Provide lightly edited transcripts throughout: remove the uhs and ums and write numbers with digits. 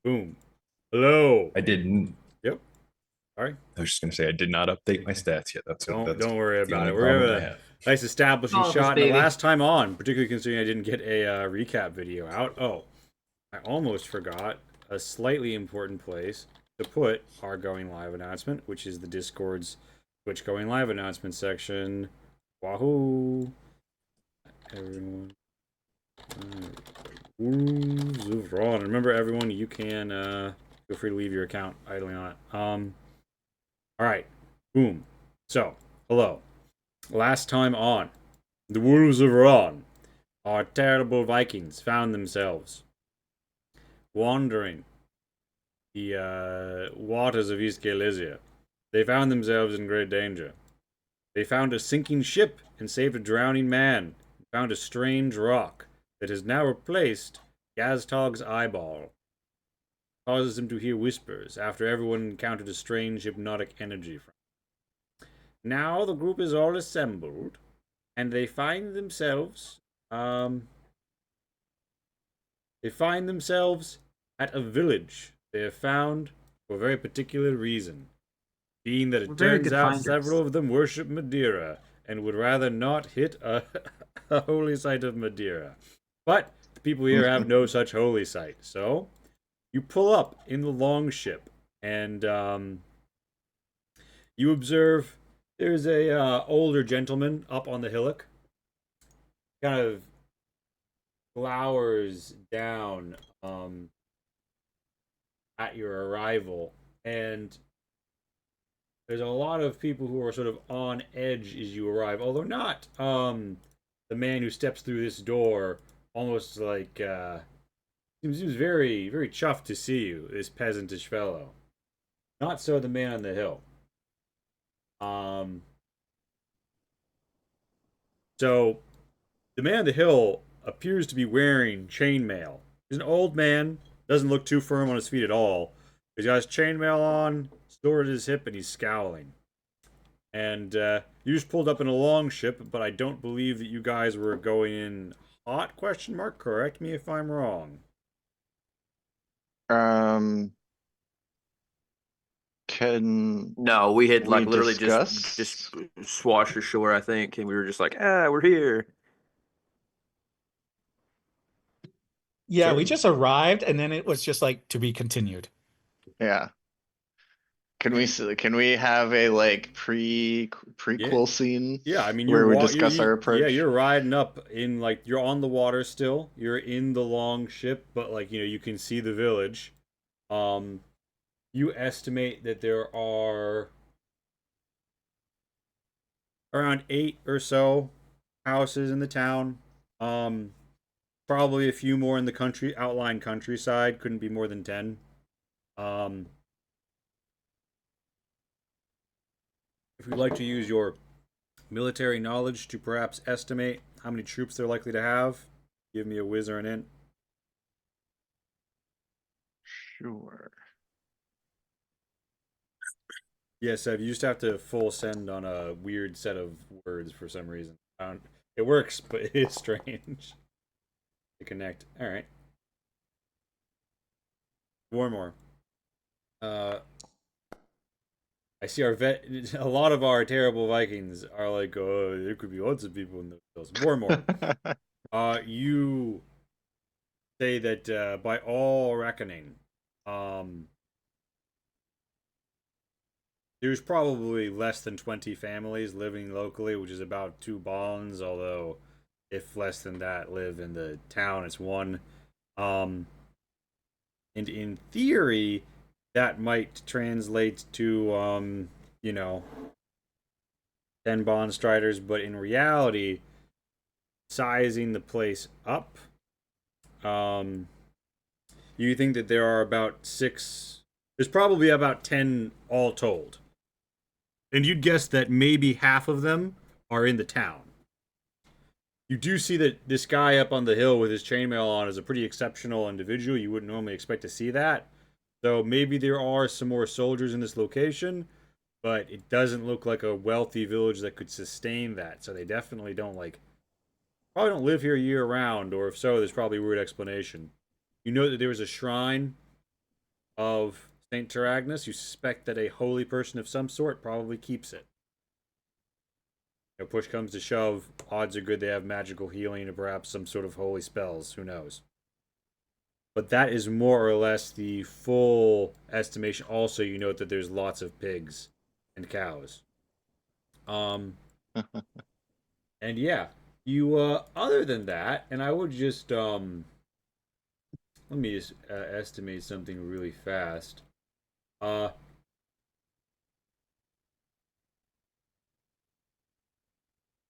Boom. Hello. I didn't. Yep. All right. I was just gonna say I did not update my stats yet. Don't worry The about only it. We're problem gonna I have a have. nice establishing Office, shot. And the baby. last time on, particularly considering I didn't get a recap video out. Oh, I almost forgot a slightly important place to put our going live announcement, which is the Discord's Twitch going live announcement section. Wahoo! Everyone. Ron. Remember, everyone, you can feel free to leave your account idling on it. All right. Boom. So, hello. Last time on, the wolves of Ron, our terrible Vikings, found themselves wandering the waters of East Galicia. They found themselves in great danger. They found a sinking ship and saved a drowning man. Found a strange rock that has now replaced Gaztog's eyeball. Causes him to hear whispers after everyone encountered a strange hypnotic energy from him. Now the group is all assembled, and they find themselves at a village they have found for a very particular reason, being that We're it very turns good out finders. several of them worship Madeira and would rather not hit a holy site of Madeira. But the people here have no such holy site, so you pull up in the longship and you observe there's a older gentleman up on the hillock, kind of glowers down at your arrival, and there's a lot of people who are sort of on edge as you arrive, although not the man who steps through this door, almost like seems very chuffed to see you, this peasantish fellow. Not so the man on the hill. Um, so the man on the hill appears to be wearing chainmail. He's an old man, doesn't look too firm on his feet at all. He's got his chainmail on, sword at his hip, and he's scowling. And you just pulled up in a long ship, but I don't believe that you guys were going in hot? Question mark. Correct me if I'm wrong. Um, can No, we had we like literally just discuss? swashed ashore, I think, and we were just like, we're here. Yeah, we Certainly. just arrived and then it was just like to be continued. Yeah. Can we have a like Yeah, prequel scene yeah. I mean, where we discuss our yeah, approach? you're riding up in like you're on the water still. You're in the long ship, but like you can see the village. Um, you estimate that there are around 8 or so houses in the town. Um, Probably a few more in the outlying countryside. Couldn't be more than 10. Um, if you'd like to use your military knowledge to perhaps estimate how many troops they're likely to have, give me a whiz or an int. Sure. Yes, Ev, you just have to full send on a weird set of words for some reason. It works, but it is strange to connect. All right, one more. Uh, I see our vet. A lot of our terrible Vikings are like, oh, there could be lots of people in those hills. More and more. You say that by all reckoning, um, there's probably less than 20 families living locally, which is about 2 bonds. Although, if less than that live in the town, it's one. Um, and in theory, that might translate to you know, 10 bond striders, but in reality, sizing the place up, um, you think that there are about 6. There's probably about 10 all told, and you'd guess that maybe half of them are in the town. You do see that this guy up on the hill with his chainmail on is a pretty exceptional individual. You wouldn't normally expect to see that. So maybe there are some more soldiers in this location, but it doesn't look like a wealthy village that could sustain that. So they definitely don't probably don't live here year round, or if so, there's probably a weird explanation. You know that there was a shrine of Saint Taragnus. You suspect that a holy person of some sort probably keeps it. Push comes to shove, odds are good they have magical healing or perhaps some sort of holy spells. Who knows? But that is more or less the full estimation. Also, you note that there's lots of pigs and cows. Um, and yeah, you other than that, and I would just let me just estimate something really fast. Uh,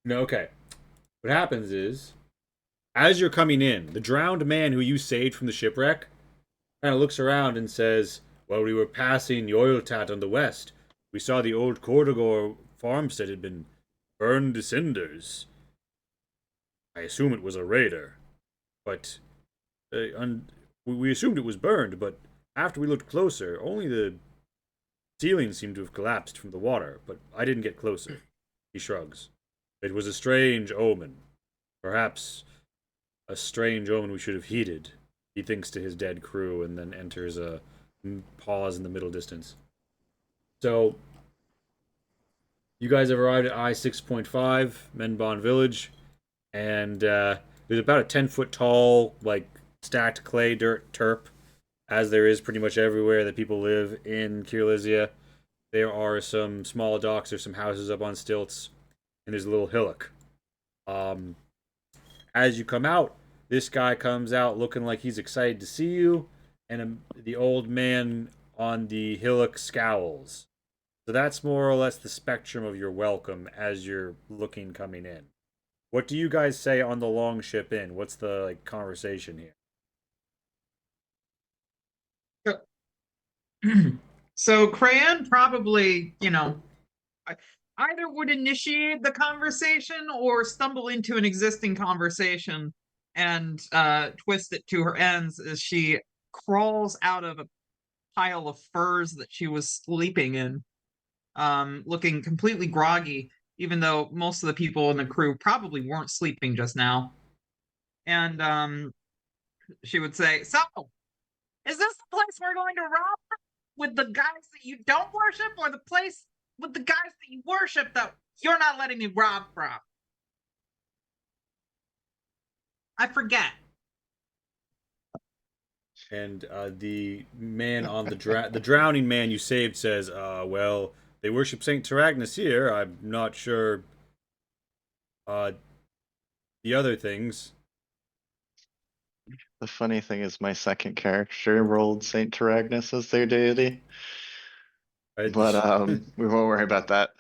no, okay. What happens is, as you're coming in, the drowned man who you saved from the shipwreck kind of looks around and says, "While we were passing the oil tat on the west, we saw the old Cordigor farmstead had been burned to cinders. I assume it was a raider, but we assumed it was burned. But after we looked closer, only the ceiling seemed to have collapsed from the water. But I didn't get closer." He shrugs. "It was a strange omen. Perhaps a strange omen we should have heeded." He thinks to his dead crew and then enters a pause in the middle distance. So, you guys have arrived at I-6.5, Menbon Village, and there's about a 10-foot tall, like, stacked clay dirt terp, as there is pretty much everywhere that people live in Kirlizia. There are some small docks, there's some houses up on stilts, and there's a little hillock. As you come out, this guy comes out looking like he's excited to see you, and the old man on the hillock scowls. So that's more or less the spectrum of your welcome as you're looking coming in. What do you guys say on the long ship in? What's the like conversation here? So Crayon probably, either would initiate the conversation or stumble into an existing conversation and twist it to her ends as she crawls out of a pile of furs that she was sleeping in, looking completely groggy, even though most of the people in the crew probably weren't sleeping just now. And she would say, "So, is this the place we're going to rob with the guys that you don't worship, or the place with the guys that you worship that you're not letting me rob from?" I forget. And the man on the drowning man you saved says, well, they worship Saint Taragnus here. I'm not sure uh, the other things." The funny thing is my second character rolled Saint Taragnus as their deity, but we won't worry about that.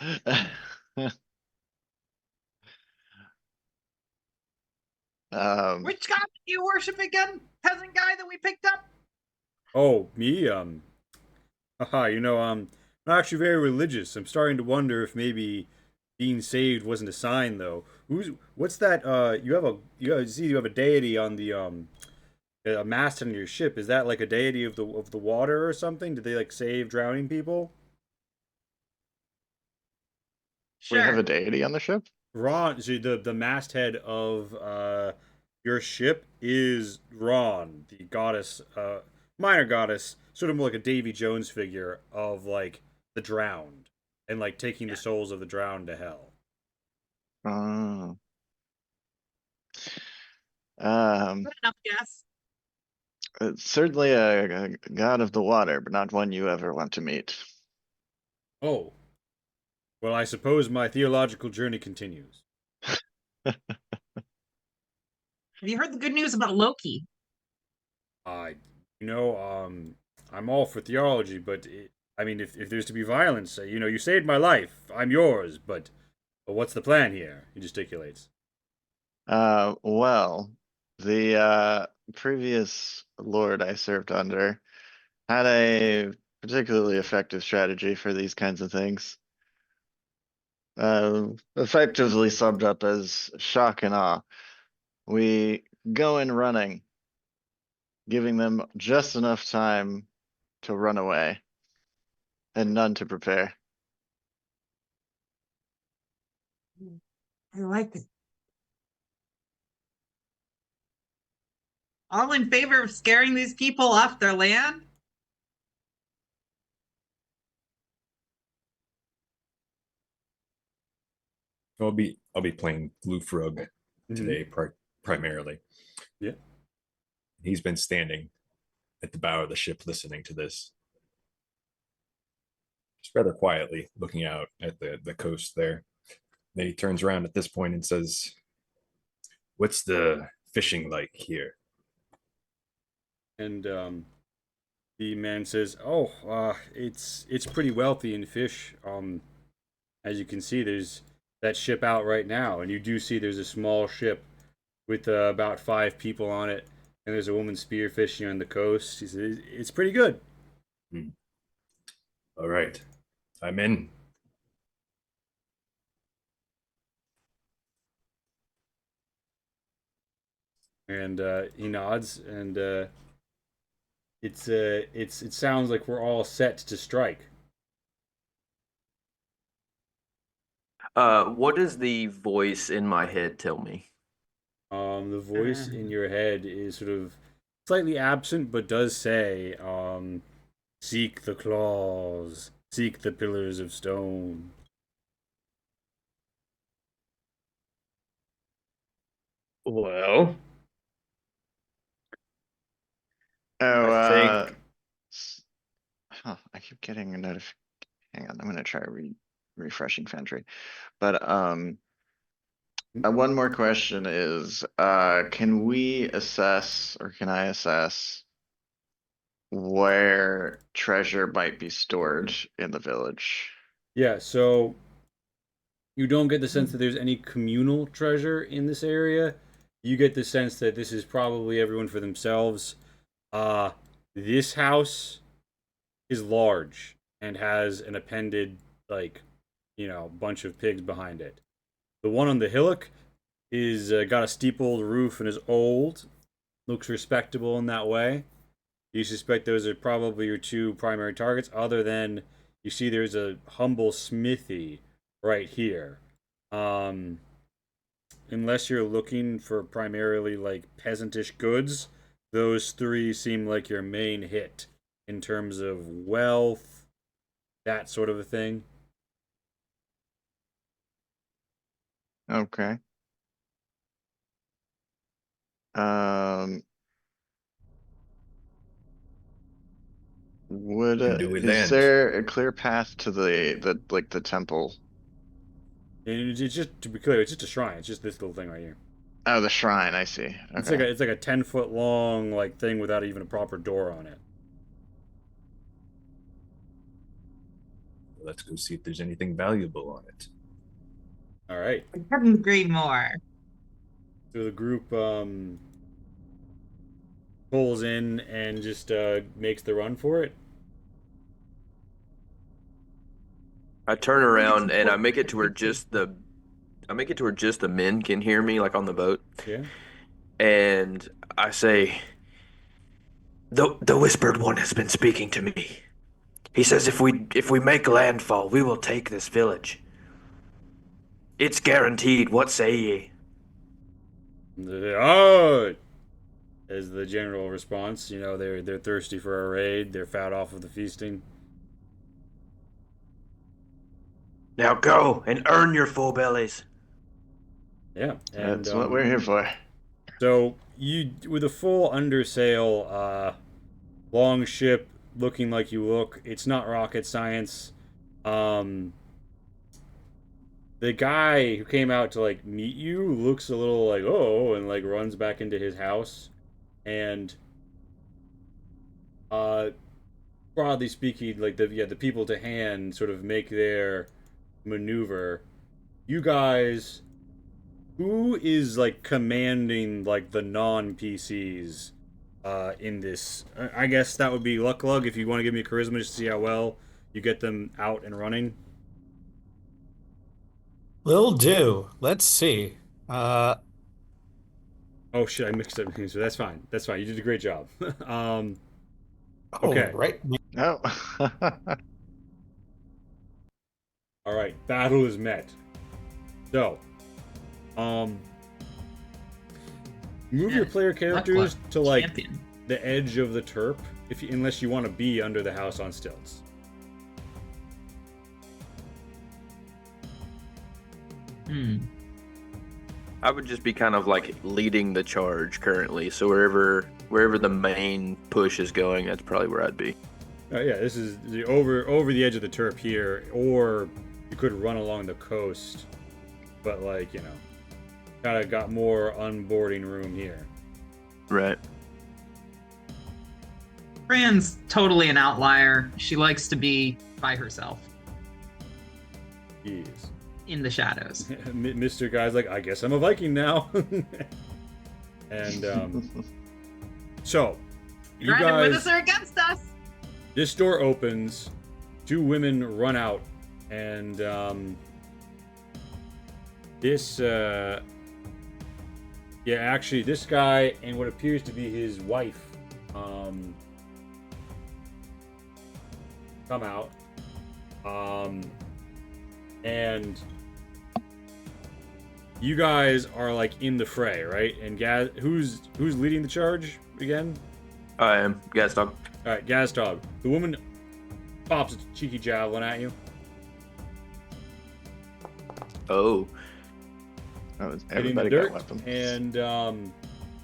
Which guy do you worship again? Peasant guy that we picked up? Oh, me? Haha, I'm not actually very religious. I'm starting to wonder if maybe being saved wasn't a sign, though. What's that? You have a deity on the a mast on your ship. Is that like a deity of the water or something? Did they like save drowning people? We have a Sure. deity on the ship? Ron, so the masthead of your ship is Ron, the goddess, minor goddess, sort of more like a Davy Jones figure of like the drowned and like taking the souls of the drowned to hell. Oh. Good enough guess. It's certainly a god of the water, but not one you ever want to meet. Oh, well, I suppose my theological journey continues. Have you heard the good news about Loki? I, I'm all for theology, but I mean, if there's to be violence, you saved my life. I'm yours, but what's the plan here? He gesticulates. Well, the previous lord I served under had a particularly effective strategy for these kinds of things. Effectively summed up as shock and awe. We go in running, giving them just enough time to run away and none to prepare. I like it. All in favor of scaring these people off their land? I'll be playing Lufrug today primarily. Yeah. He's been standing at the bow of the ship listening to this. Just rather quietly looking out at the coast there. Then he turns around at this point and says, "What's the fishing like here?" And the man says, "Oh, it's pretty wealthy in fish. As you can see, there's that ship out right now, and you do see there's a small ship with about 5 people on it, and there's a woman spearfishing on the coast. He says it's pretty good." All right, I'm in. And he nods, and it sounds like we're all set to strike. What does the voice in my head tell me? The voice in your head is sort of slightly absent, but does say, "Seek the claws, seek the pillars of stone." Well, Oh, I think I keep getting a notification. Hang on, I'm gonna try refreshing Fentry. But one more question is, can we assess, or can I assess where treasure might be stored in the village? Yeah, so you don't get the sense that there's any communal treasure in this area. You get the sense that this is probably everyone for themselves. This house is large and has an appended, like, bunch of pigs behind it. The one on the hillock is got a steepled roof and is old. Looks respectable in that way. You suspect those are probably your 2 primary targets, other than you see there's a humble smithy right here. Unless you're looking for primarily like peasantish goods, those 3 seem like your main hit in terms of wealth, that sort of a thing. Okay. Um, would When do we is land? there a clear path to the temple? And it's just, to be clear, it's just a shrine. It's just this little thing right here. Oh, the shrine, I see. It's Okay. like a 10-foot long like thing without even a proper door on it. Let's go see if there's anything valuable on it. All right. I couldn't agree more. So the group pulls in and just makes the run for it. I turn around and I make it to where important. just the men can hear me, like on the boat, Yeah. and I say, the whispered one has been speaking to me. He says if we make landfall, we will take this village. It's guaranteed. What say ye? Oh, is the general response. They're thirsty for a raid. They're fat off of the feasting. Now go and earn your full bellies. Yeah, and That's what we're here for. so you, with a full undersail, long ship, looking like you look. It's not rocket science. Um, the guy who came out to like meet you looks a little like, oh, and like runs back into his house. And broadly speaking, like the people to hand sort of make their maneuver. You guys, who is like commanding like the non PCs in this? I guess that would be Luck Lug if you want to give me a charisma just to see how well you get them out and running. Will do. Let's see. Uh, Oh shit, I mixed up names, so that's fine. That's fine. You did a great job. oh, Okay. right. Oh. All right, battle is met. So, move your player characters to like Champion. the edge of the terp, unless you want to be under the house on stilts. Hmm. I would just be kind of like leading the charge currently. So wherever the main push is going, that's probably where I'd be. Yeah, this is the over the edge of the turf here, or you could run along the coast, but like, you know, kind of got more onboarding room here. Right. Fran's totally an outlier. She likes to be by herself Jeez. in the shadows. Mr. Guy's like, I guess I'm a Viking now. And so you Riding with us guys, or against us? this door opens, two women run out, and this actually this guy and what appears to be his wife come out, and you guys are like in the fray, right? And who's leading the charge again? I am. Gas dog. All right, Gazdog. The woman pops a cheeky javelin at you. Oh. That was Hitting the everybody dirt, got weapons. and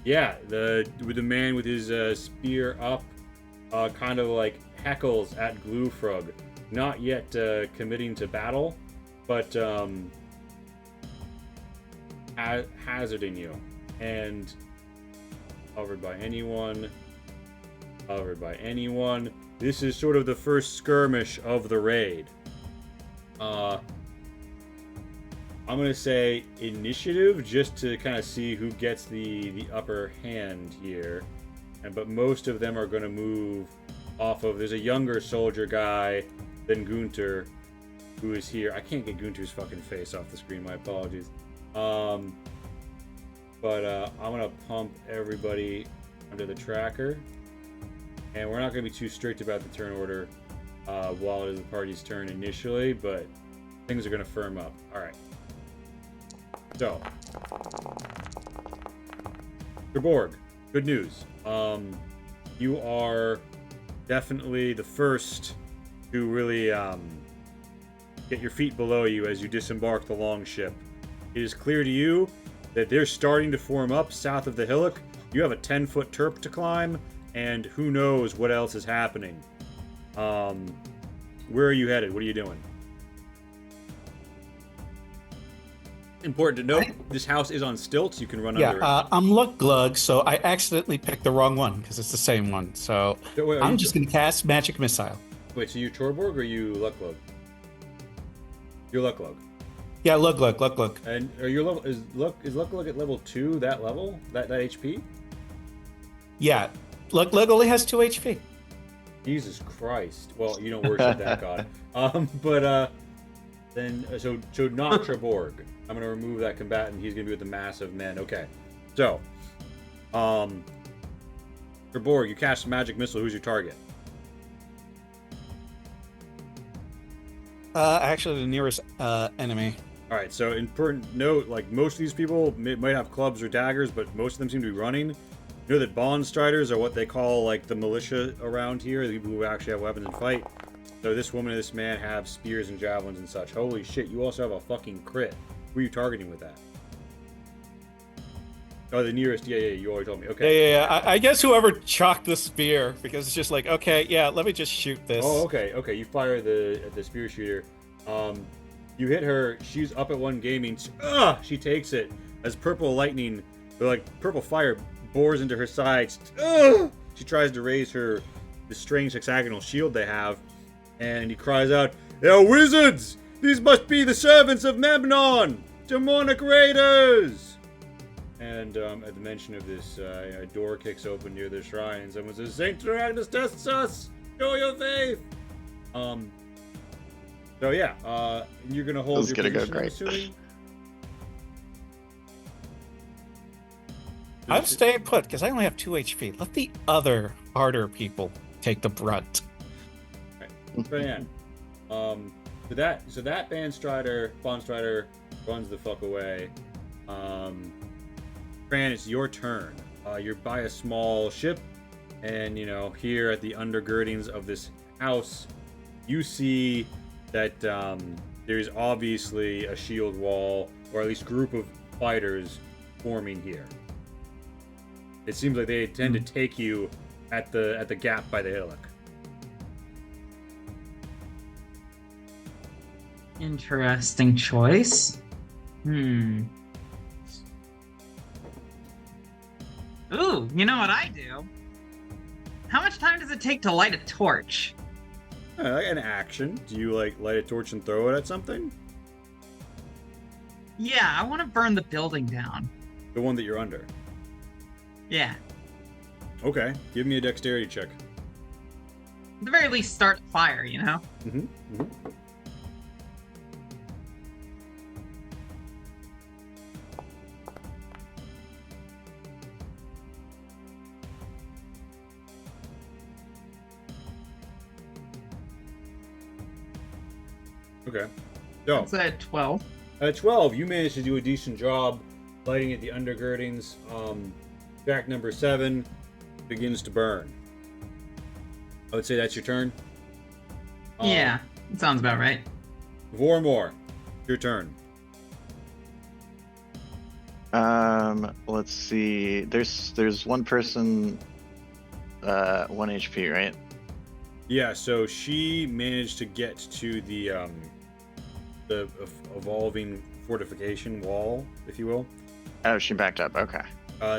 yeah, the man with his spear up, kind of like heckles at Gluefrog, not yet committing to battle, but hazarding you, and covered by anyone. This is sort of the first skirmish of the raid. I'm gonna say initiative just to kind of see who gets the upper hand here, but most of them are gonna move off of. There's a younger soldier guy than Gunter who is here. I can't get Gunter's fucking face off the screen. My apologies. But I'm gonna pump everybody under the tracker. And we're not going to be too strict about the turn order while it is the party's turn initially, but things are going to firm up. All right. So, Borg, good news. You are definitely the first to really get your feet below you as you disembark the longship. It is clear to you that they're starting to form up south of the hillock. You have a 10-foot terp to climb, and who knows what else is happening. Where are you headed? What are you doing? Important to note, this house is on stilts. You can run under it. I'm Luck Glug, so I accidentally picked the wrong one because it's the same one. So Wait, I'm just going to cast Magic Missile. Wait, so you Torborg or you Lucklug? You're Lucklug. Yeah, Luck Glug. And are your level is Lucklug at level 2? That level? That HP? Yeah, Luck Glug only has 2 HP. Jesus Christ. Well, you don't worship that god. But then so not Treborg. I'm gonna remove that combatant. He's gonna be with the mass of men. Okay. So, Treborg, you cast magic missile. Who's your target? Actually, the nearest enemy. All right. So, important note: like most of these people might have clubs or daggers, but most of them seem to be running. You know that bond striders are what they call like the militia around here, the people who actually have weapons and fight. So this woman and this man have spears and javelins and such. Holy shit, you also have a fucking crit. Who are you targeting with that? Oh, the nearest, yeah, you already told me. Okay. Yeah. I guess whoever chalked the spear, because it's just like, okay, yeah, let me just shoot this. Oh, okay, you fire at the spear shooter. You hit her, she's up at one gaming. She takes it as purple lightning, or like purple fire, bores into her sides. She tries to raise the strange hexagonal shield they have, and he cries out, "They're wizards! These must be the servants of Memnon! Demonic raiders!" And at the mention of this, a door kicks open near the shrine, and someone says, "Saint Tyrannus tests us! Show your faith!" So yeah, you're gonna hold This is your gonna go position, I'm great. assuming? I'm staying put because I only have 2 HP. Let the other harder people take the brunt. Fran. So that Bond Strider runs the fuck away. Fran, it's your turn. You're by a small ship, and here at the undergirdings of this house, you see that there's obviously a shield wall, or at least group of fighters forming here. It seems like they tend to take you at the gap by the hillock. Interesting choice. Ooh, you know what I do? How much time does it take to light a torch? Like an action. Do you like light a torch and throw it at something? Yeah, I want to burn the building down. The one that you're under. Yeah. Okay, give me a dexterity check. At the very least, start the fire, you know? Okay. So, It's at 12. at 12, you managed to do a decent job lighting at the undergirdings. Track number 7 begins to burn. I would say that's your turn. Yeah, that sounds about right. Vormor, your turn. Let's see. There's one person, 1 HP, right? Yeah, so she managed to get to the evolving fortification wall, if you will. Oh, she backed up. Okay.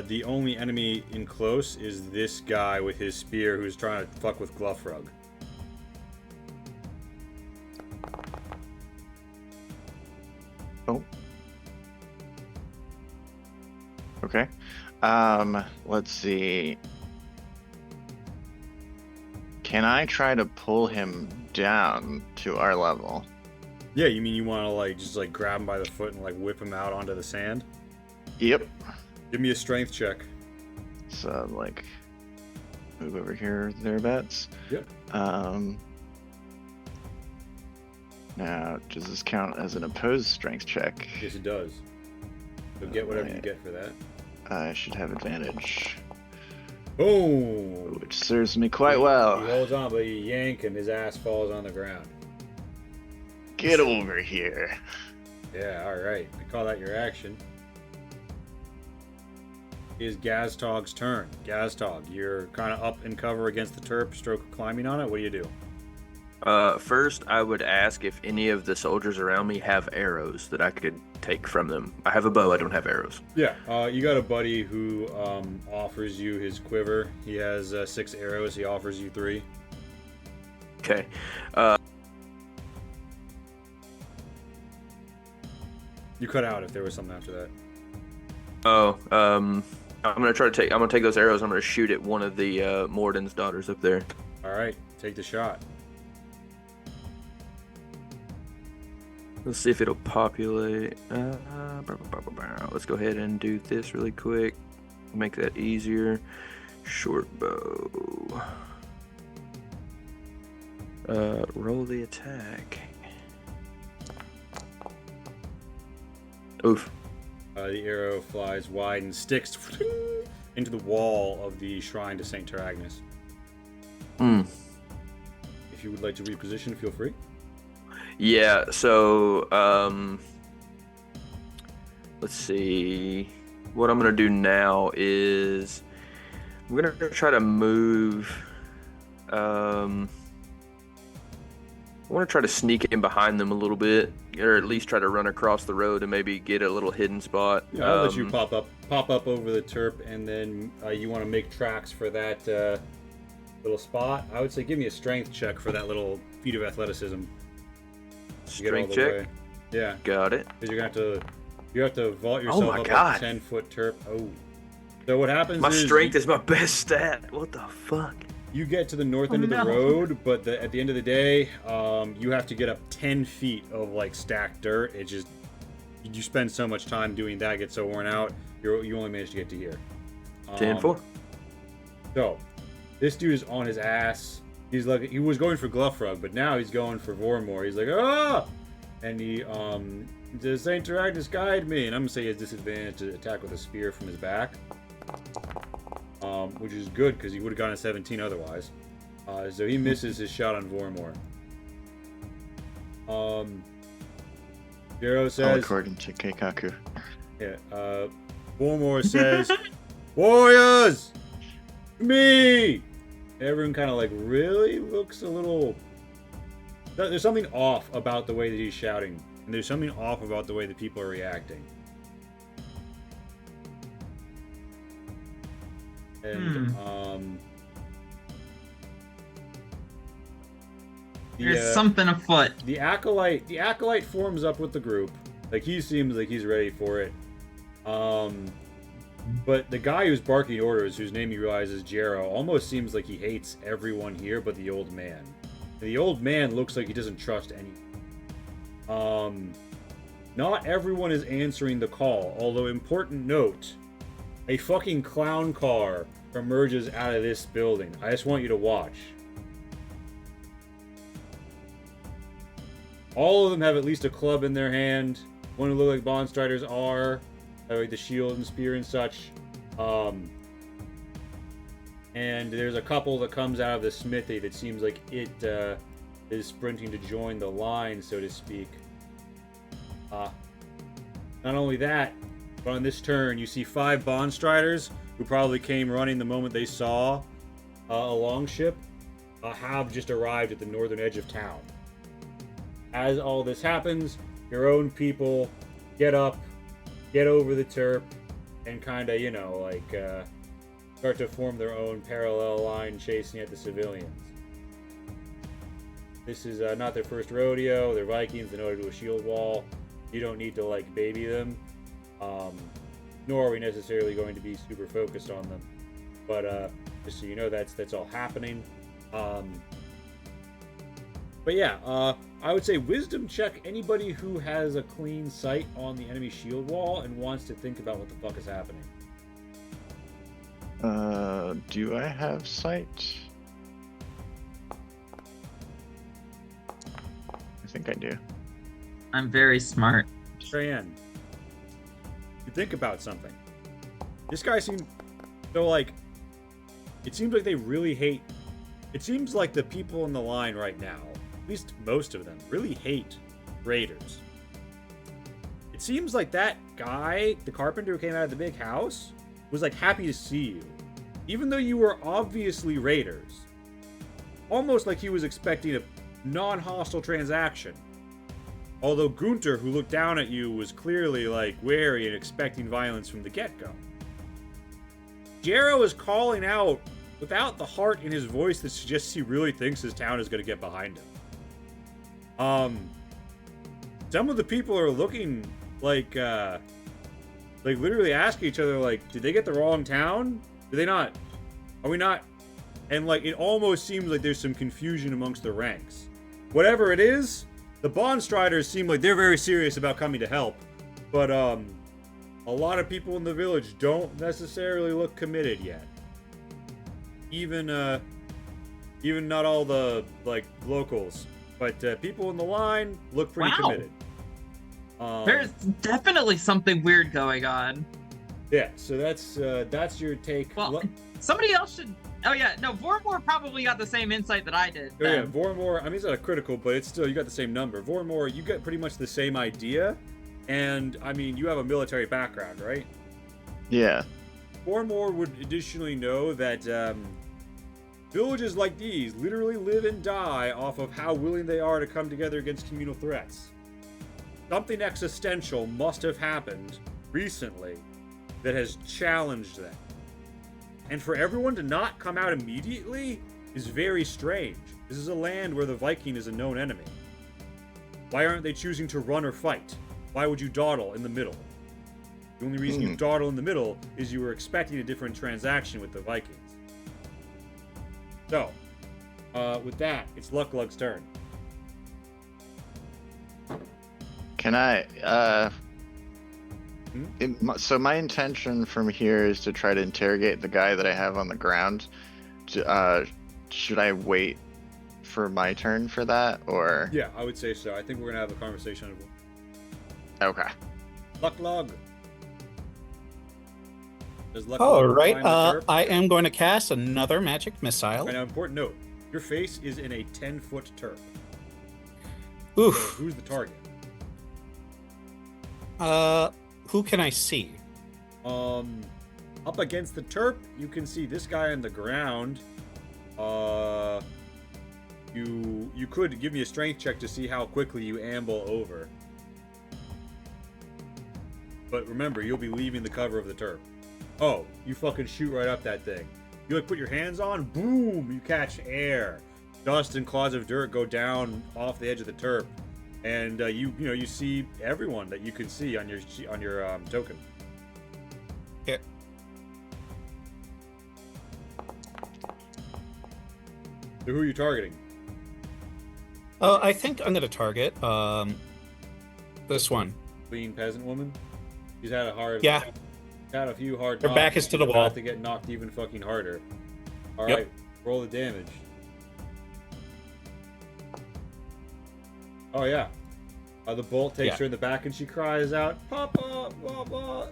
The only enemy in close is this guy with his spear who's trying to fuck with Gluffrug. Oh. Okay. Let's see. Can I try to pull him down to our level? Yeah, you mean you want to like just like grab him by the foot and like whip him out onto the sand? Yep. Give me a strength check. So like move over here thereabouts. Yep. Now, does this count as an opposed strength check? Yes, it does. So get whatever you get for that. I should have advantage, Boom! which serves me quite He well. holds on, but you yank him, his ass falls on the ground. Get over here. Yeah, alright. I call that your action. It is Gaztog's turn. Gaztog, you're kind of up in cover against the turp, stroke climbing on it. What do you do? First, I would ask if any of the soldiers around me have arrows that I could take from them. I have a bow, I don't have arrows. Yeah, you got a buddy who offers you his quiver. He has 6 arrows. He offers you 3. Okay. You cut out if there was something after that. I'm gonna take those arrows. I'm gonna shoot at one of the Morden's daughters up there. All right, take the shot. Let's see if it'll populate. Let's go ahead and do this really quick. Make that easier. Short bow. Roll the attack. Oof. The arrow flies wide and sticks into the wall of the shrine to Saint Teragnes. If you would like to reposition, feel free. Yeah, so let's see. What I'm gonna do now is I'm gonna try to move. I want to try to sneak in behind them a little bit, or at least try to run across the road and maybe get a little hidden spot. Yeah, I'll let you pop up over the turp, and then you want to make tracks for that little spot. I would say give me a strength check for that little feat of athleticism. Strength check. Way. Yeah. Got it. Because you have to vault yourself my up God. a 10-foot turp. Oh. So what happens My is strength is my best stat. What the fuck? you get to the north end of the road, but at the end of the day, you have to get up 10 feet of like stacked dirt. It just you spend so much time doing that, get so worn out, you only manage to get to here. 10-4. So this dude is on his ass. He's like, he was going for Gluffrug, but now he's going for Vormor. He's like, ah! And he does Saint Teragnes guide me? And I'm gonna say he has disadvantage to attack with a spear from his back. Which is good because he would have gone a 17 otherwise. So he misses his shot on Vormor. Jiro All says, according to Keikaku. yeah, Vormor says, Warriors! Me! Everyone kind of like really looks a little... There's something off about the way that he's shouting. And there's something off about the way that people are reacting. And, There's something afoot. The acolyte forms up with the group. Like, he seems like he's ready for it. But the guy who's barking orders, whose name you realize is Jero, almost seems like he hates everyone here but the old man. And the old man looks like he doesn't trust anyone. Not everyone is answering the call, although important note, a fucking clown car emerges out of this building. I just want you to watch. All of them have at least a club in their hand. One who look like Bond Striders are, like the shield and spear and such. And there's a couple that comes out of the smithy that seems like it is sprinting to join the line, so to speak. Not only that, but on this turn, you see 5 Bond Striders who probably came running the moment they saw a longship have just arrived at the northern edge of town. As all this happens, your own people get up, get over the terp, and kind of, start to form their own parallel line chasing at the civilians. This is not their first rodeo. They're Vikings. They know how to do a shield wall. You don't need to, baby them. Nor are we necessarily going to be super focused on them. But just so you know, that's all happening. But yeah, I would say wisdom check anybody who has a clean sight on the enemy shield wall and wants to think about what the fuck is happening. Do I have sight? I think I do. I'm very smart. Fran, you think about something. This guy seems so it seems like they really hate. It seems like the people in the line right now, at least most of them, really hate raiders. It seems like that guy, the carpenter who came out of the big house, was happy to see you, even though you were obviously raiders. Almost like he was expecting a non-hostile transaction. Although Gunter, who looked down at you, was clearly wary and expecting violence from the get-go. Jero is calling out without the heart in his voice that suggests he really thinks his town is going to get behind him. Some of the people are looking literally asking each other, did they get the wrong town? Did they not? Are we not? And it almost seems like there's some confusion amongst the ranks. Whatever it is, the Bond Striders seem like they're very serious about coming to help, but a lot of people in the village don't necessarily look committed yet. Even not all the locals, but people in the line look pretty committed. There's definitely something weird going on. Yeah, so that's your take. Well, somebody else should. Oh yeah, no, Vormor probably got the same insight that I did. Oh yeah, Vormor. I mean, it's not a critical, but it's still, you got the same number. Vormor, you get pretty much the same idea, and I mean, you have a military background, right? Yeah. Vormor would additionally know that villages like these literally live and die off of how willing they are to come together against communal threats. Something existential must have happened recently that has challenged them. And for everyone to not come out immediately is very strange. This is a land where the Viking is a known enemy. Why aren't they choosing to run or fight? Why would you dawdle in the middle? The only reason you dawdle in the middle is you were expecting a different transaction with the Vikings. So, with that, it's Lucklug's turn. Can I, so my intention from here is to try to interrogate the guy that I have on the ground. Should I wait for my turn for that, or? Yeah, I would say so. I think we're gonna have a conversation. Okay. Lucklug. All right. I am going to cast another magic missile. Right, now, important note: your face is in a 10-foot turf. Oof. So who's the target? Who can I see? Up against the turp, you can see this guy on the ground. You could give me a strength check to see how quickly you amble over. But remember, you'll be leaving the cover of the turp. Oh, you fucking shoot right up that thing. You like put your hands on, boom, you catch air. Dust and clouds of dirt go down off the edge of the turp, and you see everyone that you can see on your token. Yeah. So who are you targeting? I think I'm gonna target this one. Clean peasant woman. She's had a hard. Yeah. Had a few hard. Her back is to the She's wall. about to get knocked even fucking harder. All Yep. right, roll the damage. Oh yeah. The bolt takes her in the back and she cries out, "Papa, Papa!"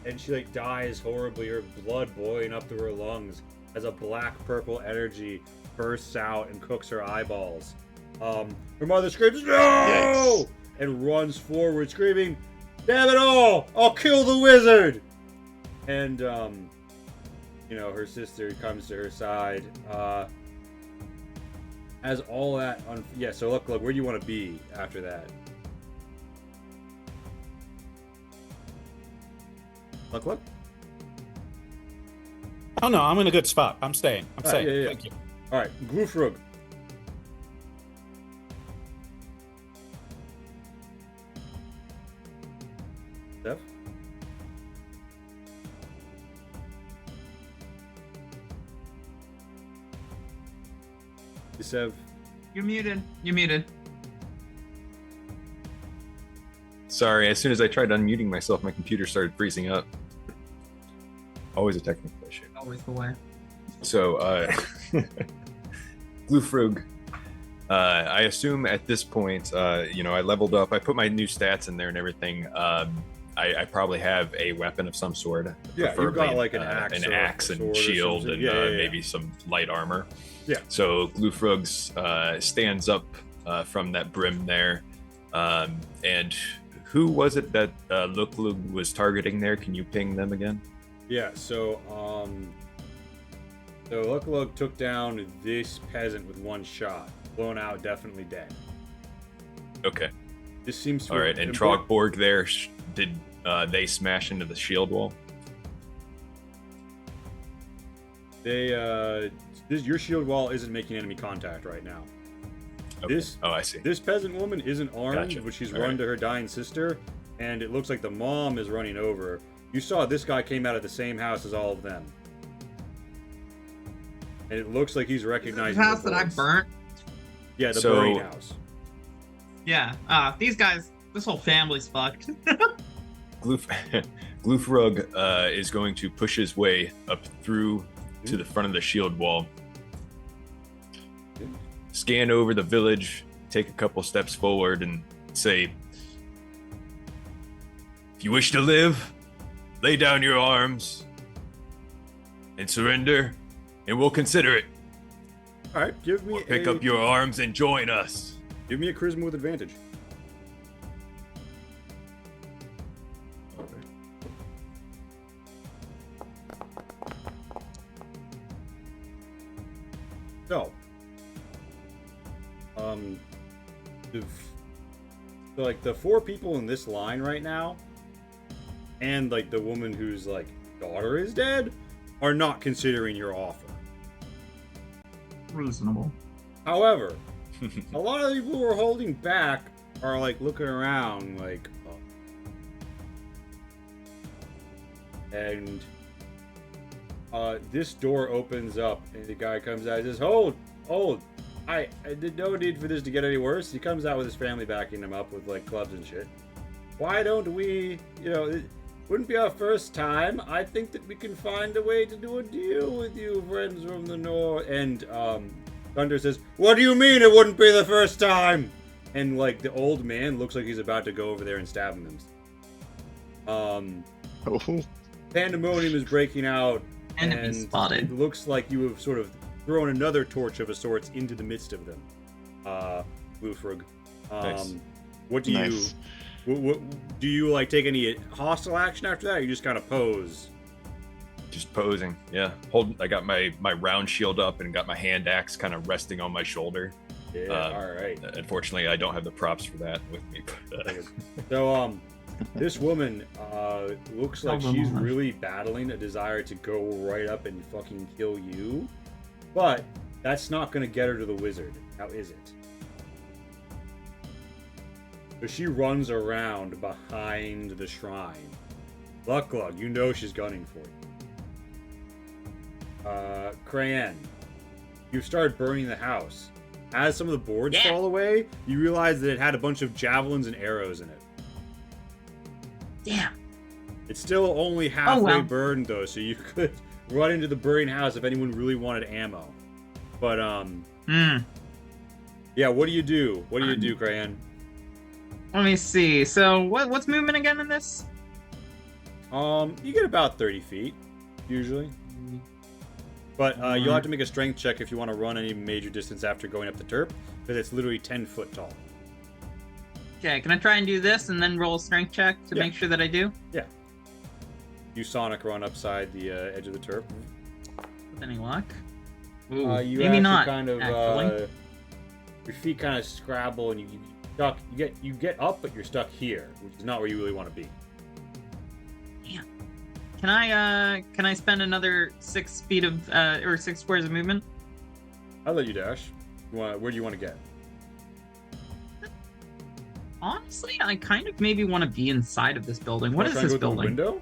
And she like dies horribly, her blood boiling up through her lungs as a black purple energy bursts out and cooks her eyeballs. Her mother screams, "No!" Yikes. and runs forward, screaming, "Damn it all! I'll kill the wizard!" And her sister comes to her side. As all that so look, where do you want to be after that? Look. Oh no, I'm in a good spot. I'm staying. I'm staying. Yeah. Thank you. All right, Gloofrug. Steph? Sev? You're muted. You're muted. Sorry, as soon as I tried unmuting myself, my computer started freezing up. Always a technical issue. Always the way. So, Gloofrug, I assume at this point, I leveled up. I put my new stats in there and everything. I probably have a weapon of some sort. Yeah, you've got like an axe and shield and maybe some light armor. Yeah. So Gloofrug stands up from that brim there. And who was it that Luklug was targeting there? Can you ping them again? Yeah, so Luklug took down this peasant with one shot. Blown out, definitely dead. Okay. This seems to all right, and Trogborg there, did they smash into the shield wall? Your shield wall isn't making enemy contact right now. Okay. I see. This peasant woman isn't armed, Gotcha. but she's All run right. to her dying sister, and it looks like the mom is running over. You saw this guy came out of the same house as all of them. And it looks like he's The recognizing house the that I voice. burnt. Yeah, the burning house. Yeah. These guys. This whole family's fucked. Gloofrug is going to push his way up through to the front of the shield wall. Scan over the village, take a couple steps forward, and say, "If you wish to live, lay down your arms and surrender, and we'll consider it. All right, give me Pick up your arms and join us." Give me a charisma with advantage. So, the four people in this line right now, and like the woman whose like daughter is dead, are not considering your offer. Reasonable. However, a lot of the people who are holding back are like looking around like, and this door opens up and the guy comes out and says, hold, I did no need for this to get any worse. He comes out with his family backing him up with like clubs and shit. Why don't we, it wouldn't be our first time. I think that we can find a way to do a deal with you, friends from the north. And Thunder says, what do you mean it wouldn't be the first time? And like the old man looks like he's about to go over there and stab him. Pandemonium is breaking out. Enemy and spotted. It looks like you have sort of thrown another torch of a sorts into the midst of them. Gloofrug. Nice. What do Nice. what do you like? Take any hostile action after that? Or you just kind of pose. Just posing. Yeah. I got my round shield up and got my hand axe kind of resting on my shoulder. Yeah. All right. Unfortunately, I don't have the props for that with me. So this woman looks like Oh, she's gosh. really battling a desire to go right up and fucking kill you, but that's not gonna get her to the wizard. How is it? So she runs around behind the shrine. Lucklug, you know she's gunning for you. Crayon, you start burning the house. As some of the boards fall away, you realize that it had a bunch of javelins and arrows in it. Damn. It's still only halfway well. burned though, so you could run into the burning house if anyone really wanted ammo. But yeah, what do you do? What do you do, Crayon? Let me see. So what's movement again in this? You get about 30 feet, usually. But you'll have to make a strength check if you want to run any major distance after going up the terp, because it's literally 10 foot tall. Okay, can I try and do this and then roll a strength check to make sure that I do? Yeah. You Sonic run upside the edge of the turf. With any luck? Ooh, You maybe actually not. kind of actually. your feet kind of scrabble and you stuck. You get up, but you're stuck here, which is not where you really want to be. Can I spend another 6 feet of or 6 squares of movement? I'll let you dash. Where do you want to get? Honestly, I kind of maybe want to be inside of this building. What is Try and this go through a building? window?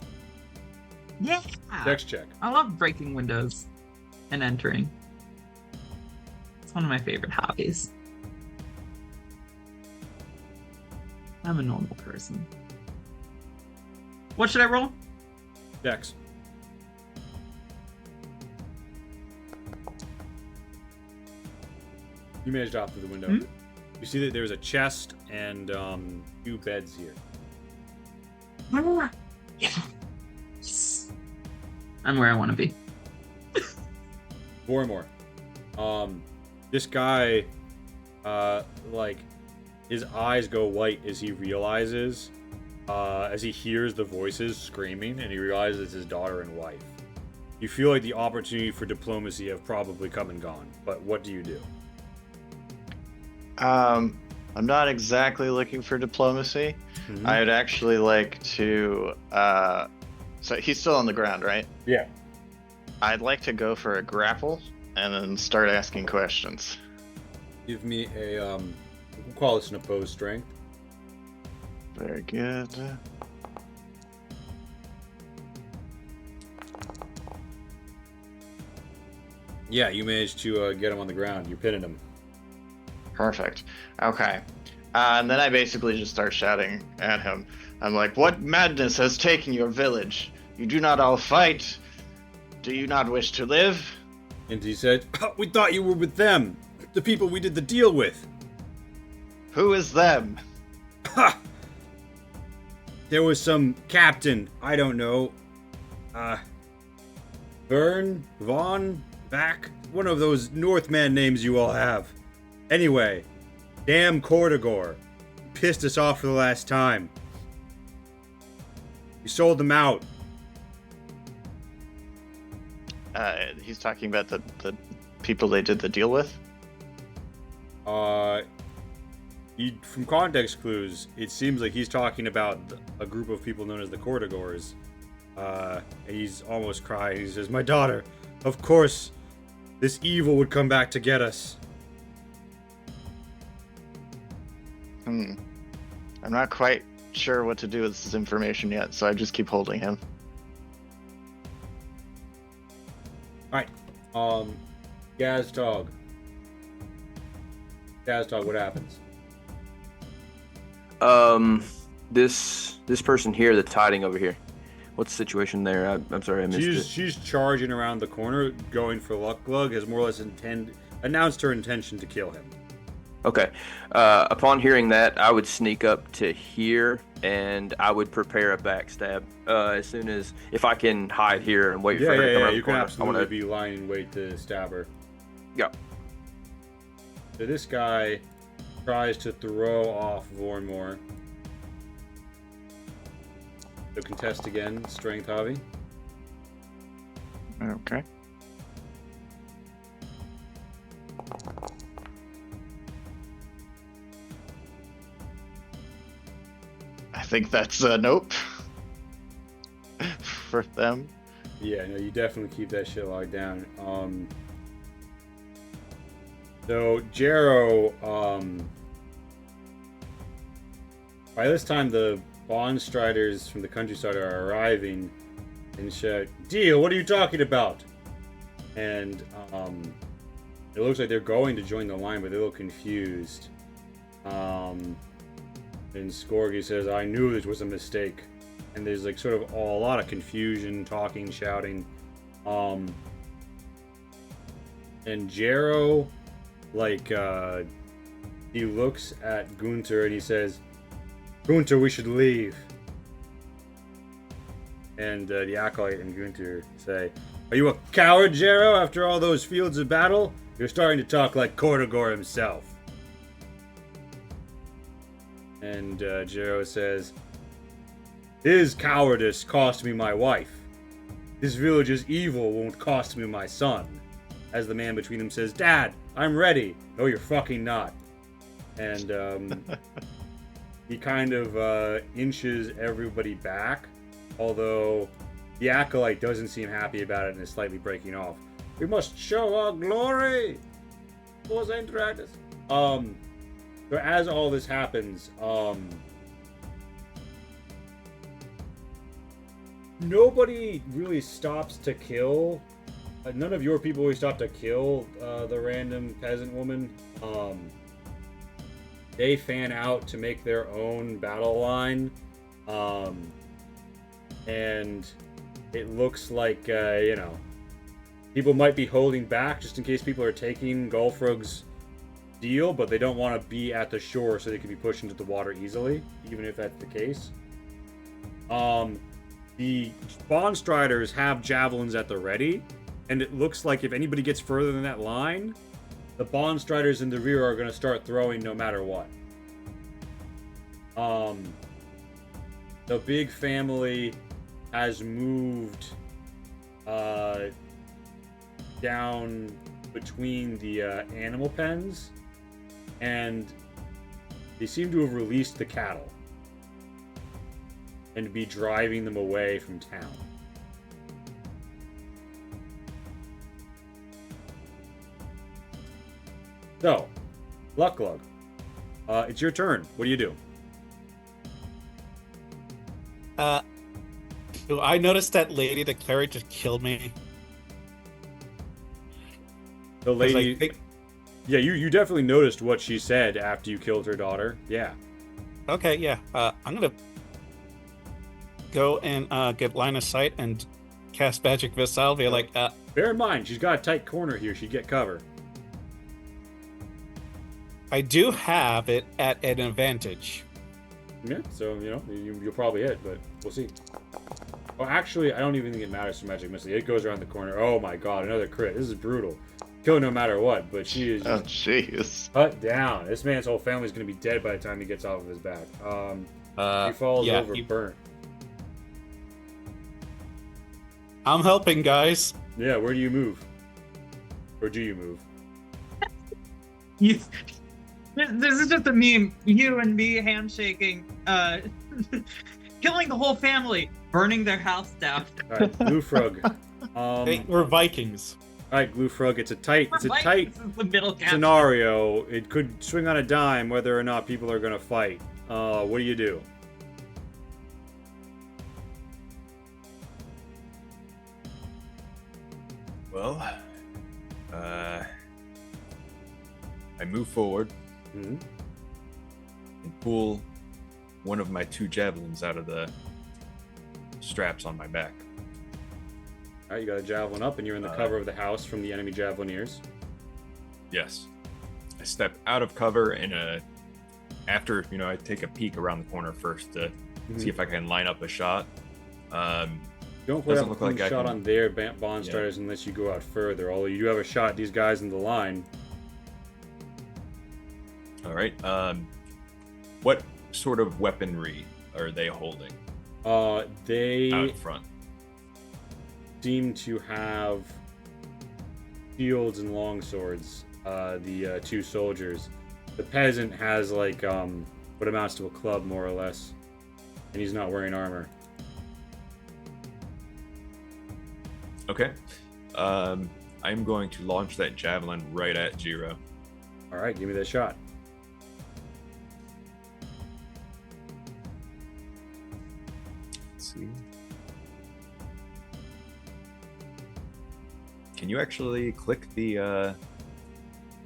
Yeah. Dex check. I love breaking windows and entering. It's one of my favorite hobbies. I'm a normal person. What should I roll? Dex. You managed to hop through the window. Hmm? You see that there's a chest and 2 beds here. Yes. I'm where I want to be. More and more. This guy, like, his eyes go white as he realizes, as he hears the voices screaming, and he realizes it's his daughter and wife. You feel like the opportunity for diplomacy have probably come and gone, but what do you do? I'm not exactly looking for diplomacy. Mhm. I'd actually like to. So he's still on the ground, right? Yeah. I'd like to go for a grapple and then start asking questions. Give me a, we'll call this an opposed strength. Very good. Yeah, you managed to get him on the ground. You're pinning him. Perfect. Okay. And then I basically just start shouting at him. I'm like, "What madness has taken your village? You do not all fight. Do you not wish to live?" And he said, "We thought you were with them, the people we did the deal with." Who is them? Ha! There was some captain, I don't know. Vaughn, Back, one of those Northman names you all have. Anyway, damn Cortigor. Pissed us off for the last time. You sold them out. He's talking about the people they did the deal with. From context clues, it seems like he's talking about a group of people known as the Cortigors. And he's almost crying. He says, "My daughter, of course, this evil would come back to get us." I'm not quite sure what to do with this information yet, so I just keep holding him. Alright. Gazdog. Gazdog, what happens? This person here that's hiding over here. What's the situation there? I'm sorry, I missed it. She's charging around the corner, going for Lucklug, has more or less announced her intention to kill him. Okay. Upon hearing that, I would sneak up to here and I would prepare a backstab. As soon as, if I can hide here and wait for her to come around the you can corner. absolutely be lying in wait to stab her. Yeah. So this guy, tries to throw off Vornmore. So contest again, strength, Javi. Okay. I think that's a nope for them. Yeah, no, you definitely keep that shit locked down. So Jarrow, by this time the Bond Striders from the countryside are arriving and shout, "Deal, what are you talking about?" And it looks like they're going to join the line, but they're a little confused. And Scorgi says, "I knew this was a mistake." And there's like sort of a lot of confusion, talking, shouting. And Jarrow, like, he looks at Gunter and he says, "Gunter, we should leave." And the Acolyte and Gunter say, "Are you a coward, Jarrow? After all those fields of battle? You're starting to talk like Kortagor himself." And Jarrow says, "His cowardice cost me my wife. This village's evil won't cost me my son." As the man between them says, "Dad, I'm ready." "No, you're fucking not." And he kind of inches everybody back, although the Acolyte doesn't seem happy about it and is slightly breaking off. "We must show our glory. So as all this happens, nobody really stops to kill. None of your people really stop to kill the random peasant woman. They fan out to make their own battle line. And it looks like, people might be holding back just in case people are taking Gulfrug's deal, but they don't want to be at the shore so they can be pushed into the water easily, even if that's the case. The Bond Striders have javelins at the ready, and it looks like if anybody gets further than that line, the Bond Striders in the rear are going to start throwing no matter what. The big family has moved down between the animal pens, and they seem to have released the cattle and be driving them away from town. So, Luck-Lug, it's your turn. What do you do? Do I notice that lady, the cleric, just killed me? The 'Cause lady... I think... Yeah, you definitely noticed what she said after you killed her daughter. Yeah. Okay, yeah. I'm gonna go and get line of sight and cast Magic Missile. Be like, Bear in mind, she's got a tight corner here. She'd get cover. I do have it at an advantage. Yeah, so, you'll probably hit, but we'll see. Oh, actually, I don't even think it matters for Magic Missile. It goes around the corner. Oh my god, another crit. This is brutal. Kill no matter what, but she is Oh, jeez. cut down. This man's whole family's going to be dead by the time he gets off of his back. He falls yeah, over burnt. I'm helping, guys. Yeah, where do you move? Or do you move? This is just a meme. You and me handshaking, killing the whole family, burning their house down. Alright, Glufrug. Hey, we're Vikings. Alright, Glufrug, it's a tight This is the middle caption. scenario. It could swing on a dime whether or not people are going to fight. What do you do? Well, I move forward Mm-hmm. and pull one of my 2 javelins out of the straps on my back. Alright, you got a javelin up and you're in the cover of the house from the enemy javelineers. Yes. I step out of cover and after, I take a peek around the corner first to see if I can line up a shot. Don't put Doesn't up look a like I shot can- on their Bond Striders unless you go out further, although you do have a shot at these guys in the line. All right. What sort of weaponry are they holding They out front? seem to have shields and long swords. The two soldiers. The peasant has like what amounts to a club, more or less, and he's not wearing armor. Okay. I'm going to launch that javelin right at Jiro. All right, give me that shot. Let's see. Can you actually click the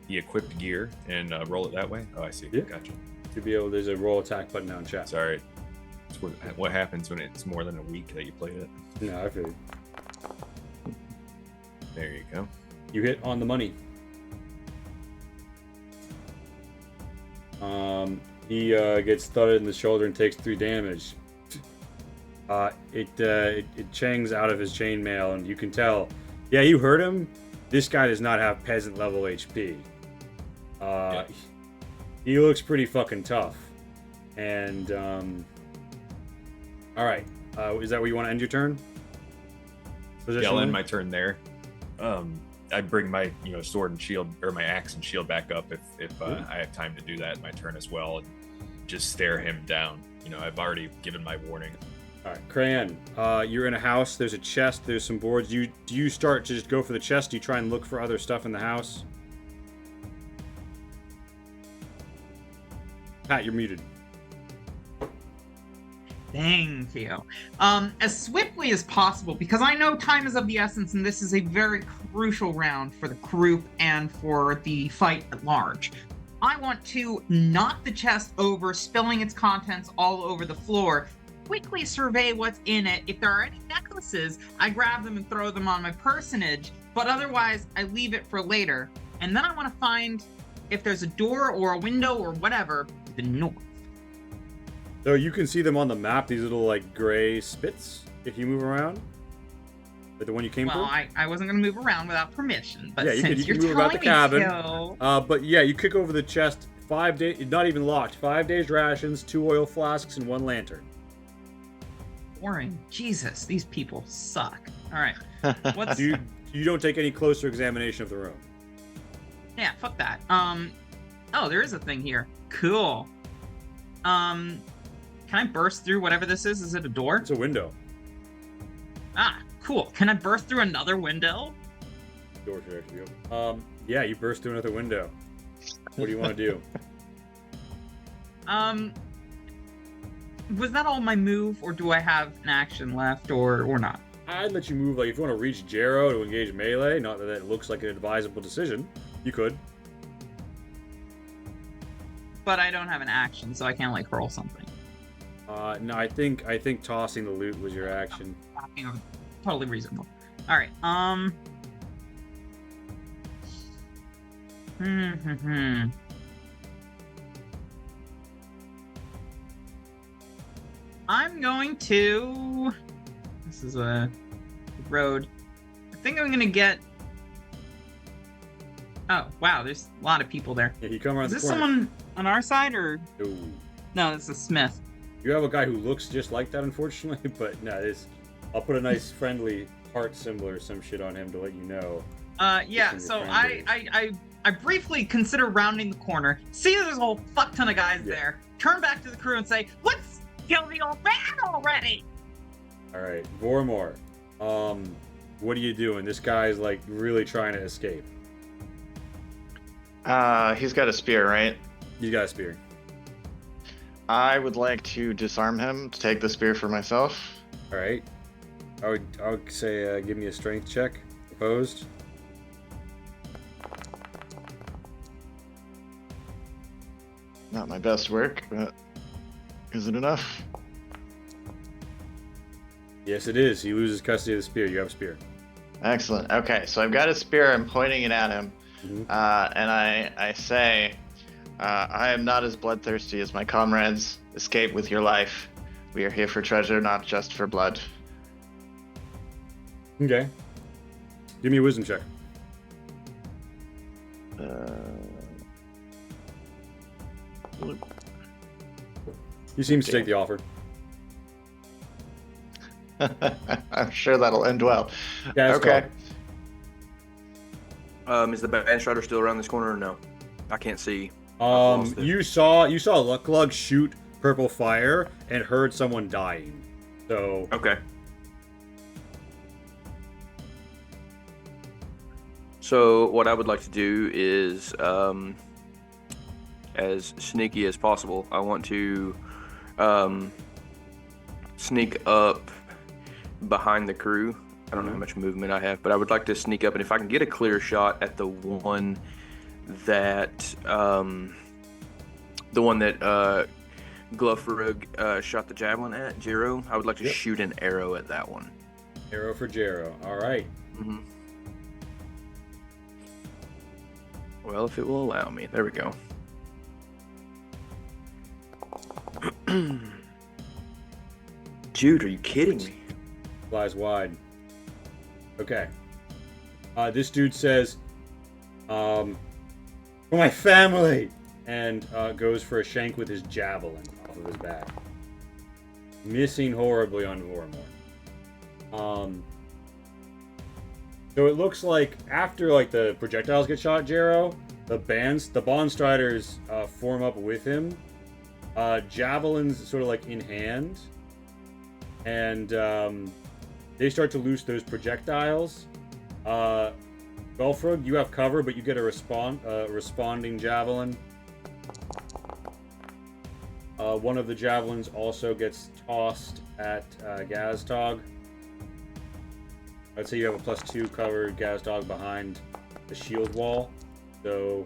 equipped gear and roll it that way? Oh, I see. Yeah. Gotcha. To be able, there's a roll attack button down chat. Sorry. It's what happens when it's more than a week that you played it. No, I feel you. There you go. You hit on the money. He gets thudded in the shoulder and takes 3 damage. It changs out of his chainmail, and you can tell. Yeah, you heard him. This guy does not have peasant level HP. Yeah. He looks pretty fucking tough. And all right, is that where you want to end your turn? Yeah, I'll end my turn there. I bring my sword and shield, or my axe and shield back up if I have time to do that in my turn as well, and just stare him down. I've already given my warning. All right, Crayon, you're in a house. There's a chest. There's some boards. Do you start to just go for the chest? Do you try and look for other stuff in the house? Pat, you're muted. Thank you. As swiftly as possible, because I know time is of the essence, and this is a very crucial round for the group and for the fight at large. I want to knock the chest over, spilling its contents all over the floor. Quickly survey what's in it. If there are any necklaces, I grab them and throw them on my personage, but otherwise I leave it for later. And then I want to find if there's a door or a window or whatever to the north. So you can see them on the map, these little like gray spits, if you move around. Like the one you came Well, for? I wasn't going to move around without permission, but Yeah, you since can you're move about the telling me cabin. so... But yeah, you kick over the chest. 5 days, not even locked. 5 days rations, 2 oil flasks, and 1 lantern. Boring. Jesus, these people suck. All right. What's... You don't take any closer examination of the room. Yeah, fuck that. Oh, there is a thing here. Cool. Can I burst through whatever this is? Is it a door? It's a window. Ah, cool. Can I burst through another window? Door should actually be open. Yeah, you burst through another window. What do you want to do? Was that all my move, or do I have an action left, or not? I'd let you move, like, if you want to reach Jero to engage melee, not that it looks like an advisable decision, you could. But I don't have an action, so I can't, like, hurl something. No, I think tossing the loot was your action. Totally reasonable. Alright, I'm going to... This is a road. I think I'm gonna get... Oh, wow, there's a lot of people there. Yeah, you come around Is the this corner. someone on our side, or... No. No, this is Smith. You have a guy who looks just like that, unfortunately, but no, I'll put a nice friendly heart symbol or some shit on him to let you know. Yeah, so I briefly consider rounding the corner, see there's a whole fuck ton of guys there, turn back to the crew and say, let's kill the old man already! Alright, Vormor. What are you doing? This guy's, like, really trying to escape. He's got a spear, right? He's got a spear. I would like to disarm him to take the spear for myself. Alright. I would say give me a strength check. Opposed. Not my best work, but is it enough? Yes, it is. He loses custody of the spear. You have a spear. Excellent. Okay, so I've got a spear. I'm pointing it at him. Mhm. And I say, I am not as bloodthirsty as my comrades. Escape with your life. We are here for treasure, not just for blood. Okay. Give me a wisdom check. He seems to take the offer. I'm sure that'll end well. Yeah, okay. Is the band strider still around this corner or no? I can't see. You saw Lucklug shoot purple fire and heard someone dying. So okay. So what I would like to do is, as sneaky as possible, I want to sneak up behind the crew. I don't know how much movement I have, but I would like to sneak up, and if I can get a clear shot at the one that Gluffarug shot the javelin at, Jero, I would like to shoot an arrow at that one. Arrow for Jero. All right. Mm-hmm. Well, if it will allow me. There we go. Dude, are you kidding me? Flies wide. Okay. This dude says, for my family! And goes for a shank with his javelin off of his back. Missing horribly on Vormor. So it looks like after like the projectiles get shot, Jero, the Bond Striders form up with him. Javelins sort of like in hand. And they start to loose those projectiles. Belfrog, you have cover, but you get a responding javelin. One of the javelins also gets tossed at Gaztog. I'd say you have a +2 covered Gaztog behind the shield wall. So,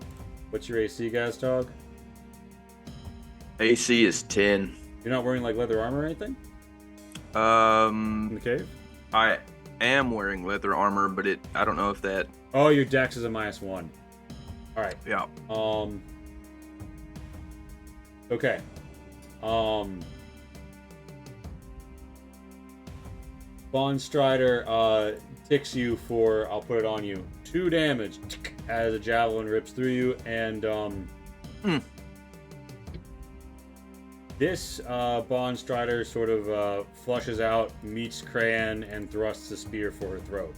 what's your AC, Gaztog? AC is 10. You're not wearing like leather armor or anything? In the cave? I am wearing leather armor, but I don't know if that... Oh, your dex is a -1. Alright. Yeah. Okay. Bond Strider ticks you for, I'll put it on you, 2 damage as a javelin rips through you, and this Bond Strider sort of flushes out, meets Crayan, and thrusts a spear for her throat.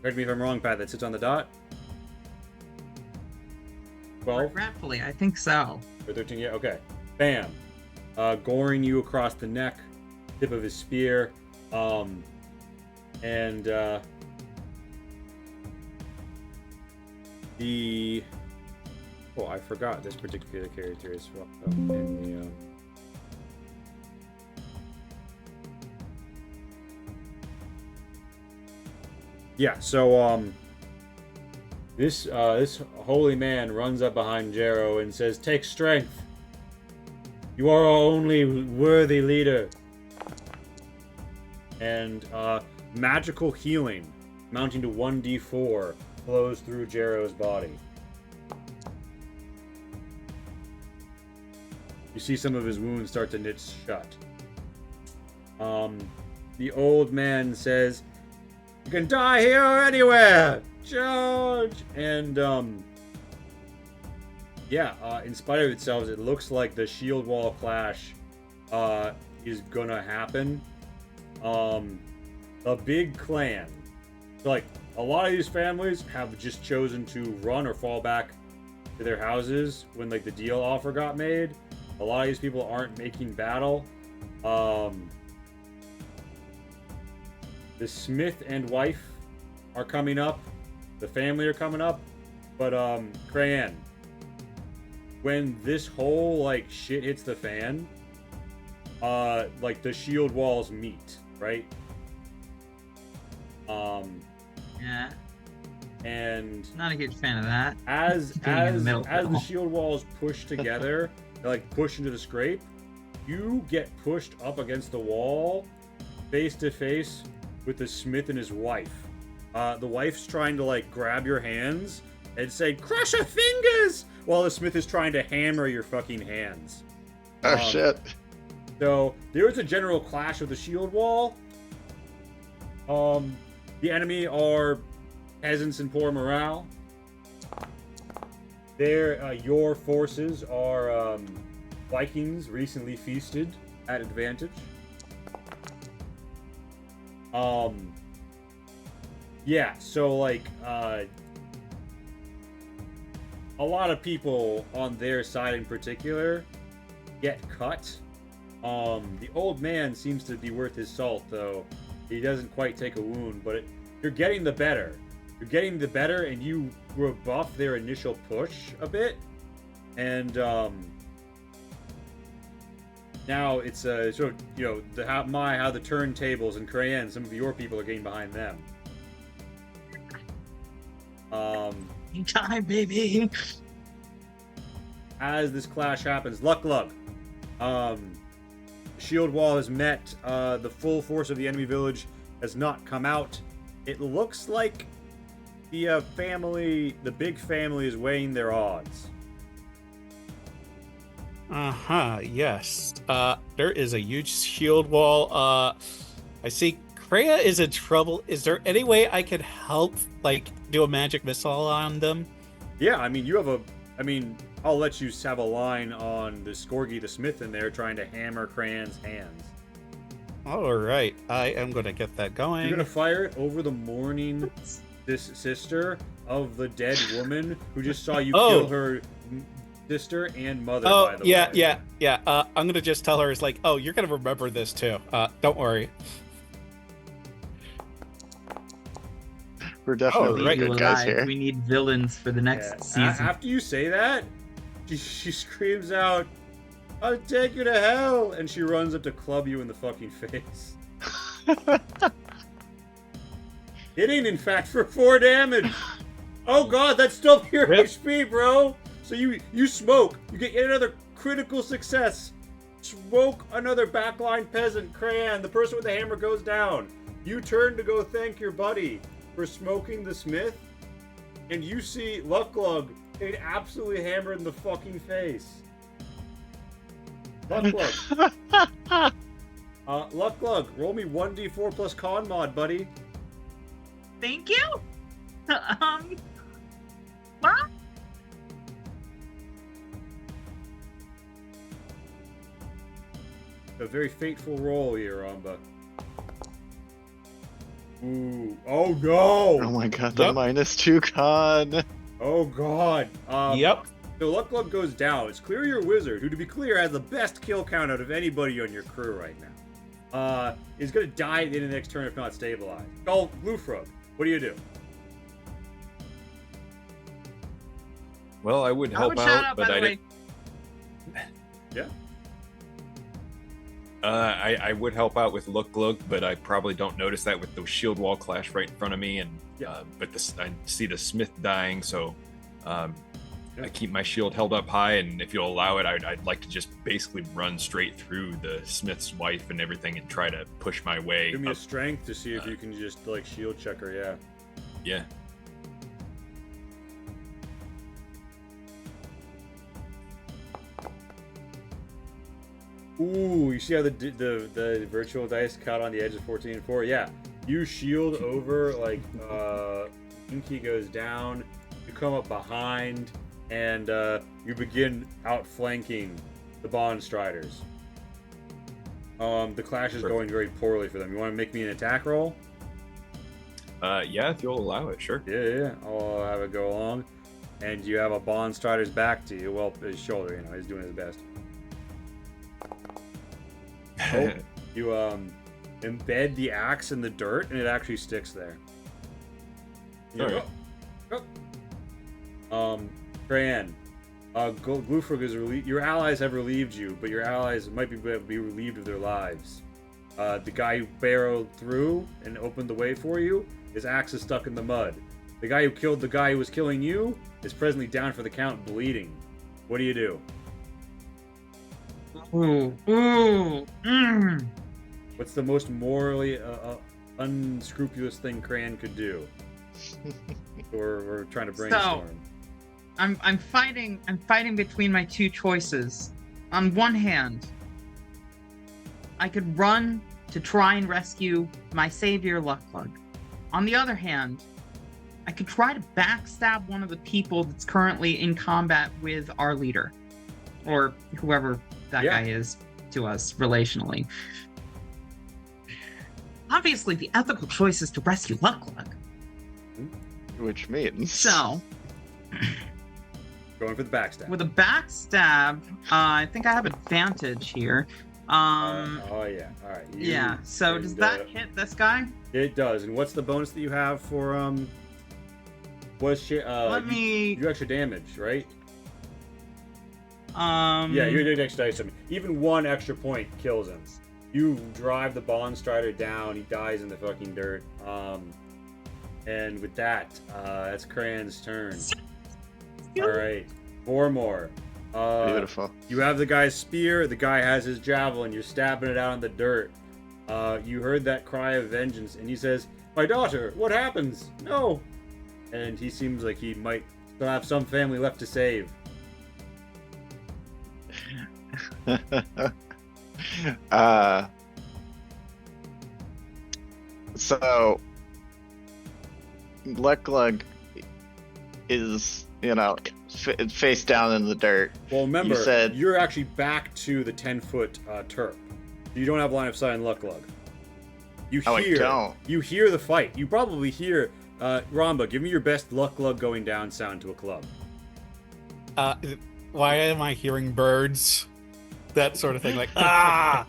Correct me if I'm wrong, Pat, that sits on the dot? 12? Regretfully, I think so. Or 13, yeah, okay. Bam. Goring you across the neck, tip of his spear, and the... Oh, I forgot this particular character is in the... Yeah, so, this holy man runs up behind Jero and says, "Take strength. You are our only worthy leader." And magical healing, mounting to 1d4, flows through Jero's body. You see some of his wounds start to knit shut. The old man says, "You can die here or anywhere! Charge!" And, in spite of itself, it looks like the shield wall clash is gonna happen. A big clan. So, like, a lot of these families have just chosen to run or fall back to their houses when, like, the deal offer got made. A lot of these people aren't making battle. The smith and wife are coming up. The family are coming up. But, Crayan, when this whole, like, shit hits the fan, like, the shield walls meet, right? Yeah. And Not a huge fan of that. as middle. the shield walls push together, they, like, push into the scrape, you get pushed up against the wall, face to face with the smith and his wife. The wife's trying to, like, grab your hands and say, "Crush her fingers!" while the smith is trying to hammer your fucking hands. Oh, shit. So, there's a general clash of the shield wall. The enemy are peasants and poor morale. Your forces are Vikings recently feasted at advantage. Yeah, so like a lot of people on their side in particular get cut. The old man seems to be worth his salt, though. He doesn't quite take a wound, but you're getting the better. You're getting the better, and you rebuff their initial push a bit. And now it's sort of, you know, how the turntables and Crayon, some of your people are getting behind them. Time, baby. As this clash happens, Luck-Lug. Shield wall has met. The full force of the enemy village has not come out. It looks like the big family is weighing their odds. Yes. There is a huge shield wall. I see Kreia is in trouble. Is there any way I could help, like, do a magic missile on them? Yeah, I mean, I'll let you have a line on the Scorgi the Smith in there trying to hammer Crayon's hands. Alright, I am going to get that going. You're going to fire it over the mourning sister of the dead woman who just saw you kill her sister and mother, by the way. Yeah. I'm going to just tell her, it's like, oh, you're going to remember this too. Don't worry. We're definitely good guys here. We need villains for the next season. After you say that, she screams out, "I'll take you to hell!" And she runs up to club you in the fucking face. Hitting, in fact, for 4 damage. Oh god, that's still pure HP, bro. So you smoke. You get yet another critical success. Smoke another backline peasant, Crayon. The person with the hammer goes down. You turn to go thank your buddy for smoking the Smith, and you see Luck-Lug get absolutely hammered in the fucking face. Luck-Lug. Luck-Lug, roll me 1d4 plus con mod, buddy. Thank you. What? A very fateful roll here, Amba. Ooh. Oh no! Oh my god, the -2 con. Oh god. Yep. So Luck-Lug goes down. It's clear your wizard, who to be clear has the best kill count out of anybody on your crew right now, is gonna die at the end of the next turn if not stabilized. Oh, Gloofrug, what do you do? Well, I would help out, but I didn't. Yeah. I would help out with Luck-Lug, but I probably don't notice that with the shield wall clash right in front of me, and but I see the Smith dying, so I keep my shield held up high, and if you'll allow it, I'd like to just basically run straight through the Smith's wife and everything and try to push my way. Give me a strength to see if you can just like shield check her. Yeah. Ooh, you see how the virtual dice caught on the edge of 14 and 4? Yeah. You shield over, like, Inky goes down, you come up behind, and you begin outflanking the Bond Striders. The clash is going very poorly for them. You want to make me an attack roll? Yeah, if you'll allow it, sure. Yeah. I'll have it go along. And you have a Bond Strider's back to you. Well, his shoulder, he's doing his best. Oh, you embed the axe in the dirt, and it actually sticks there. Crayon, Gloofrug is relieved. Your allies have relieved you, but your allies might be relieved of their lives. The guy who barreled through and opened the way for you, his axe is stuck in the mud. The guy who killed the guy who was killing you is presently down for the count, bleeding. What do you do? What's the most morally unscrupulous thing Crayon could do? We're trying to brainstorm. So, I'm fighting between my two choices. On one hand, I could run to try and rescue my savior Luck-Lug. On the other hand, I could try to backstab one of the people that's currently in combat with our leader, or whoever that guy is to us relationally. Obviously, the ethical choice is to rescue Lucklug. Which means... So... Going for the backstab. With a backstab, I think I have advantage here. Oh yeah, all right. Yeah. So does that hit this guy? It does. And what's the bonus that you have for Let me. You do extra damage, right? Yeah, you're doing extra damage. Even one extra point kills him. You drive the Bond Strider down. He dies in the fucking dirt. And with that, that's Crane's turn. All right, 4 more. Beautiful. You have the guy's spear. The guy has his javelin. You're stabbing it out in the dirt. You heard that cry of vengeance, and he says, "My daughter, what happens? No." And he seems like he might still have some family left to save. So Lucklug is, face down in the dirt. Well, remember, you're actually back to the 10-foot turp. You don't have line of sight on Lucklug. You hear the fight. You probably hear, Ramba, give me your best Lucklug going down sound to a club. Why am I hearing birds? That sort of thing, like, ah!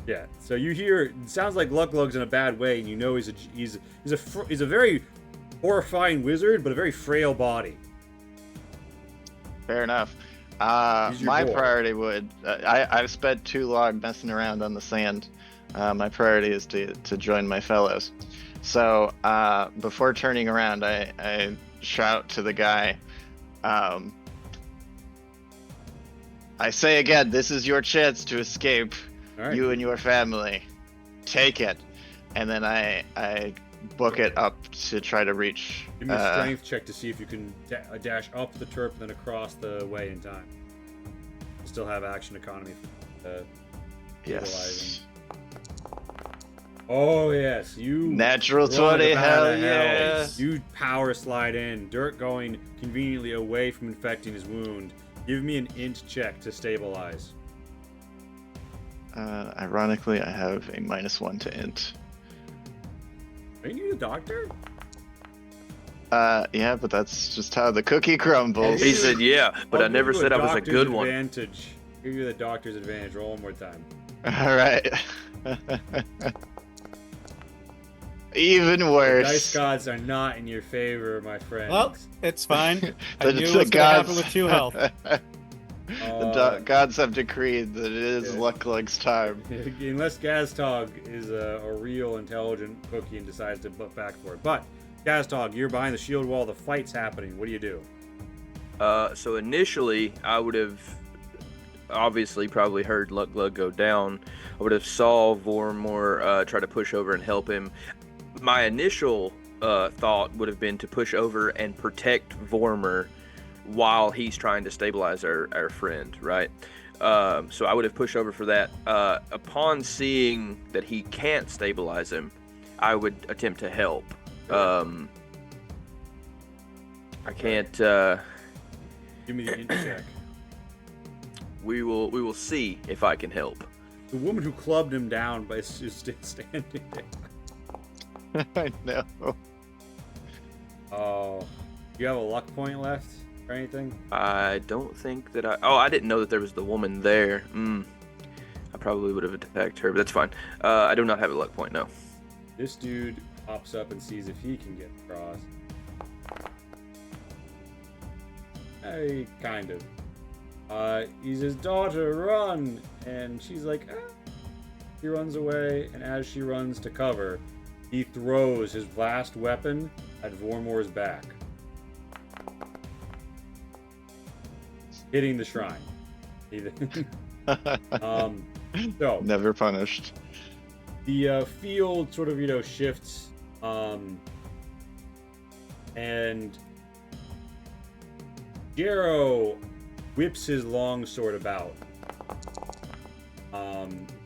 Yeah, so you hear, it sounds like Lucklug's in a bad way, and you know he's a very horrifying wizard, but a very frail body. Fair enough. My priority would... I've spent too long messing around on the sand. My priority is to join my fellows. So, before turning around, I shout to the guy, I say again, this is your chance to escape, you and your family. Take it. And then I book it up to try to reach... Give me a strength check to see if you can dash up the turf and then across the way in time. You still have action economy for yes. Oh, yes. You natural 20, hell yeah. You power slide in, dirt going conveniently away from infecting his wound. Give me an int check to stabilize. Ironically, I have a -1 to int. Are you a doctor? Yeah, but that's just how the cookie crumbles. He said, yeah, but I never said I was a good one. Give you the doctor's advantage. Roll one more time. All right. Even worse. The dice gods are not in your favor, my friend. Well, it's fine. I knew it was going to happen with 2 health. The gods have decreed that it is Lucklug's time. Unless Gaztog is a real intelligent cookie and decides to butt back for it. But, Gaztog, you're behind the shield wall. The fight's happening. What do you do? So initially, I would have obviously probably heard Lucklug go down. I would have saw Vormor try to push over and help him. My initial thought would have been to push over and protect Vormor while he's trying to stabilize our friend, right? So I would have pushed over for that. Upon seeing that he can't stabilize him, I would attempt to help. I can't... Give me the int check. We will see if I can help. The woman who clubbed him down by just standing there. I know. Oh, do you have a luck point left or anything? I don't think that I didn't know that there was the woman there. I probably would have attacked her, but that's fine. I do not have a luck point, no. This dude pops up and sees if he can get across. Hey, kind of. He says, "Daughter, run!" And she's like, ah. He runs away, and as she runs to cover, he throws his last weapon at Vormor's back, hitting the shrine. So never punished. The field sort of shifts, and Jero whips his longsword about,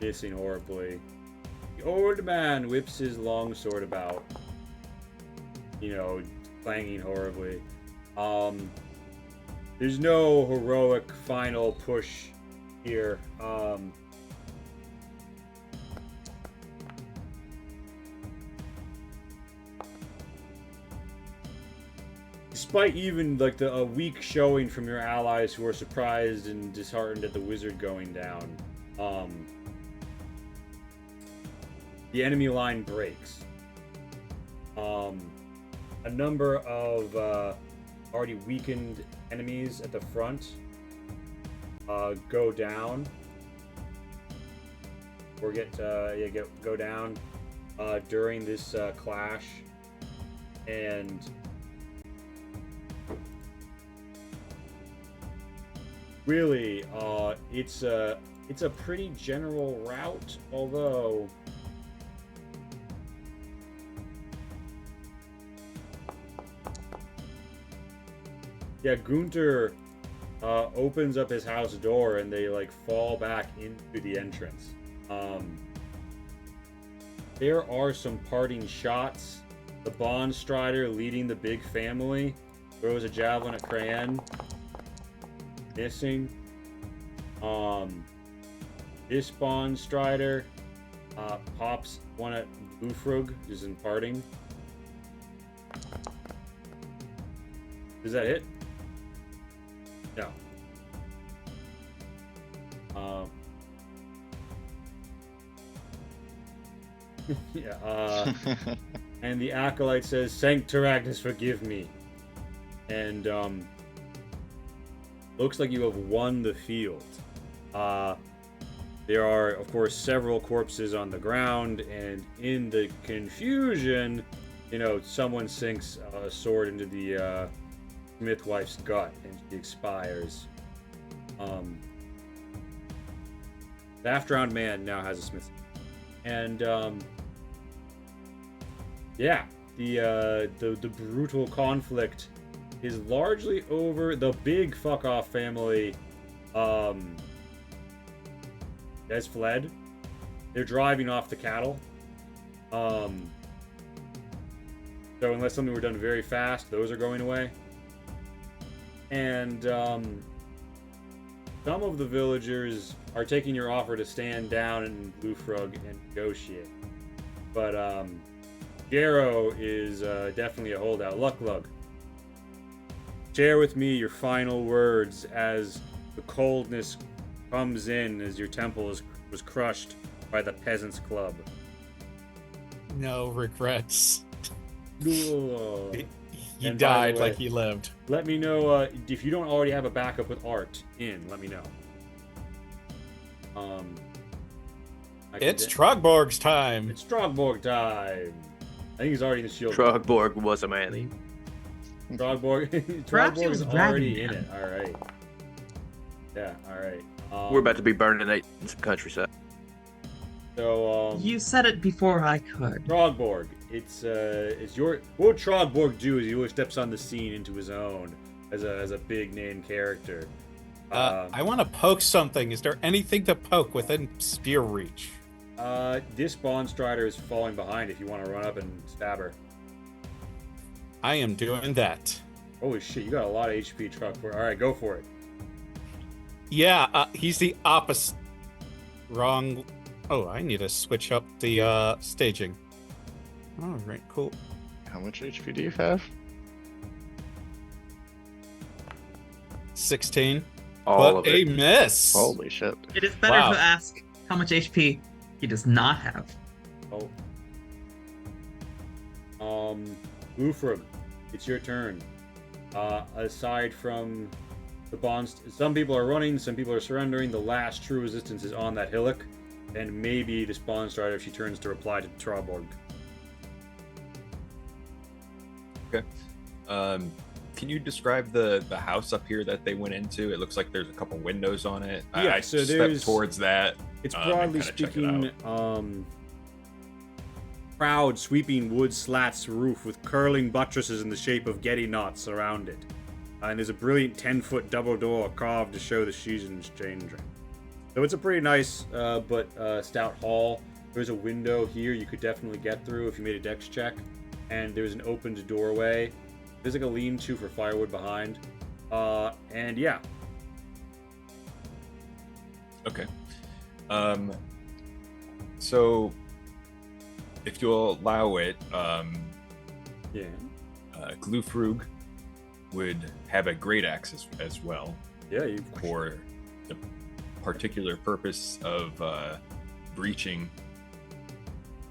missing horribly. The old man whips his longsword about, clanging horribly. There's no heroic final push here. Despite even like a weak showing from your allies who are surprised and disheartened at the wizard going down, the enemy line breaks. A number of already weakened enemies at the front go down, or go down during this clash, and really, it's a pretty general rout, although Gunter opens up his house door and they like fall back into the entrance. There are some parting shots. The Bond Strider leading the big family throws a javelin at Crayon. Missing. This Bond Strider pops one at Bufrug, who's in parting. Does that hit? No. And the Acolyte says, Sanctaragnis, forgive me. And looks like you have won the field. There are, of course, several corpses on the ground, and in the confusion, someone sinks a sword into the Smith wife's gut, and she expires. The half-drowned man now has a Smith, and the brutal conflict is largely over. The big fuck-off family has fled. They're driving off the cattle. So unless something were done very fast, those are going away. And some of the villagers are taking your offer to stand down in Bluefrog and negotiate. But Garrow is definitely a holdout. Lucklug, share with me your final words as the coldness comes in as your temple was crushed by the Peasants Club. No regrets. He died like he lived. Let me know if you don't already have a backup with Art in. Let me know. It's Trogborg's time. It's Trogborg time. I think he's already in the shield. Trogborg was a manly. Trogborg is already in it. All right. Yeah. All right. We're about to be burning in some countryside. So you said it before I could. Trogborg, it's your. What Trogborg do is he always steps on the scene into his own as a big name character. I want to poke something. Is there anything to poke within spear reach? This Bond Strider is falling behind. If you want to run up and stab her. I am doing that. Holy shit! You got a lot of HP, Trogborg. All right, go for it. Yeah, he's the opposite. Wrong. Oh, I need to switch up the staging. All right, cool. How much HP do you have? 16. All but of it. a miss. Holy shit. It is better to ask how much HP he does not have. Bufrug, it's your turn. Aside from the bonds, some people are running, some people are surrendering. The last true resistance is on that hillock, and maybe this Bond Strider if she turns to reply to Trogborg. Okay. Can you describe the house up here that they went into? It looks like there's a couple windows on it. Yeah, I so stepped towards that. It's broadly speaking, proud sweeping wood slats roof with curling buttresses in the shape of Getty knots around it. And there's a brilliant 10-foot double door carved to show the season's changing. So it's a pretty nice but stout hall. There's a window here you could definitely get through if you made a dex check. and there's an opened doorway. There's like a lean-to for firewood behind. And yeah. Okay. So if you'll allow it, Yeah. Glufrug would have a great axe as well Yeah, you for the particular purpose of breaching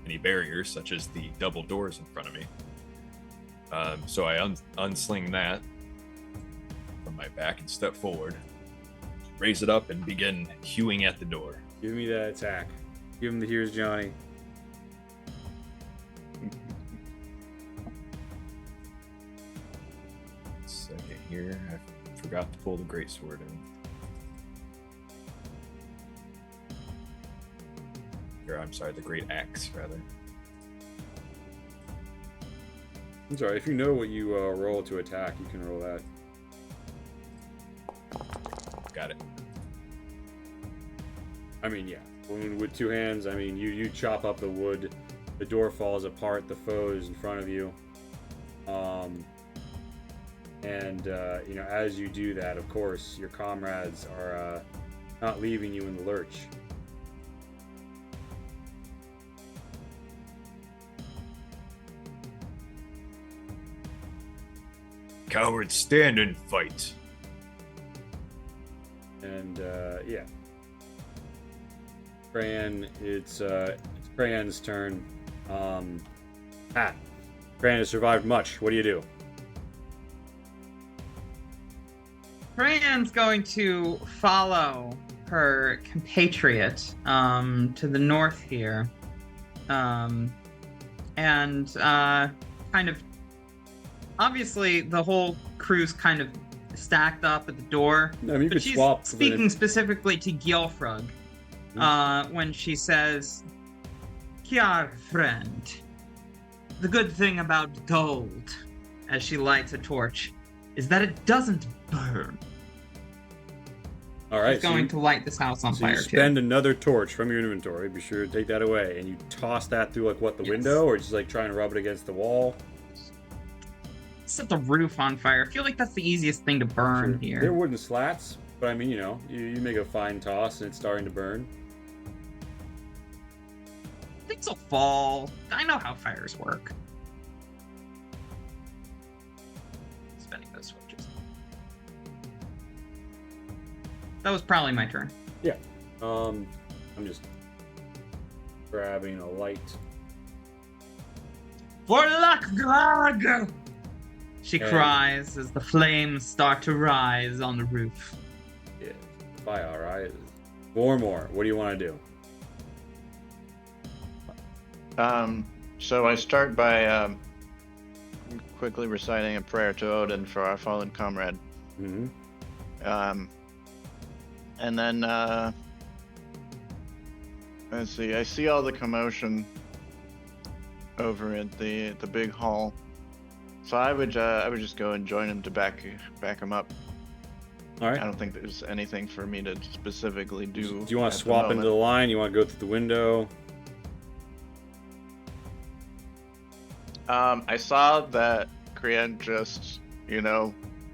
any barriers, such as the double doors in front of me. So I unsling that from my back and step forward, raise it up, and begin hewing at the door. give me that attack. Give him the here's Johnny. Second here, I forgot to pull the greatsword in. Or I'm sorry, the great axe rather. I'm sorry, if you know what you roll to attack, you can roll that. Got it. I mean, yeah. With two hands, I mean, you chop up the wood, the door falls apart, the foe is in front of you. You know, as you do that, of course, your comrades are not leaving you in the lurch. Cowards, stand and fight. And yeah. Crayon, it's Crayon's turn. Crayon has survived much. What do you do? Crayon's going to follow her compatriot to the north here. And kind of obviously the whole crew's kind of stacked up at the door. I mean, you but could she's swap. speaking specifically to Gilfrug when she says, "Kiar friend, the good thing about gold," as she lights a torch, "is that it doesn't burn." All right, She's going to light this house on so fire you spend too. another torch from your inventory. Be sure to take that away, and you toss that through like what, the Yes. window, or just like trying to rub it against the wall. Set the roof on fire. I feel like that's the easiest thing to burn Sure. here. They're wooden slats, but I mean, you know, you make a fine toss, and it's starting to burn. Things will fall. I know how fires work. Spending those switches. That was probably my turn. Yeah. I'm just grabbing a light. For luck, Grog! She And- cries as the flames start to rise on the roof. Yeah, fire. All right. Four more. What do you want to do? So I start by quickly reciting a prayer to Odin for our fallen comrade. Mm-hmm. And then let's see. I see all the commotion over at the big hall, so I would just go and join him to back him up. All right. I don't think there's anything for me to specifically do. Do you want at to the swap into the moment. line? You want to go through the window? I saw that Krian just,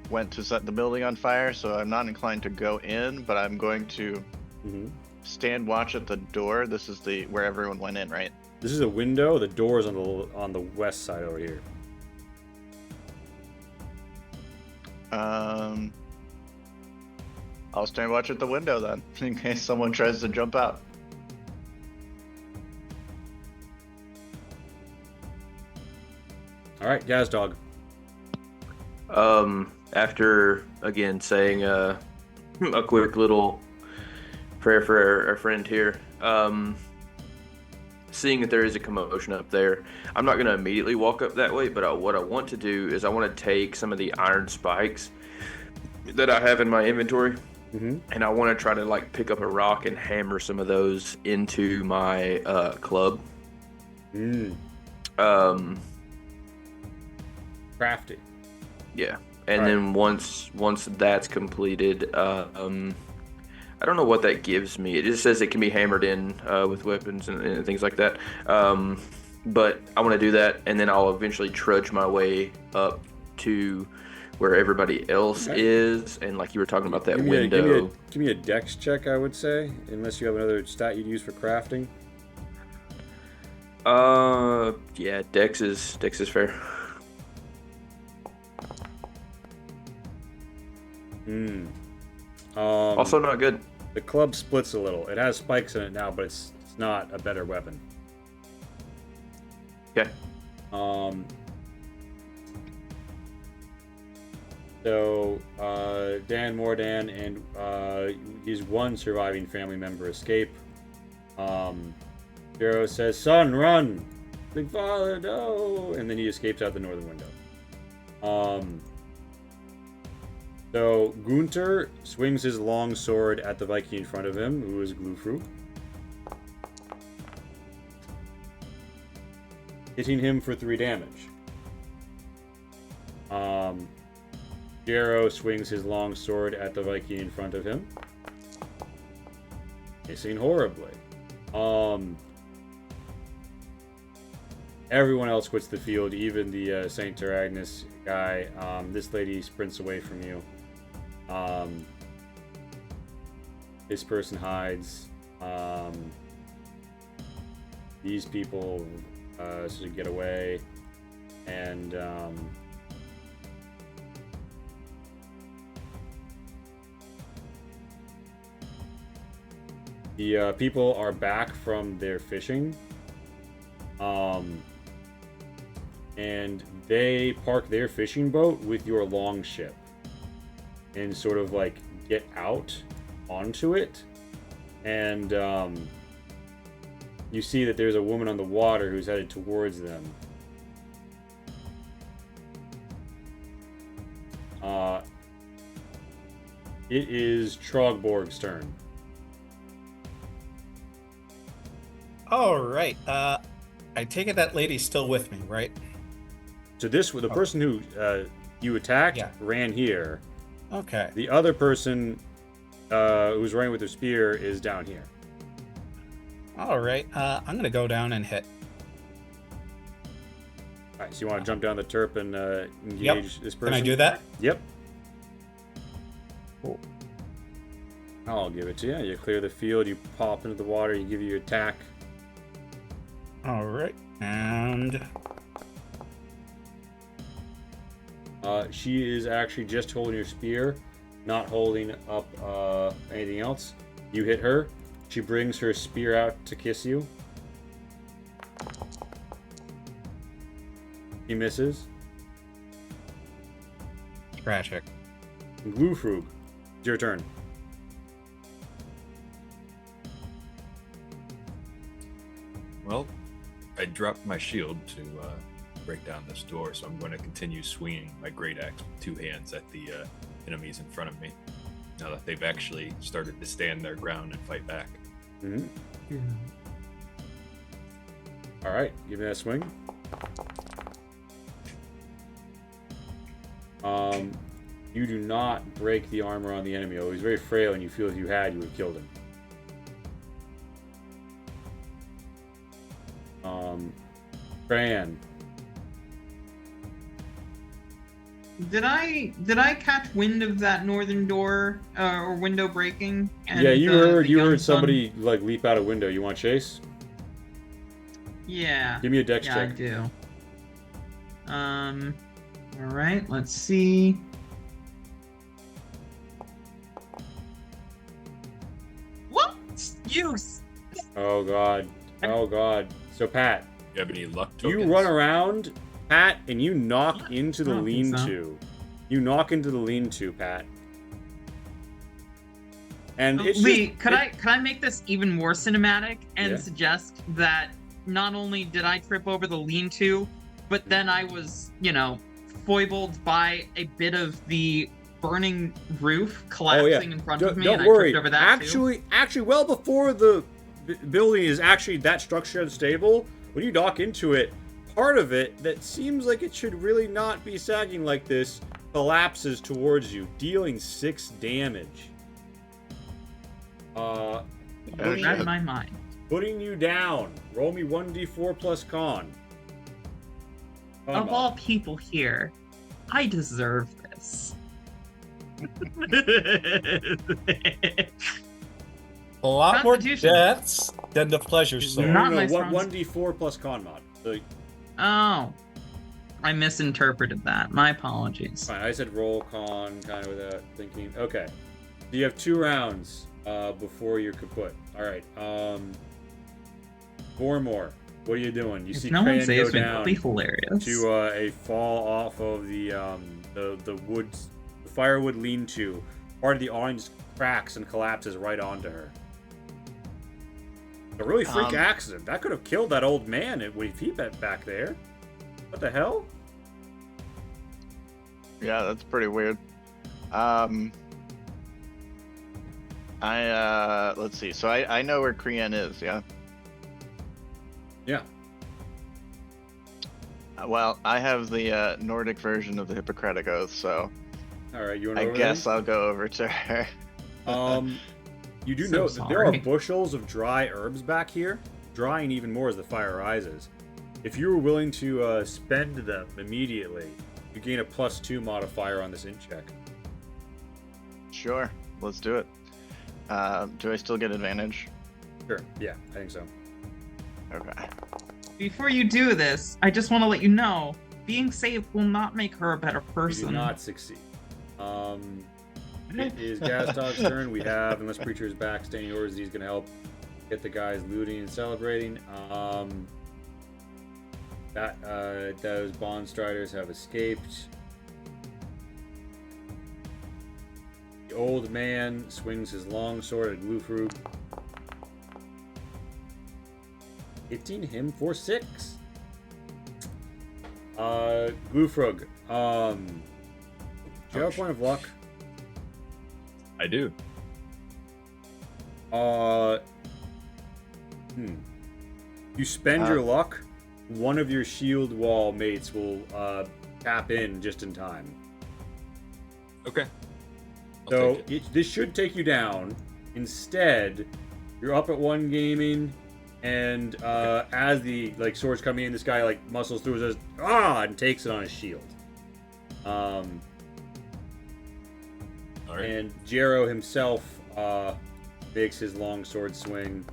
went to set the building on fire, so I'm not inclined to go in, but I'm going to Mm-hmm. stand watch at the door. This is where everyone went in, right? This is a window. The door is on the west side over here. I'll stand watch at the window then, in case someone tries to jump out. All right, Gaz Dog. After again saying a quick little prayer for our friend here, seeing that there is a commotion up there, I'm not going to immediately walk up that way, but what I want to do is I want to take some of the iron spikes that I have in my inventory, Mm-hmm. and I want to try to pick up a rock and hammer some of those into my club. Crafty. Yeah, and Right. then once that's completed, I don't know what that gives me. It just says it can be hammered in with weapons and things like that. but I want to do that, and then I'll eventually trudge my way up to where everybody else is, and like you were talking about that window. Give me a dex check, I would say, unless you have another stat you'd use for crafting. Yeah, dex is fair. Also not good. The club splits a little. It has spikes in it now, but it's not a better weapon. Okay. So, Dan Mordan and his one surviving family member escape. Hero says, "Son, run! Big father, no!" And then he escapes out the northern window. So Gunter swings his long sword at the Viking in front of him, who is Glufrug, hitting him for 3 damage. Jero swings his long sword at the Viking in front of him, missing horribly. Everyone else quits the field, even the Saint Agnes guy. This lady sprints away from you. This person hides. These people sort of get away, and the people are back from their fishing, and they park their fishing boat with your long ship and sort of like get out onto it, and you see that there's a woman on the water who's headed towards them. It is Trogborg's turn. All right. I take it that lady's still with me, right? So the person who you attacked ran here. Okay. The other person who's running with their spear is down here. All right. I'm gonna go down and hit. All right. So you want to jump down the terp and engage this person? Can I do that? Yep. Cool. I'll give it to you. You clear the field. You pop into the water. You give your attack. All right. And she is actually just holding your spear, not holding up anything else. You hit her. She brings her spear out to kiss you. He misses. tragic. Glufrug, it's your turn. Well, I dropped my shield to break down this door, so I'm going to continue swinging my great axe with two hands at the enemies in front of me. Now that they've actually started to stand their ground and fight back. Mm-hmm. All right, give me that swing. You do not break the armor on the enemy. Oh, he's very frail, and you feel if you had, you would have killed him. Fran. Did I catch wind of that northern door or window breaking? And, yeah, you heard young somebody like leap out a window. You want chase? Yeah. Give me a dex check. I do. All right. Let's see. What? Use. Oh god. Oh god. So Pat, You have any luck tokens? you run around, Pat, and you knock into the I don't think lean-to. You knock into the lean-to, Pat. And it's Lee, just, could I make this even more cinematic and Yeah. suggest that not only did I trip over the lean-to, but then I was, foibled by a bit of the burning roof collapsing in front of me, Don't and worry. I tripped over that too. Actually, well before the building is actually that structure unstable, when you knock into it, part of it that seems like it should really not be sagging like this collapses towards you, dealing 6 damage. That in my mind. putting you down. Roll me 1d4 plus con. Of all people here, I deserve this. A lot more Constitution. deaths than the pleasure soul. Not my what strong- 1d4 plus con mod. So, Oh, I misinterpreted that. My apologies. fine, I said roll con kind of without thinking. Okay. So you have 2 rounds before you're kaput. All right. 4 more. What are you doing? You see No one Crayon saves go me. down That'd be hilarious. to a fall off of the woods, the firewood lean-to. Part of the awning just cracks and collapses right onto her. A really freak accident. That could have killed that old man if he bet back there. What the hell? Yeah, that's pretty weird. Let's see. So I know where Krian is, yeah? Yeah. Well, I have the Nordic version of the Hippocratic Oath, so All right, you want I to guess I'll go over to her. You do So know that there are sorry. bushels of dry herbs back here, drying even more as the fire rises. If you were willing to spend them immediately, you gain a +2 modifier on this int check. Sure, let's do it. Do I still get advantage? Sure. Yeah, I think so. Okay. Before you do this, I just want to let you know, being safe will not make her a better You do person. not succeed. It is Gastog's turn. We have, unless Preacher is back, staying yours. He's going to help get the guys looting and celebrating. Those Bond Striders have escaped. The old man swings his long sword at Glufrug, hitting him for 6. Glufrug, do you have a point of luck? I do. You spend your luck, one of your shield wall mates will tap in just in time. Okay. So this should take you down. Instead, you're up at 1 gaming, and as the swords come in, this guy muscles through and says and takes it on his shield. All right. And Jero himself makes his long sword swing.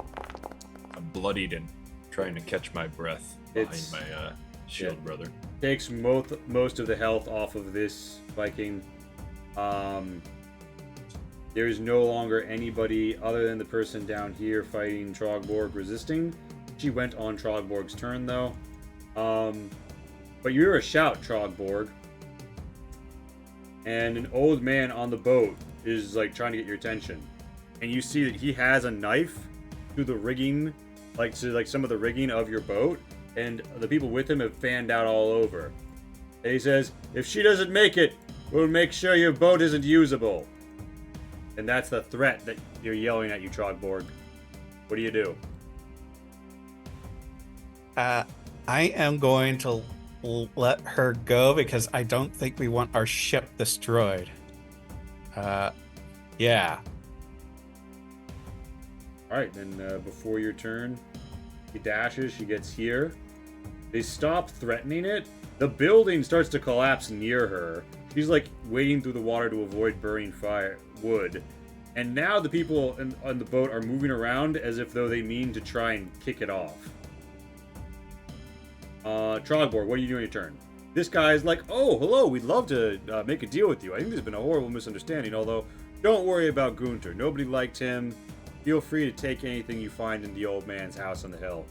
I'm bloodied and trying to catch my breath behind my shield brother. Takes most of the health off of this Viking. There is no longer anybody other than the person down here fighting Trogborg resisting. She went on Trogborg's turn though. But you hear a shout, Trogborg. And an old man on the boat is trying to get your attention. And you see that he has a knife through the rigging, to some of the rigging of your boat, and the people with him have fanned out all over. And he says, "If she doesn't make it, we'll make sure your boat isn't usable." And that's the threat that you're yelling at you, Trogborg. What do you do? I am going to let her go because I don't think we want our ship destroyed. Yeah. Alright, then before your turn, she dashes, she gets here. They stop threatening it. The building starts to collapse near her. She's wading through the water to avoid burning wood. And now the people on the boat are moving around as if though they mean to try and kick it off. Trogborg, what are you doing your turn? This guy's "Oh, hello, we'd love to make a deal with you. I think there's been a horrible misunderstanding, although don't worry about Gunter. Nobody liked him. Feel free to take anything you find in the old man's house on the hill."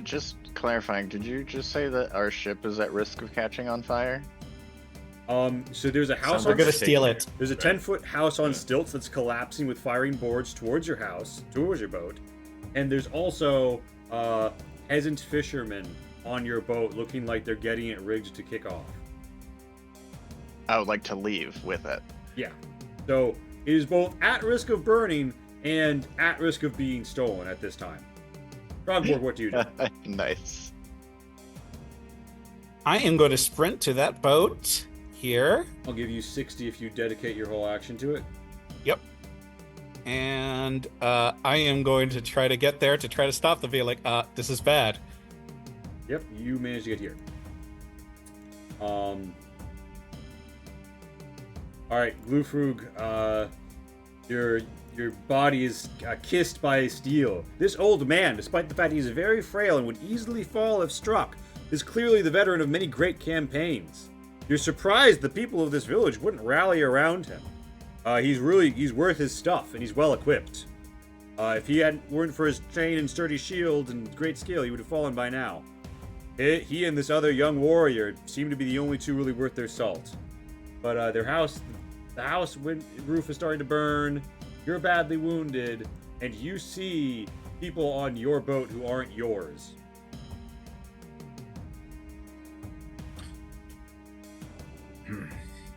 Just clarifying, did you just say that our ship is at risk of catching on fire? So there's a house We're on gonna steal it. There's a 10-foot house on stilts that's collapsing with firing boards towards your house, towards your boat. And there's also peasant fishermen on your boat looking like they're getting it rigged to kick off. I would like to leave with it. Yeah. So it is both at risk of burning and at risk of being stolen at this time. Frogborg, what do you do? Nice. I am going to sprint to that boat here. I'll give you 60 if you dedicate your whole action to it. Yep. and I am going to try to get there to try to stop the feeling. This is bad. Yep, you managed to get here. All right, Glufrug, your body is kissed by steel. This old man, despite the fact he is very frail and would easily fall if struck, is clearly the veteran of many great campaigns. You're surprised the people of this village wouldn't rally around him. He's worth his stuff, and he's well equipped. If he weren't for his chain and sturdy shield and great skill, he would have fallen by now. He and this other young warrior seem to be the only two really worth their salt. But the house roof is starting to burn. You're badly wounded, and you see people on your boat who aren't yours.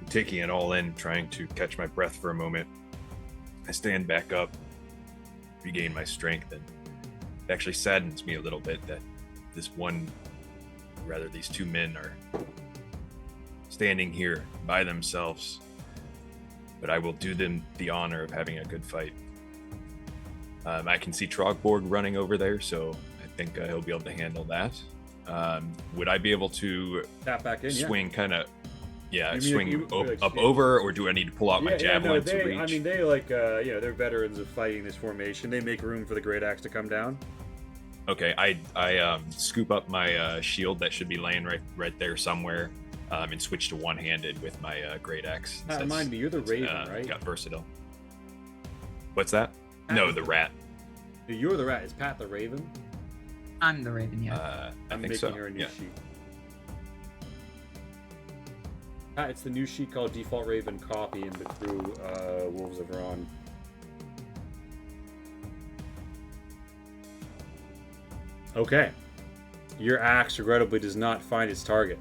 Taking it all in, trying to catch my breath for a moment. I stand back up, regain my strength, and it actually saddens me a little bit that these two men are standing here by themselves. But I will do them the honor of having a good fight. I can see Trogborg running over there, so I think he'll be able to handle that. Would I be able to Tap back in, swing yeah. swing up over, or do I need to pull out my javelin to reach? I mean, they they're veterans of fighting this formation. They make room for the great axe to come down. Okay, I scoop up my shield that should be laying right there somewhere, and switch to one-handed with my great axe. Remind me, you're the Raven, right? Got versatile. What's that? No, the rat. You're the rat. Is Pat the Raven? I'm the Raven, yeah. I I'm think making so. her a new sheet. Pat, it's the new sheet called Default Raven Copy in the crew Wolves of Ron. Okay. Your axe regrettably does not find its target.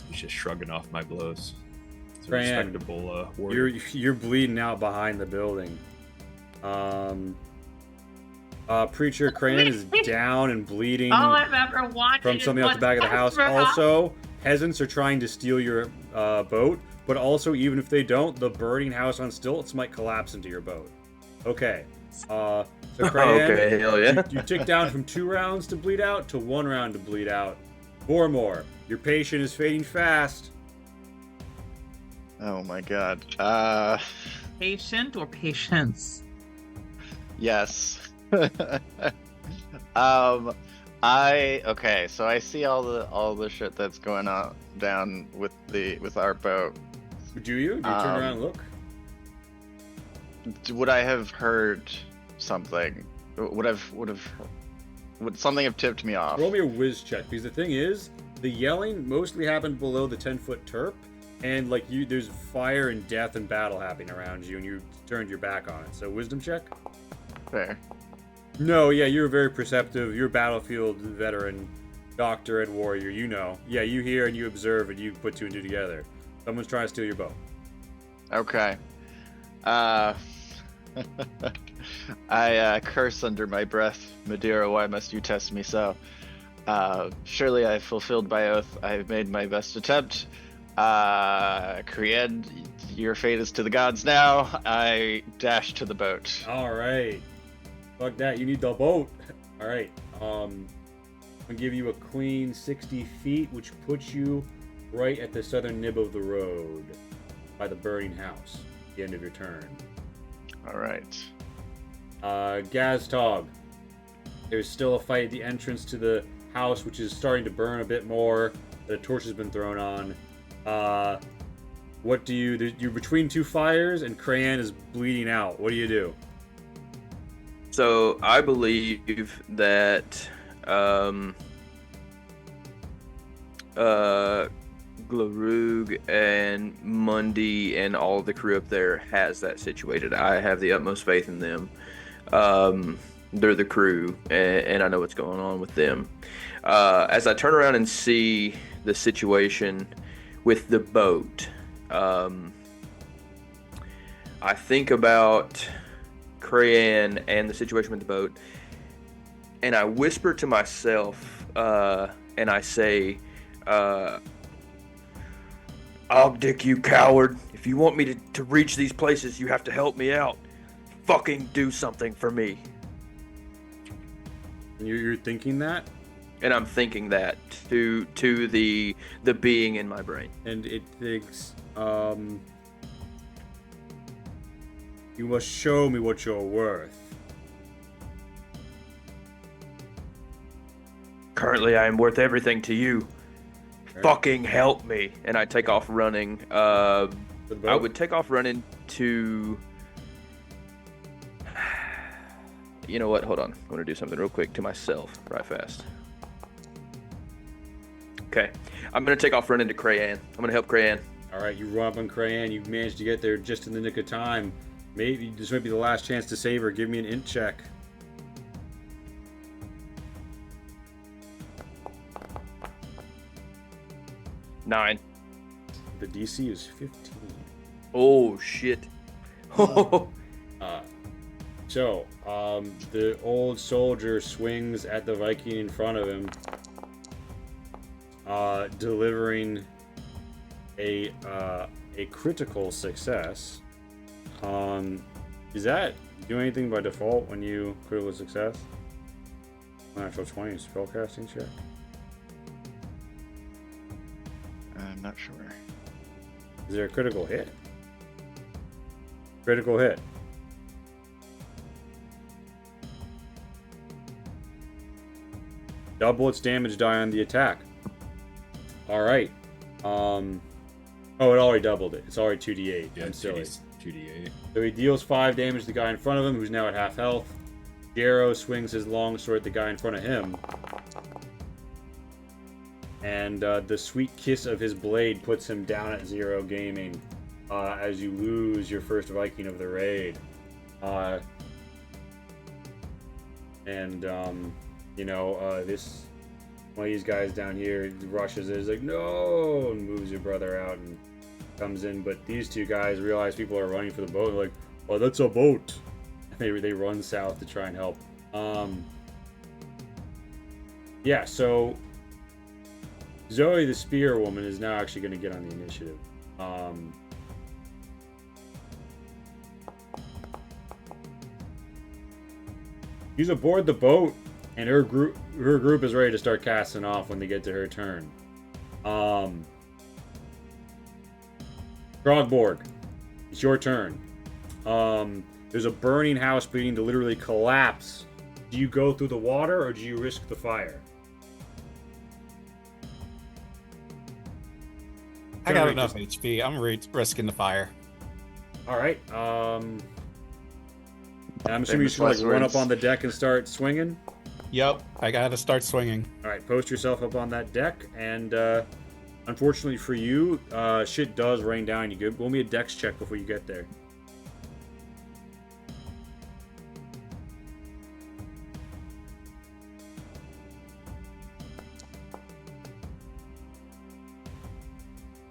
He's just shrugging off my blows. It's a Fran, respectable warrior. You're bleeding out behind the building. Preacher Cran is down and bleeding All I've ever wanted from something off the back of the house. Also, peasants are trying to steal your boat, but also, even if they don't, the burning house on stilts might collapse into your boat. Okay. So Cran, Okay, hell yeah. you tick down from 2 rounds to bleed out to 1 round to bleed out. 4 more. Your patient is fading fast. Oh my god. Patient or patience? Yes. Okay, so I see all the shit that's going on down with our boat. Do you? Do you turn around and look? Would I have heard something? Would something have tipped me off? Roll me a whiz check, because the thing is, the yelling mostly happened below the 10-foot terp, and there's fire and death and battle happening around you, and you turned your back on it. So wisdom check. Fair. No, yeah, you're very perceptive. You're a battlefield veteran, doctor and warrior. You know. Yeah, you hear and you observe and you put 2 and 2 together. Someone's trying to steal your boat. Okay. I curse under my breath. Madeira, why must you test me so? Surely I fulfilled my oath. I've made my best attempt. Kried, your fate is to the gods now. I dash to the boat. All right. Fuck that. You need the boat. All right. I'm gonna give you a clean 60 feet, which puts you right at the southern nib of the road by the burning house. At the end of your turn. All right. Gaztog. There's still a fight at the entrance to the house, which is starting to burn a bit more. The torch has been thrown on. What do you do? You're between 2 fires, and Crayon is bleeding out. What do you do? So I believe that Glarug and Mundy and all the crew up there has that situated. I have the utmost faith in them. They're the crew, and I know what's going on with them. As I turn around and see the situation with the boat, I think about Crayon and the situation with the boat, and I whisper to myself, and I say, I Ogdick, you coward. If you want me to reach these places, you have to help me out. Fucking do something for me. You're thinking that? And I'm thinking that to the being in my brain. And it thinks, you must show me what you're worth. Currently, I am worth everything to you. Right. Fucking help me. And I take off running. I boat? would take off running to... You know what? Hold on. I'm going to do something real quick to myself. Right fast. Okay. I'm going to take off running to Crayan. I'm going to help Crayan. Alright, you run up on Crayan. You managed to get there just in the nick of time. Maybe this might be the last chance to save her. Give me an int check. Nine. The DC is 15. Oh, shit. So, the old soldier swings at the Viking in front of him, delivering a critical success. Is that do anything by default when you critical success? Natural 20 spellcasting check. I'm not sure. Is there a critical hit? Critical hit. Double its damage die on the attack. Alright. Oh, it already doubled it. It's already 2d8. Yeah, I'm silly. 2d8. So he deals 5 damage to the guy in front of him, who's now at half health. Jero swings his longsword at the guy in front of him. And the sweet kiss of his blade puts him down at 0 gaming as you lose your first Viking of the raid. This one of these guys down here rushes it, is like, no, and moves your brother out and comes in. But these two guys realize people are running for the boat. They're like, oh, that's a boat. And they run south to try and help. Yeah, so Zoe the spear woman is now actually going to get on the initiative. She's aboard the boat, and her group is ready to start casting off when they get to her turn. Krogborg, it's your turn. There's a burning house beginning to literally collapse. Do you go through the water, or do you risk the fire? I got enough HP. I'm risking the fire. All right. I'm assuming you're just gonna run up on the deck and start swinging. Yep, I gotta start swinging. All right, post yourself up on that deck, and unfortunately for you, shit does rain down. You good? Roll me a dex check before you get there.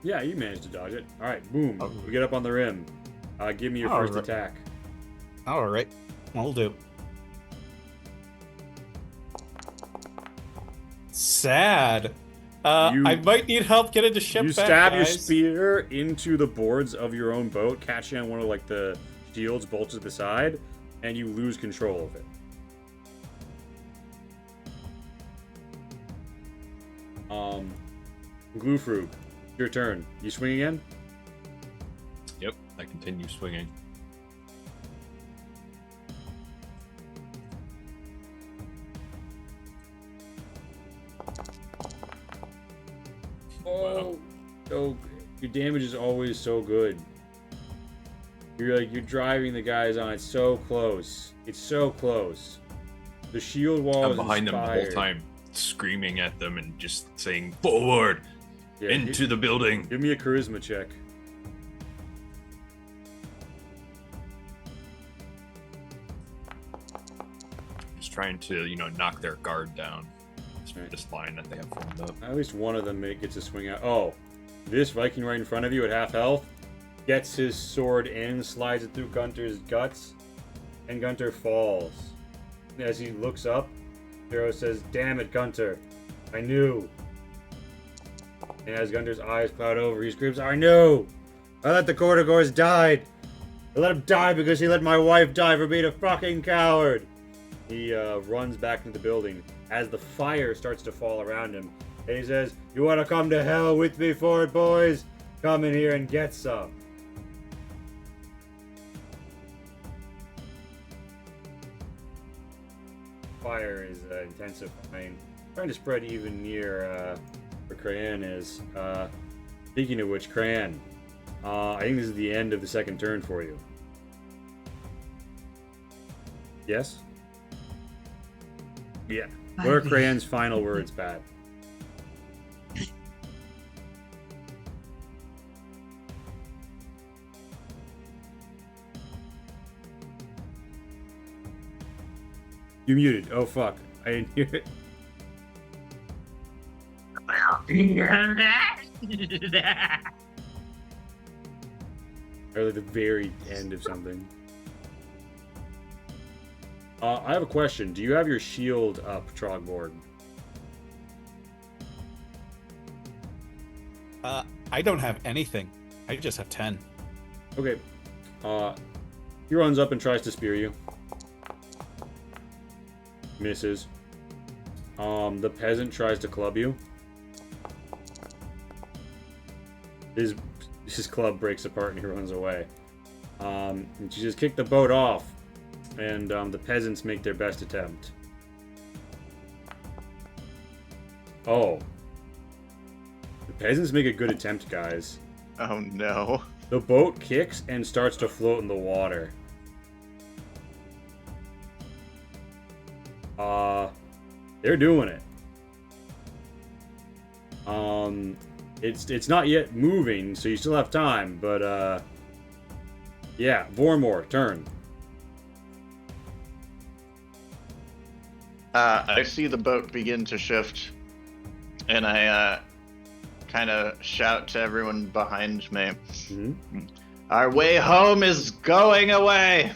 Yeah, you managed to dodge it. All right, boom. Okay. We get up on the rim. Give me your first attack. All right, I'll do. Sad. I might need help getting the ship back, You stab your guys. spear into the boards of your own boat, catching on one of like the shields bolted to the side, and you lose control of it. Glufrug, your turn. You swing again? Yep, I continue swinging. Oh, so your damage is always so good. You're driving the guys on. It's so close. It's so close. The shield wall I'm is behind them the whole inspired. time, screaming at them and just saying, forward! Yeah, Into the building! Give me a charisma check. Just trying to, knock their guard down. Right. This line that they have formed up. At least one of them gets a swing out. Oh, this Viking right in front of you at half health gets his sword in, slides it through Gunter's guts, and Gunter falls. As he looks up, Hero says, "Damn it, Gunter. I knew." And as Gunter's eyes cloud over, he screams, I knew! I let the Cortigors die! I let him die because he let my wife die for being a fucking coward! He runs back into the building as the fire starts to fall around him. And he says, you want to come to hell with me for it, boys? Come in here and get some. Fire is intensifying, trying to spread even near where Crayon is. Speaking of which, Crayon, I think this is the end of the second turn for you. Yes? Yeah. What are Crayon's final words, Pat? You muted. Oh, fuck. I didn't hear it. Or like the very end of something. I have a question. Do you have your shield up, Trogborg? I don't have anything. I just have 10. Okay. He runs up and tries to spear you. Misses. The peasant tries to club you. His club breaks apart and he runs away. And you just kick the boat off, and the peasants make their best attempt. Oh. The peasants make a good attempt, guys. Oh no. The boat kicks and starts to float in the water. They're doing it. It's not yet moving, so you still have time, but yeah, Vormor, turn. I see the boat begin to shift, and I kind of shout to everyone behind me. Mm-hmm. Our way home is going away!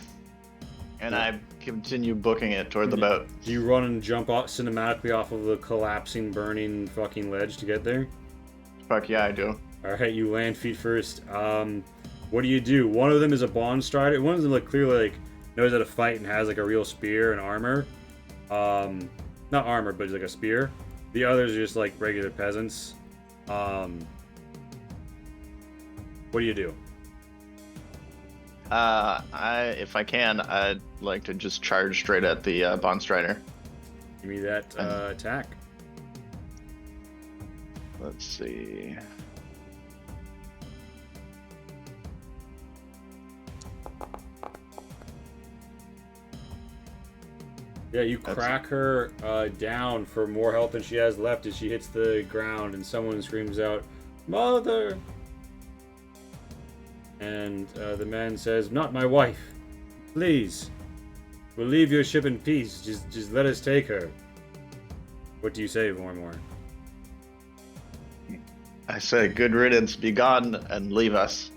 And I continue booking it toward the boat. Do you run and jump off cinematically off of the collapsing, burning fucking ledge to get there? Fuck yeah, I do. Alright, you land feet first. What do you do? One of them is a bond strider. One of them clearly knows how to fight and has a real spear and armor. Not armor, but like a spear. The others are just regular peasants. What do you do? If I can, I'd like to just charge straight at the bond strider. Give me that attack. Let's see. Yeah, you crack her down for more health than she has left as she hits the ground, and someone screams out, "Mother!" And the man says, "Not my wife. Please. We'll leave your ship in peace. Just let us take her." What do you say, Vormor? I say, good riddance, be gone, and leave us.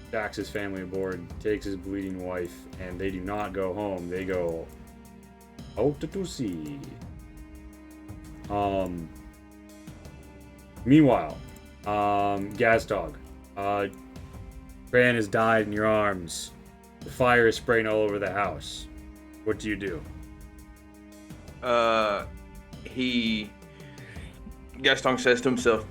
Stacks his family aboard, takes his bleeding wife, and they do not go home. They go out to sea. Meanwhile, Gazdog, Bran has died in your arms. The fire is spraying all over the house. What do you do? Gaston says to himself,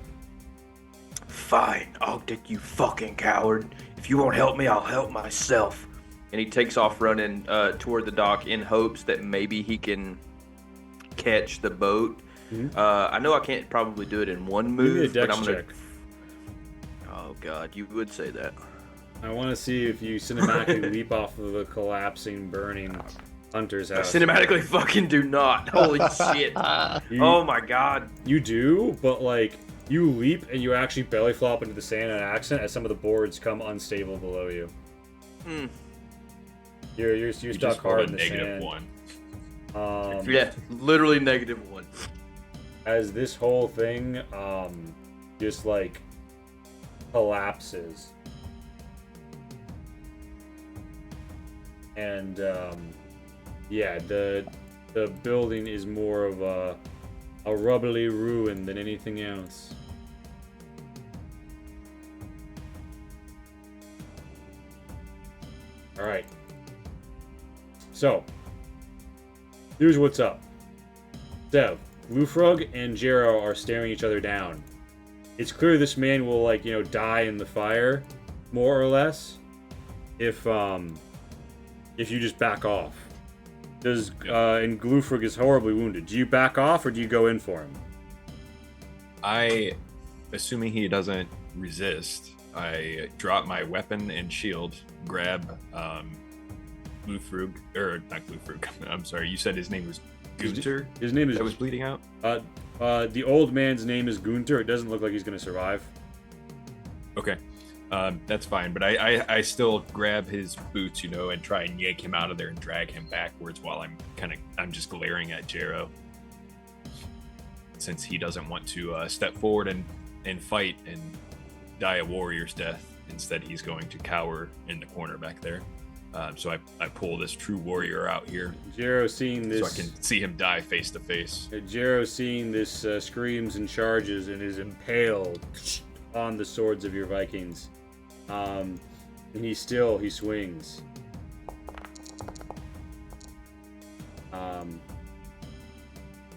"Fine, I'll take you fucking coward. If you won't help me, I'll help myself." And he takes off running toward the dock in hopes that maybe he can catch the boat. Mm-hmm. I know I can't probably do it in one move, Give me a but dex I'm gonna. check. Oh God, you would say that. I want to see if you cinematically leap off of the collapsing, burning hunter's house. I cinematically fucking do not. Holy shit. Oh my God. You do, but you leap and you actually belly flop into the sand on accident as some of the boards come unstable below you. Hmm. You're stuck hard in the sand. -1. Yeah, literally -1. As this whole thing just collapses. And yeah, the building is more of a a rubbly ruin than anything else. Alright. So, here's what's up. Sev, Lufrug and Jero are staring each other down. It's clear this man will, like, die in the fire, more or less, if you just back off. And Glufrug is horribly wounded. Do you back off or do you go in for him? Assuming he doesn't resist, I drop my weapon and shield, grab Glufrug, or not Glufrug, I'm sorry, you said his name was Gunter? His name is... That was bleeding out? The old man's name is Gunter. It doesn't look like he's going to survive. Okay. That's fine, but I still grab his boots, and try and yank him out of there and drag him backwards while I'm just glaring at Jero, since he doesn't want to step forward and fight and die a warrior's death. Instead, he's going to cower in the corner back there. So I pull this true warrior out here. Jero seeing this, so I can see him die face to face. Jero seeing this screams and charges and is impaled on the swords of your Vikings. And he swings.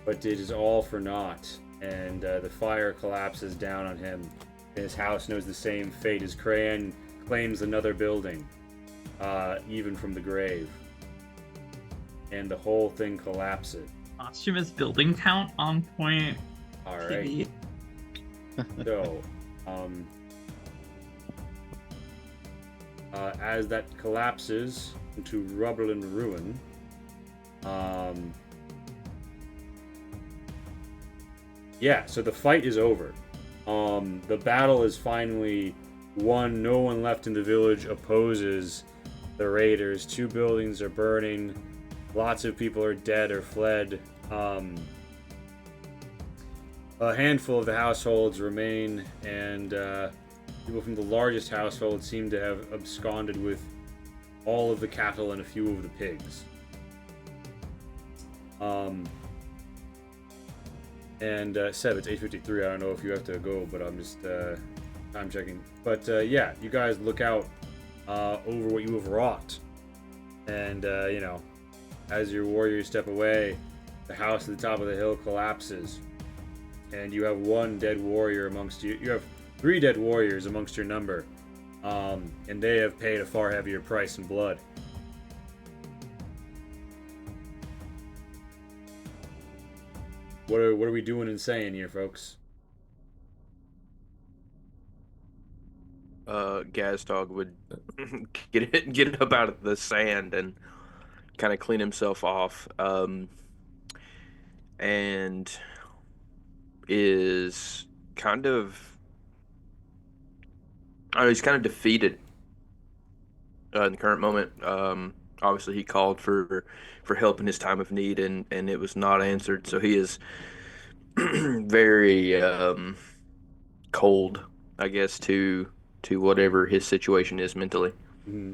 But it is all for naught, and the fire collapses down on him. And his house knows the same fate as Crayon claims another building, even from the grave. And the whole thing collapses. Posthumous building count on point. All right. So, as that collapses into rubble and ruin, so the fight is over. The battle is finally won. No one left in the village opposes the raiders. 2 buildings are burning. Lots of people are dead or fled. A handful of the households remain, and people from the largest household seem to have absconded with all of the cattle and a few of the pigs. Seb, it's 8:53. I don't know if you have to go, but I'm just time checking. But you guys look out over what you have wrought, and as your warriors step away, the house at the top of the hill collapses, and you have 1 dead warrior amongst you. You have 3 dead warriors amongst your number, and they have paid a far heavier price in blood. What are we doing and saying here, folks? Gazdog would get up out of the sand and kind of clean himself off, and is kind of, he's kind of defeated in the current moment. Obviously, he called for help in his time of need, and it was not answered. So he is very cold, I guess, to whatever his situation is mentally. Mm-hmm.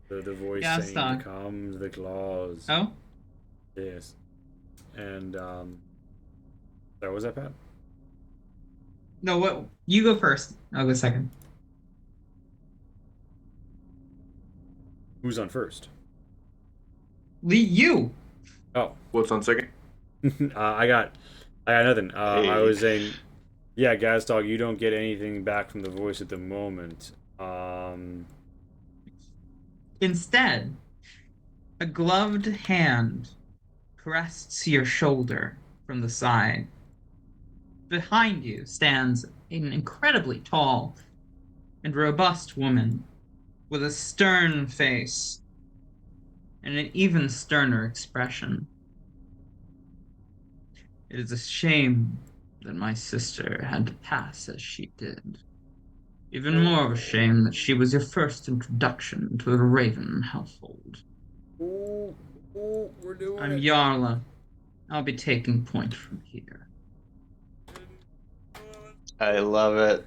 The voice saying, "Come to the claws." Oh, yes. And that was that, Pat? No, what? You go first. I'll go second. Who's on first? You. Oh, What's on second? I got nothing. Hey. I was saying, yeah, Gazdog, you don't get anything back from the voice at the moment. Instead, a gloved hand rests your shoulder from the side. Behind you stands an incredibly tall and robust woman with a stern face and an even sterner expression. It is a shame that my sister had to pass as she did. Even more of a shame that she was your first introduction to the Raven household. Ooh, we're doing I'm it. Yarla. I'll be taking point from here. I love it.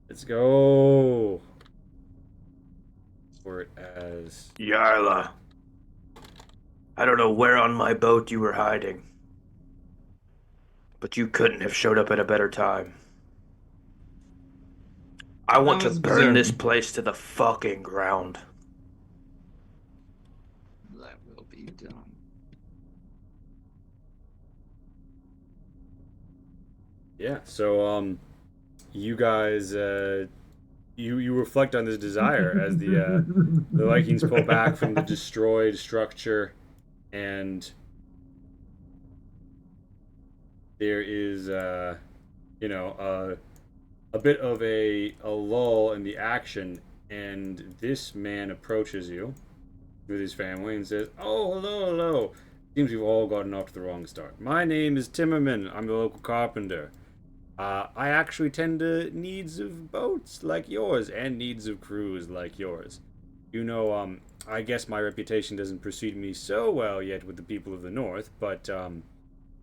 Let's go. For it as Yarla, I don't know where on my boat you were hiding, But you couldn't have showed up at a better time. I want to was burn this observing. place to the fucking ground. That will be done. Yeah. So you guys you reflect on this desire as the Vikings pull back from the destroyed structure, and there is you know a bit of a lull in the action, and this man approaches you with his family and says, "Oh, hello, hello. Seems we've all gotten off to the wrong start. My name is Timmerman. I'm the local carpenter. I actually tend to needs of boats like yours and needs of crews like yours. I guess my reputation doesn't precede me so well yet with the people of the North, but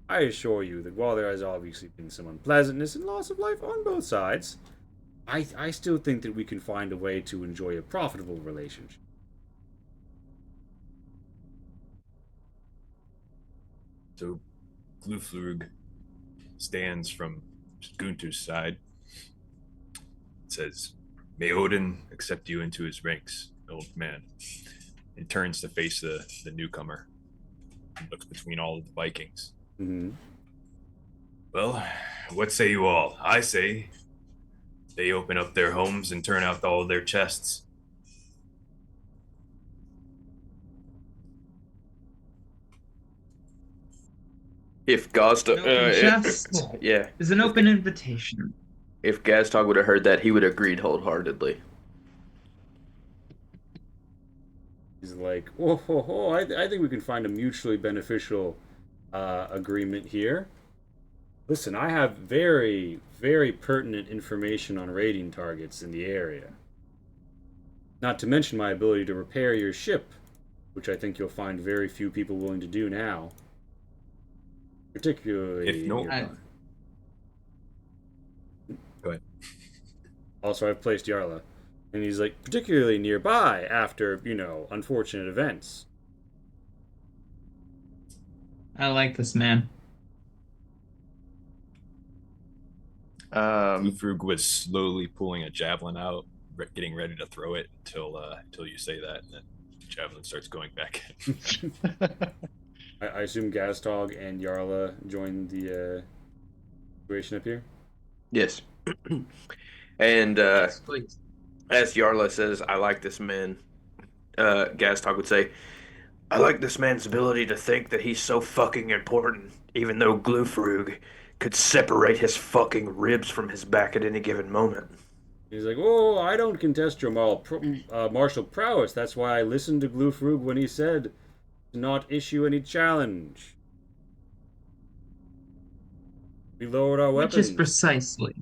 I assure you that while there has obviously been some unpleasantness and loss of life on both sides, I still think that we can find a way to enjoy a profitable relationship." So Gluflug stands from Gunther's side. It says, "May Odin accept you into his ranks, old man." And turns to face the newcomer. And looks between all of the Vikings. Mm-hmm. Well, what say you all? I say they open up their homes and turn out all of their chests. If Gazta, An open chest yeah, is an open invitation. if Gaztog would have heard that, he would have agreed wholeheartedly. He's like, "Whoa, whoa, whoa, I think we can find a mutually beneficial agreement here. Listen, I have very, very pertinent information on raiding targets in the area. Not to mention my ability to repair your ship, which I think you'll find very few people willing to do now. Particularly If no, nearby. go ahead. Also, I've placed Yarla. And he's like, particularly nearby after, unfortunate events." I like this man. Gluflug was slowly pulling a javelin out, getting ready to throw it until you say that, and then the javelin starts going back. I assume Gastog and Yarla joined the situation up here? Yes. And Yes, please. as Yarla says, I like this man. Gaztog would say, I like this man's ability to think that he's so fucking important, even though Glufrug could separate his fucking ribs from his back at any given moment. He's like, "Oh, I don't contest your martial prowess. That's why I listened to Glufrug when he said to not issue any challenge. We lowered our Which weapons." is precisely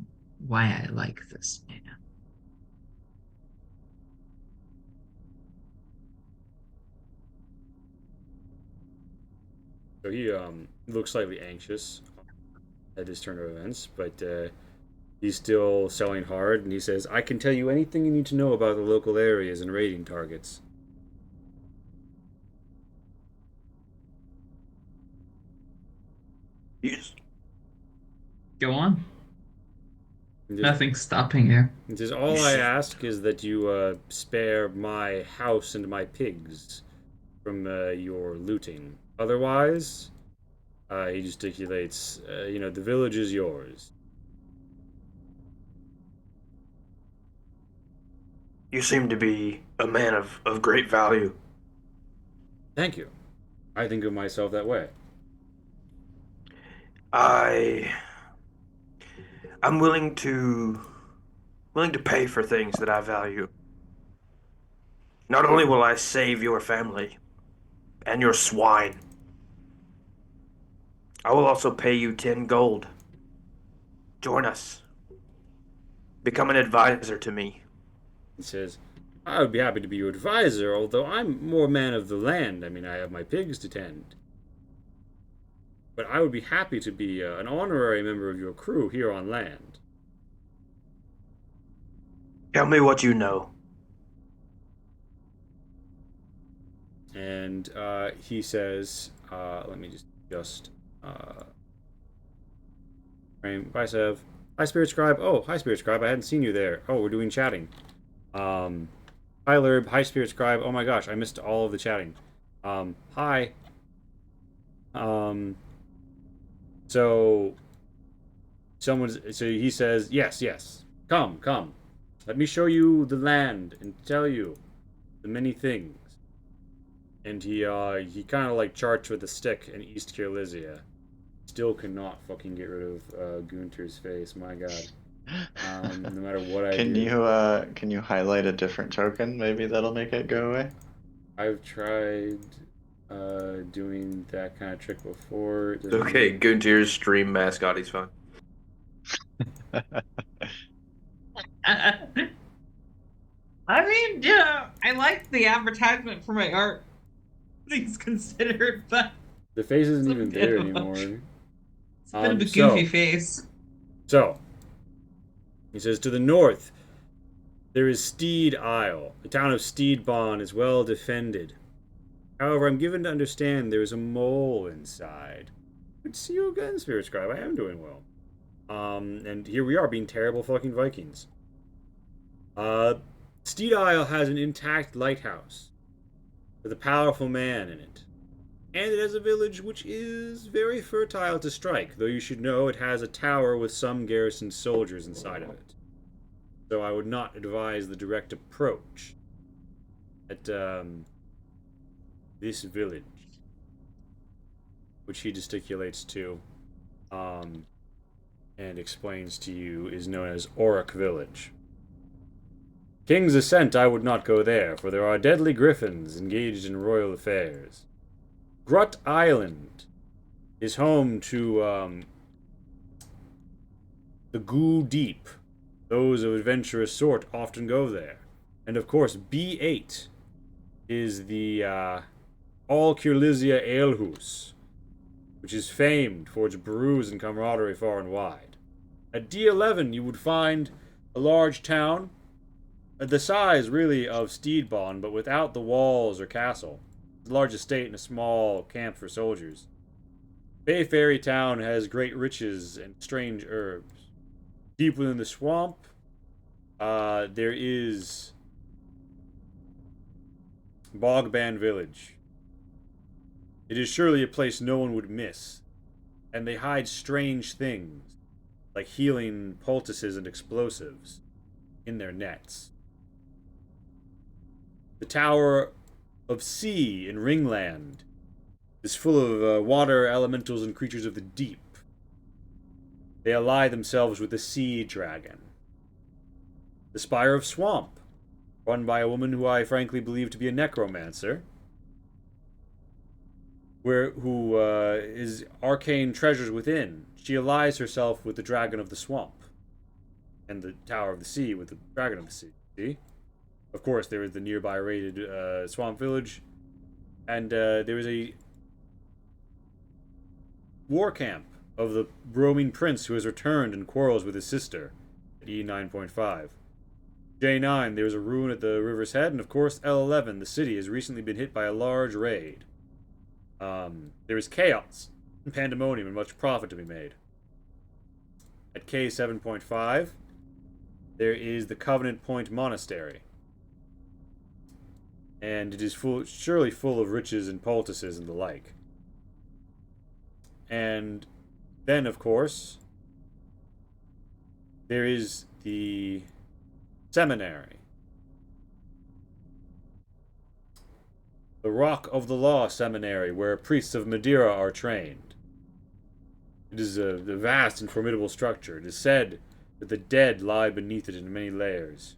why I like this man. So he looks slightly anxious at his turn of events, but he's still selling hard, and he says, "I can tell you anything you need to know about the local areas and raiding targets." Yes. Go on. Just, Nothing's stopping you. he says, "All I ask is that you spare my house and my pigs from your looting. Otherwise," he gesticulates, "the village is yours." You seem to be a man of great value. Thank you. I think of myself that way. I'm willing to pay for things that I value. Not only will I save your family and your swine, I will also pay you 10 gold. Join us. Become an advisor to me. He says, "I would be happy to be your advisor, although I'm more man of the land. I mean, I have my pigs to tend. But I would be happy to be an honorary member of your crew here on land." Tell me what you know. And he says, let me just Frame. Bye, Sev. Hi, Spirit Scribe. Oh, hi, Spirit Scribe. I hadn't seen you there. Oh, we're doing chatting. Hi, Lerb. Hi, Spirit Scribe. Oh my gosh, I missed all of the chatting. Hi. Um, so so he says, yes, yes. Come, come. Let me show you the land and tell you the many things. And he kind of like charts with a stick in East Kirlizia. Still cannot fucking get rid of Gunter's face. My God. No matter what I do. Can you highlight a different token? Maybe that'll make it go away. I've tried doing that kind of trick before. Okay, Guntir's stream mascot. He's fine. I mean, yeah, I like the advertisement for my art. Things considered, but the face isn't it's a even bit there of a- anymore. It's a bit of a goofy face. So, he says, to the north, there is Steed Isle. The town of Steedbon is well defended. However, I'm given to understand there is a mole inside. Good to see you again, Spirit Scribe. I am doing well. And here we are being terrible fucking Vikings. Steed Isle has an intact lighthouse with a powerful man in it. And it has a village which is very fertile to strike, though you should know it has a tower with some garrison soldiers inside of it. So I would not advise the direct approach at this village, which he gesticulates to, and explains to you is known as Auric Village. King's Ascent, I would not go there, for there are deadly griffins engaged in royal affairs. Grut Island is home to the Goo Deep. Those of adventurous sort often go there. And of course, B8 is the All Kirlizia Alehouse, which is famed for its brews and camaraderie far and wide. At D11, you would find a large town, the size really of Steedbon, but without the walls or castle. A large estate and a small camp for soldiers. Bay Fairy Town has great riches and strange herbs. Deep within the swamp, there is Bogban Village. It is surely a place no one would miss, and they hide strange things, like healing poultices and explosives, in their nets. The Tower of Sea in Ringland is full of water elementals and creatures of the deep. They ally themselves with the sea dragon. The Spire of Swamp, run by a woman who I frankly believe to be a necromancer, who is arcane treasures within. She allies herself with the Dragon of the Swamp, and the Tower of the Sea with the Dragon of the Sea. See? Of course, there is the nearby raided Swamp Village, and there is a war camp of the roaming prince who has returned and quarrels with his sister at E9.5. J9, there is a ruin at the river's head, and of course, L11, the city, has recently been hit by a large raid. There is chaos, and pandemonium, and much profit to be made. At K7.5, there is the Covenant Point Monastery. And it is surely full of riches and poultices and the like. And then, of course, there is the seminary. The Rock of the Law Seminary, where priests of Madeira are trained. It is a vast and formidable structure. It is said that the dead lie beneath it in many layers.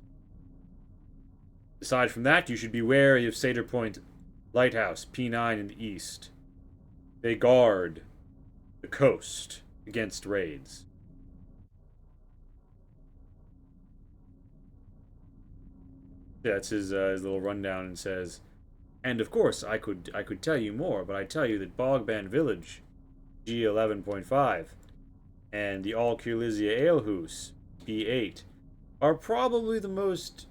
Aside from that, you should be wary of Cedar Point Lighthouse, P9 in the east. They guard the coast against raids. Yeah, that's his little rundown, and says, and of course I could tell you more, but I tell you that Bogban Village, G11.5, and the All Kirlizia Alehouse, B8, are probably the most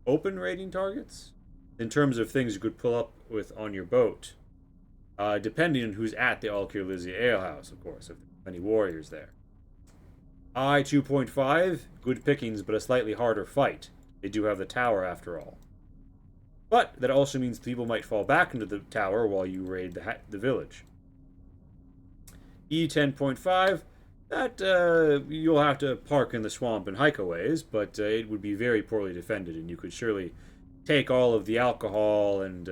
open raiding targets in terms of things you could pull up with on your boat, depending on who's at the All Kirlizia Alehouse, of course. If Many warriors there. I 2.5, good pickings, but a slightly harder fight. They do have the tower after all. But that also means people might fall back into the tower while you raid the village. E 10.5, that you'll have to park in the swamp and hike a ways, but it would be very poorly defended, and you could surely take all of the alcohol and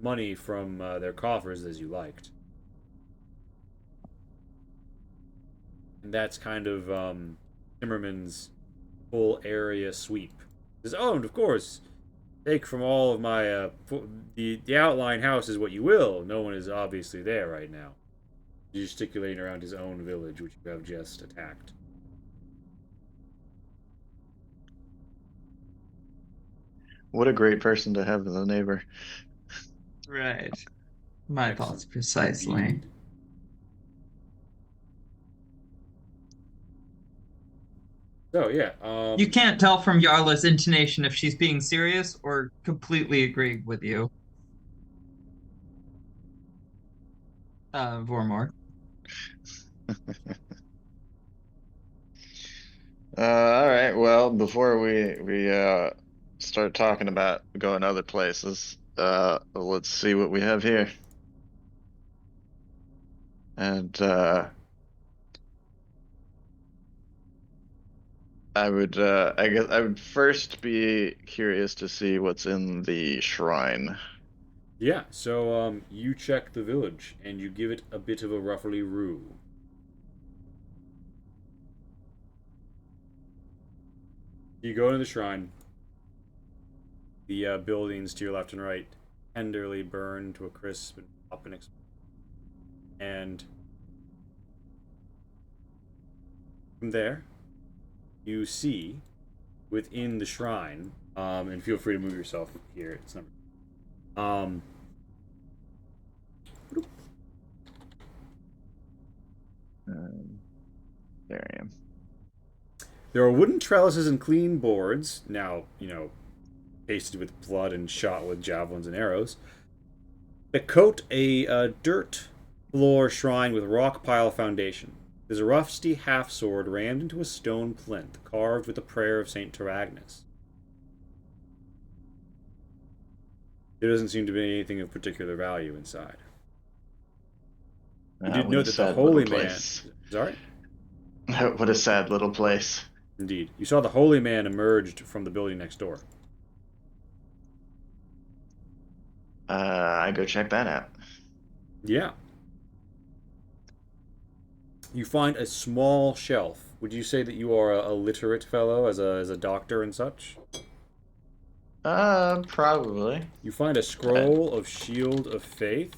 money from their coffers as you liked. And that's kind of Timmerman's full area sweep. He says, oh, and of course, take from all of my the outlying houses what you will. No one is obviously there right now. Gesticulating around his own village, which you have just attacked. What a great person to have as a neighbor. Right. My thoughts precisely. Indeed. So yeah, you can't tell from Yarla's intonation if she's being serious or completely agreeing with you. Vormor. All right. Well, before we start talking about going other places, let's see what we have here. And I guess I would first be curious to see what's in the shrine. Yeah, so you check the village and you give it a bit of a roughly rue. You go into the shrine. The buildings to your left and right tenderly burn to a crisp and up and explode. And from there, you see within the shrine, and feel free to move yourself here. It's number. There I am. There are wooden trellises and clean boards, now, pasted with blood and shot with javelins and arrows, that coat a dirt floor shrine with rock pile foundation. There's a rusty half-sword rammed into a stone plinth, carved with a prayer of St. Taragnis. There doesn't seem to be anything of particular value inside. You did note that the holy man... Sorry? What a sad little place. Indeed. You saw the holy man emerged from the building next door. I go check that out. Yeah. You find a small shelf. Would you say that you are a literate fellow as a doctor and such? Probably. You find a scroll of Shield of Faith,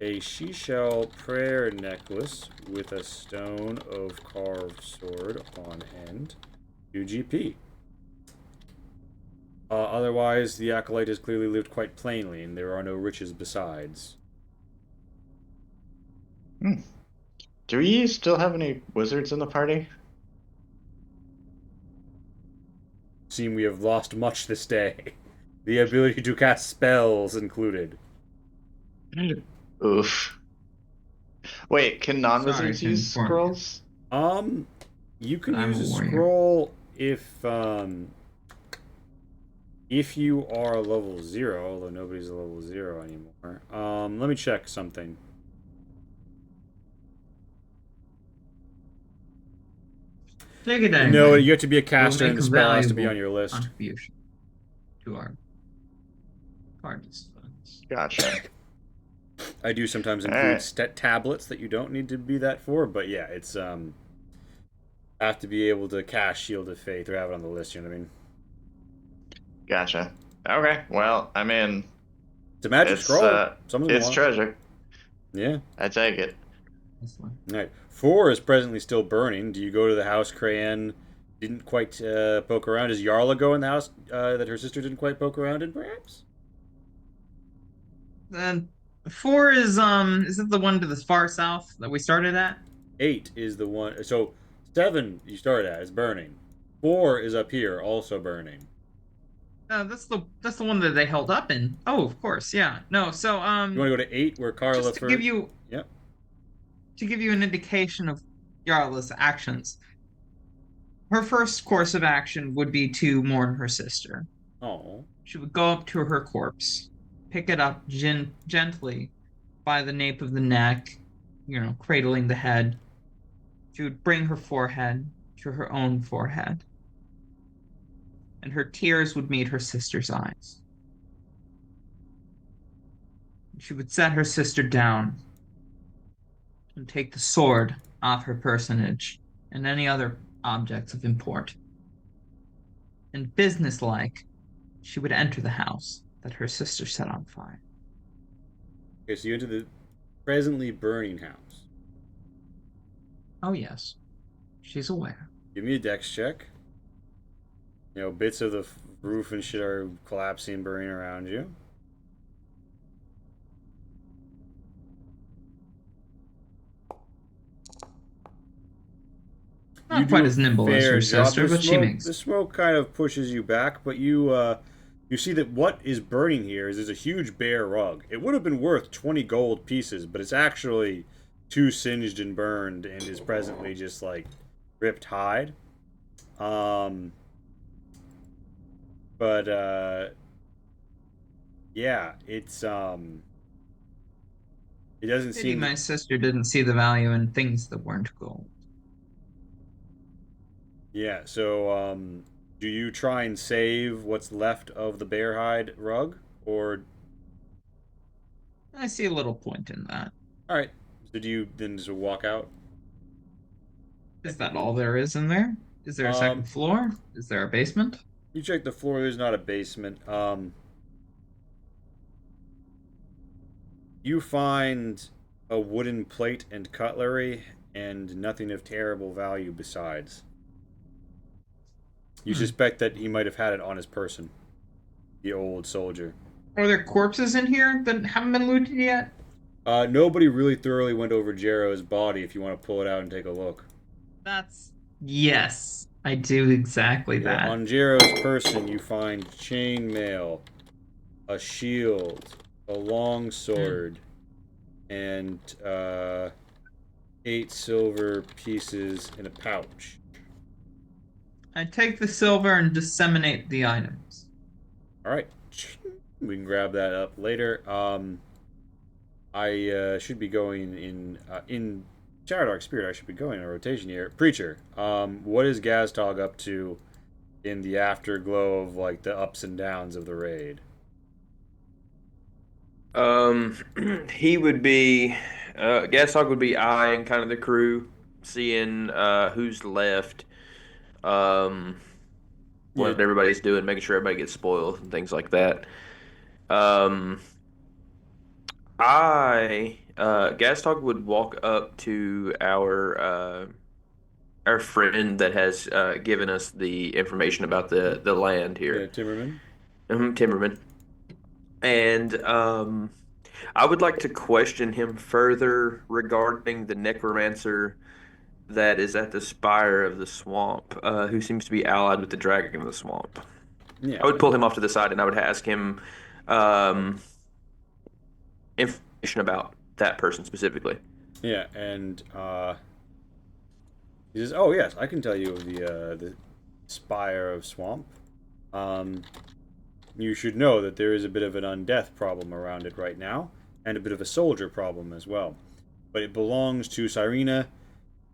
a she-shell prayer necklace with a stone of carved sword on end, 2 GP. Otherwise, the acolyte has clearly lived quite plainly, and there are no riches besides. Do we still have any wizards in the party? Seem we have lost much this day. The ability to cast spells included. Oof. Wait, can non-wizards use scrolls? You can use a scroll if you are a level 0, although nobody's a level 0 anymore. Let me check something. Take it anyway. No, you have to be a caster, and the spell has to be on your list. Contribution to our party's funds. Gotcha. I do sometimes include tablets that you don't need to be that for, but yeah, it's have to be able to cast Shield of Faith or have it on the list. You know what I mean? Gotcha. Okay. Well, I mean, it's a magic scroll. It's treasure. Yeah, I take it. All right. 4 is presently still burning. Do you go to the house Crayan didn't quite poke around? Does Yarla go in the house that her sister didn't quite poke around in, perhaps? Then 4 is it the one to the far south that we started at? 8 is the one. So 7 you started at is burning. 4 is up here, also burning. That's the one that they held up in. Oh, of course, yeah. No, so you want to go to 8 where Carla just to give you Yep. To give you an indication of Yarla's actions. Her first course of action would be to mourn her sister. Oh. She would go up to her corpse, pick it up gently by the nape of the neck, cradling the head. She would bring her forehead to her own forehead, and her tears would meet her sister's eyes. She would set her sister down and take the sword off her personage and any other objects of import. And businesslike, she would enter the house that her sister set on fire. Okay, so you enter the presently burning house. Oh, yes. She's aware. Give me a dex check. Bits of the roof and shit are collapsing, burning around you. Not quite as nimble as her sister, but she makes. The smoke kind of pushes you back, but you see that what is burning here is a huge bear rug. It would have been worth 20 gold pieces, but it's actually too singed and burned and is presently just like ripped hide. Yeah, it's it doesn't Maybe seem my sister didn't see the value in things that weren't gold. Yeah, so do you try and save what's left of the bear hide rug, or I see a little point in that. all right? So do you then just walk out? Is that all there is in there? Is there a second floor? Is there a basement? You check the floor. There's not a basement. You find a wooden plate and cutlery, and nothing of terrible value besides. You suspect that he might have had it on his person, the old soldier. Are there corpses in here that haven't been looted yet? Nobody really thoroughly went over Jarrow's body. If you want to pull it out and take a look. Yes, I do exactly that. On Jarrow's person, you find chainmail, a shield, a long sword, and 8 silver pieces in a pouch. I take the silver and disseminate the items. All right, we can grab that up later. I should be going in Shadowdark Spirit. I should be going in a rotation here. Preacher, what is Gaztog up to in the afterglow of like the ups and downs of the raid? He would be, Gaztog would be eyeing kind of the crew, seeing who's left, what everybody's doing, making sure everybody gets spoiled and things like that. Gaztog would walk up to our friend that has given us the information about the land here. Yeah, Timmerman. Timberman. And I would like to question him further regarding the necromancer that is at the spire of the swamp, who seems to be allied with the dragon of the swamp. Yeah. I would pull him off to the side and I would ask him information about that person specifically. Yeah, and he says, "Oh yes, I can tell you of the spire of swamp. You should know that there is a bit of an undeath problem around it right now, and a bit of a soldier problem as well. But it belongs to Cyrena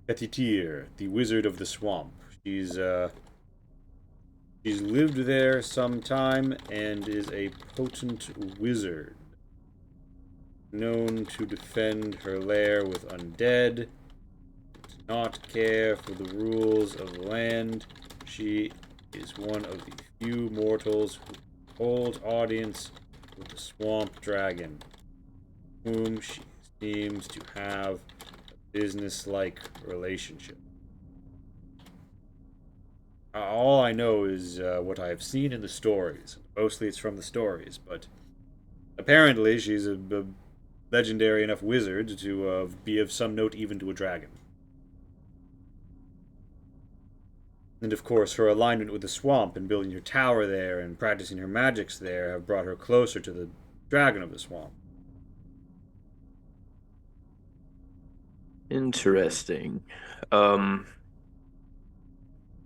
Petitir, the wizard of the swamp. She's lived there some time and is a potent wizard, known to defend her lair with undead, does not care for the rules of the land. She is one of the few mortals who hold audience with the swamp dragon, whom she seems to have a business-like relationship. All I know is what I have seen in the stories. Mostly it's from the stories, but apparently she's a legendary enough wizard to be of some note even to a dragon. And of course, her alignment with the swamp and building her tower there and practicing her magics there have brought her closer to the dragon of the swamp. Interesting. Um,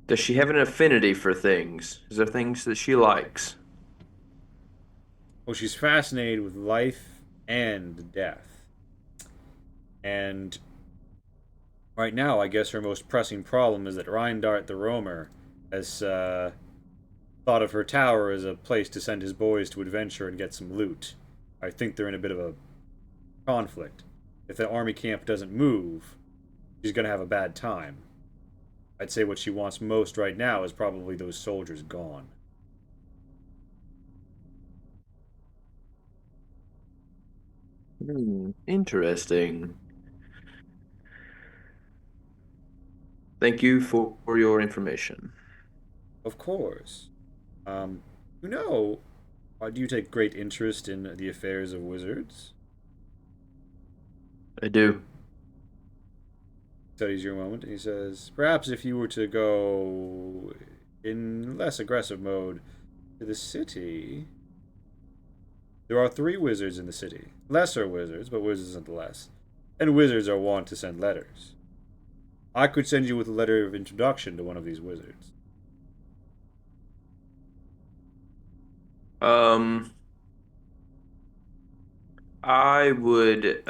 does she have an affinity for things? Is there things that she likes? Well, she's fascinated with life and death. And right now, I guess her most pressing problem is that Reindart the Roamer has thought of her tower as a place to send his boys to adventure and get some loot. I think they're in a bit of a conflict. If the army camp doesn't move, she's going to have a bad time. I'd say what she wants most right now is probably those soldiers gone. Interesting. Thank you for your information. Of course. Um, you know, do you take great interest in the affairs of wizards? I do. Studies your moment, and he says, perhaps if you were to go in less aggressive mode to the city. There are 3 wizards in the city. Lesser wizards, but wizards nonetheless. And wizards are wont to send letters. I could send you with a letter of introduction to one of these wizards. Um, I would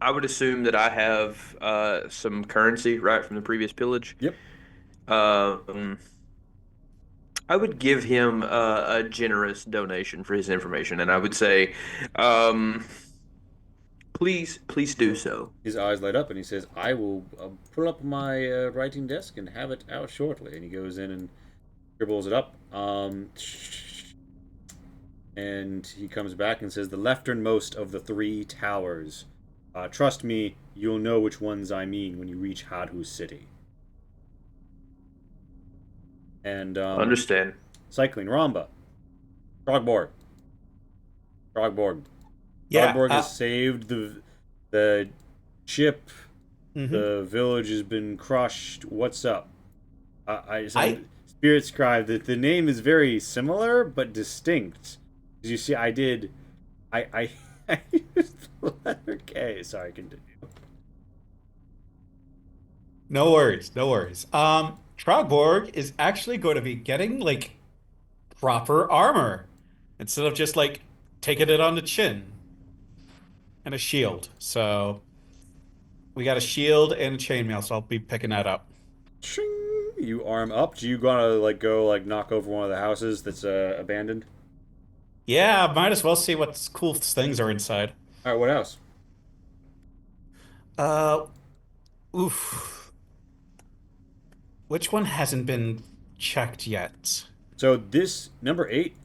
I would assume that I have some currency, right, from the previous pillage. Yep. Um, I would give him a generous donation for his information, and I would say, um, please do so. His eyes light up and he says, I will pull up my writing desk and have it out shortly. And he goes in and scribbles it up. And he comes back and says, the lefternmost of the 3 towers. Trust me, you'll know which ones I mean when you reach Hadhu's city. And Understand. cycling Ramba. Trogborg. Yeah. Trogborg has saved the ship. Mhm. The village has been crushed. What's up? Spirit Scribe. The name is very similar but distinct. As you see, I used the letter K. Sorry, continue. No worries, no worries. Trogborg is actually going to be getting like proper armor instead of just like taking it on the chin and a shield. So we got a shield and a chainmail, so I'll be picking that up. Shing! You arm up. Do you gonna like go like knock over one of the houses that's abandoned? Yeah, might as well see what cool things are inside. All right. What else? Uh, oof. Which one hasn't been checked yet? So this number 8,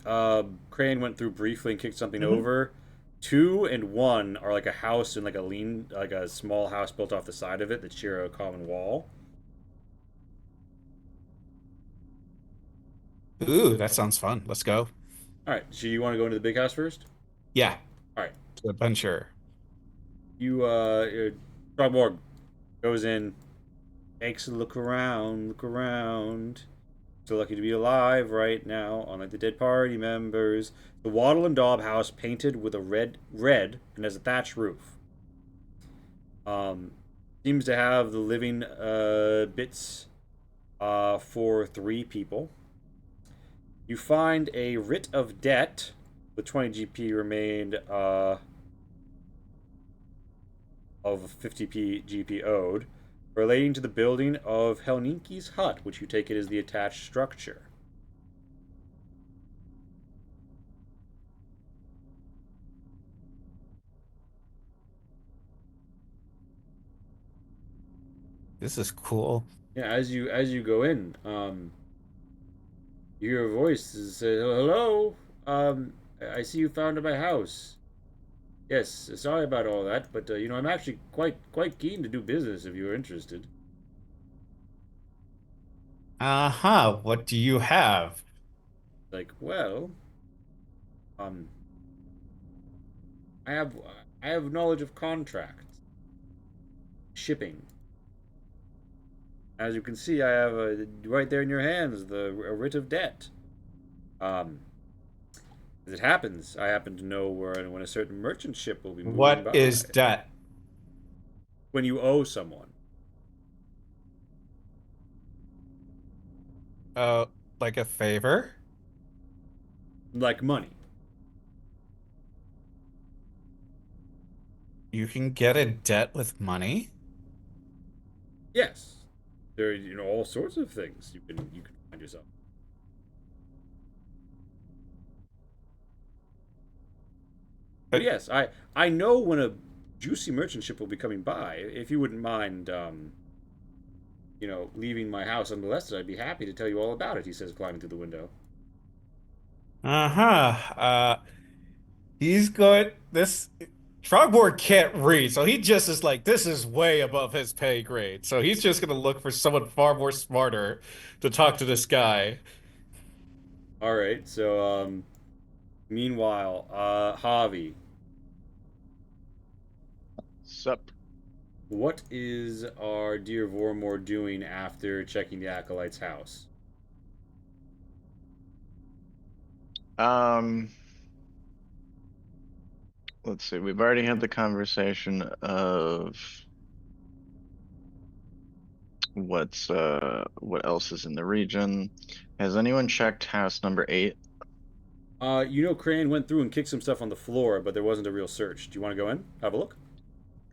Crane went through briefly and kicked something Mhm. over. 2 and 1 are like a house and like a small house built off the side of it that share a common wall. Ooh, that sounds fun. Let's go. All right. So you want to go into the big house first? Yeah, All right. to adventure. You Trogborg goes in, takes a look around, So lucky to be alive right now, unlike the dead party members. The Wattle and Daub house painted with a red and has a thatched roof. Seems to have the living bits for 3 people. You find a writ of debt with 20 GP remained of 50 GP owed, relating to the building of Helninki's hut, which you take it as the attached structure. This is cool. Yeah, as you go in, you hear a voice say, "Hello, I see you found my house. Yes, sorry about all that, but I'm actually quite keen to do business if you're interested." Uh-huh. What do you have? Like, well, um, I have I have knowledge of contracts, shipping. As you can see, I have right there in your hands a writ of debt. Um, as it happens, I happen to know when a certain merchant ship will be moving What by. is that? when you owe someone. Like a favor? Like money. You can get in debt with money? Yes. There are, all sorts of things you can find yourself. But But yes, I know when a juicy merchant ship will be coming by. If you wouldn't mind leaving my house unmolested, I'd be happy to tell you all about it, he says, climbing through the window. uh-huh. He's good. This Trogboard can't read, so he just is like, this is way above his pay grade. So he's just gonna look for someone far more smarter to talk to this guy. All right, so meanwhile, Javi, Sup. what is our dear Vormor doing after checking the Acolyte's house? Um, let's see. We've already had the conversation of what else is in the region. Has anyone checked house number 8? Crane went through and kicked some stuff on the floor, but there wasn't a real search. Do you want to go in? Have a look?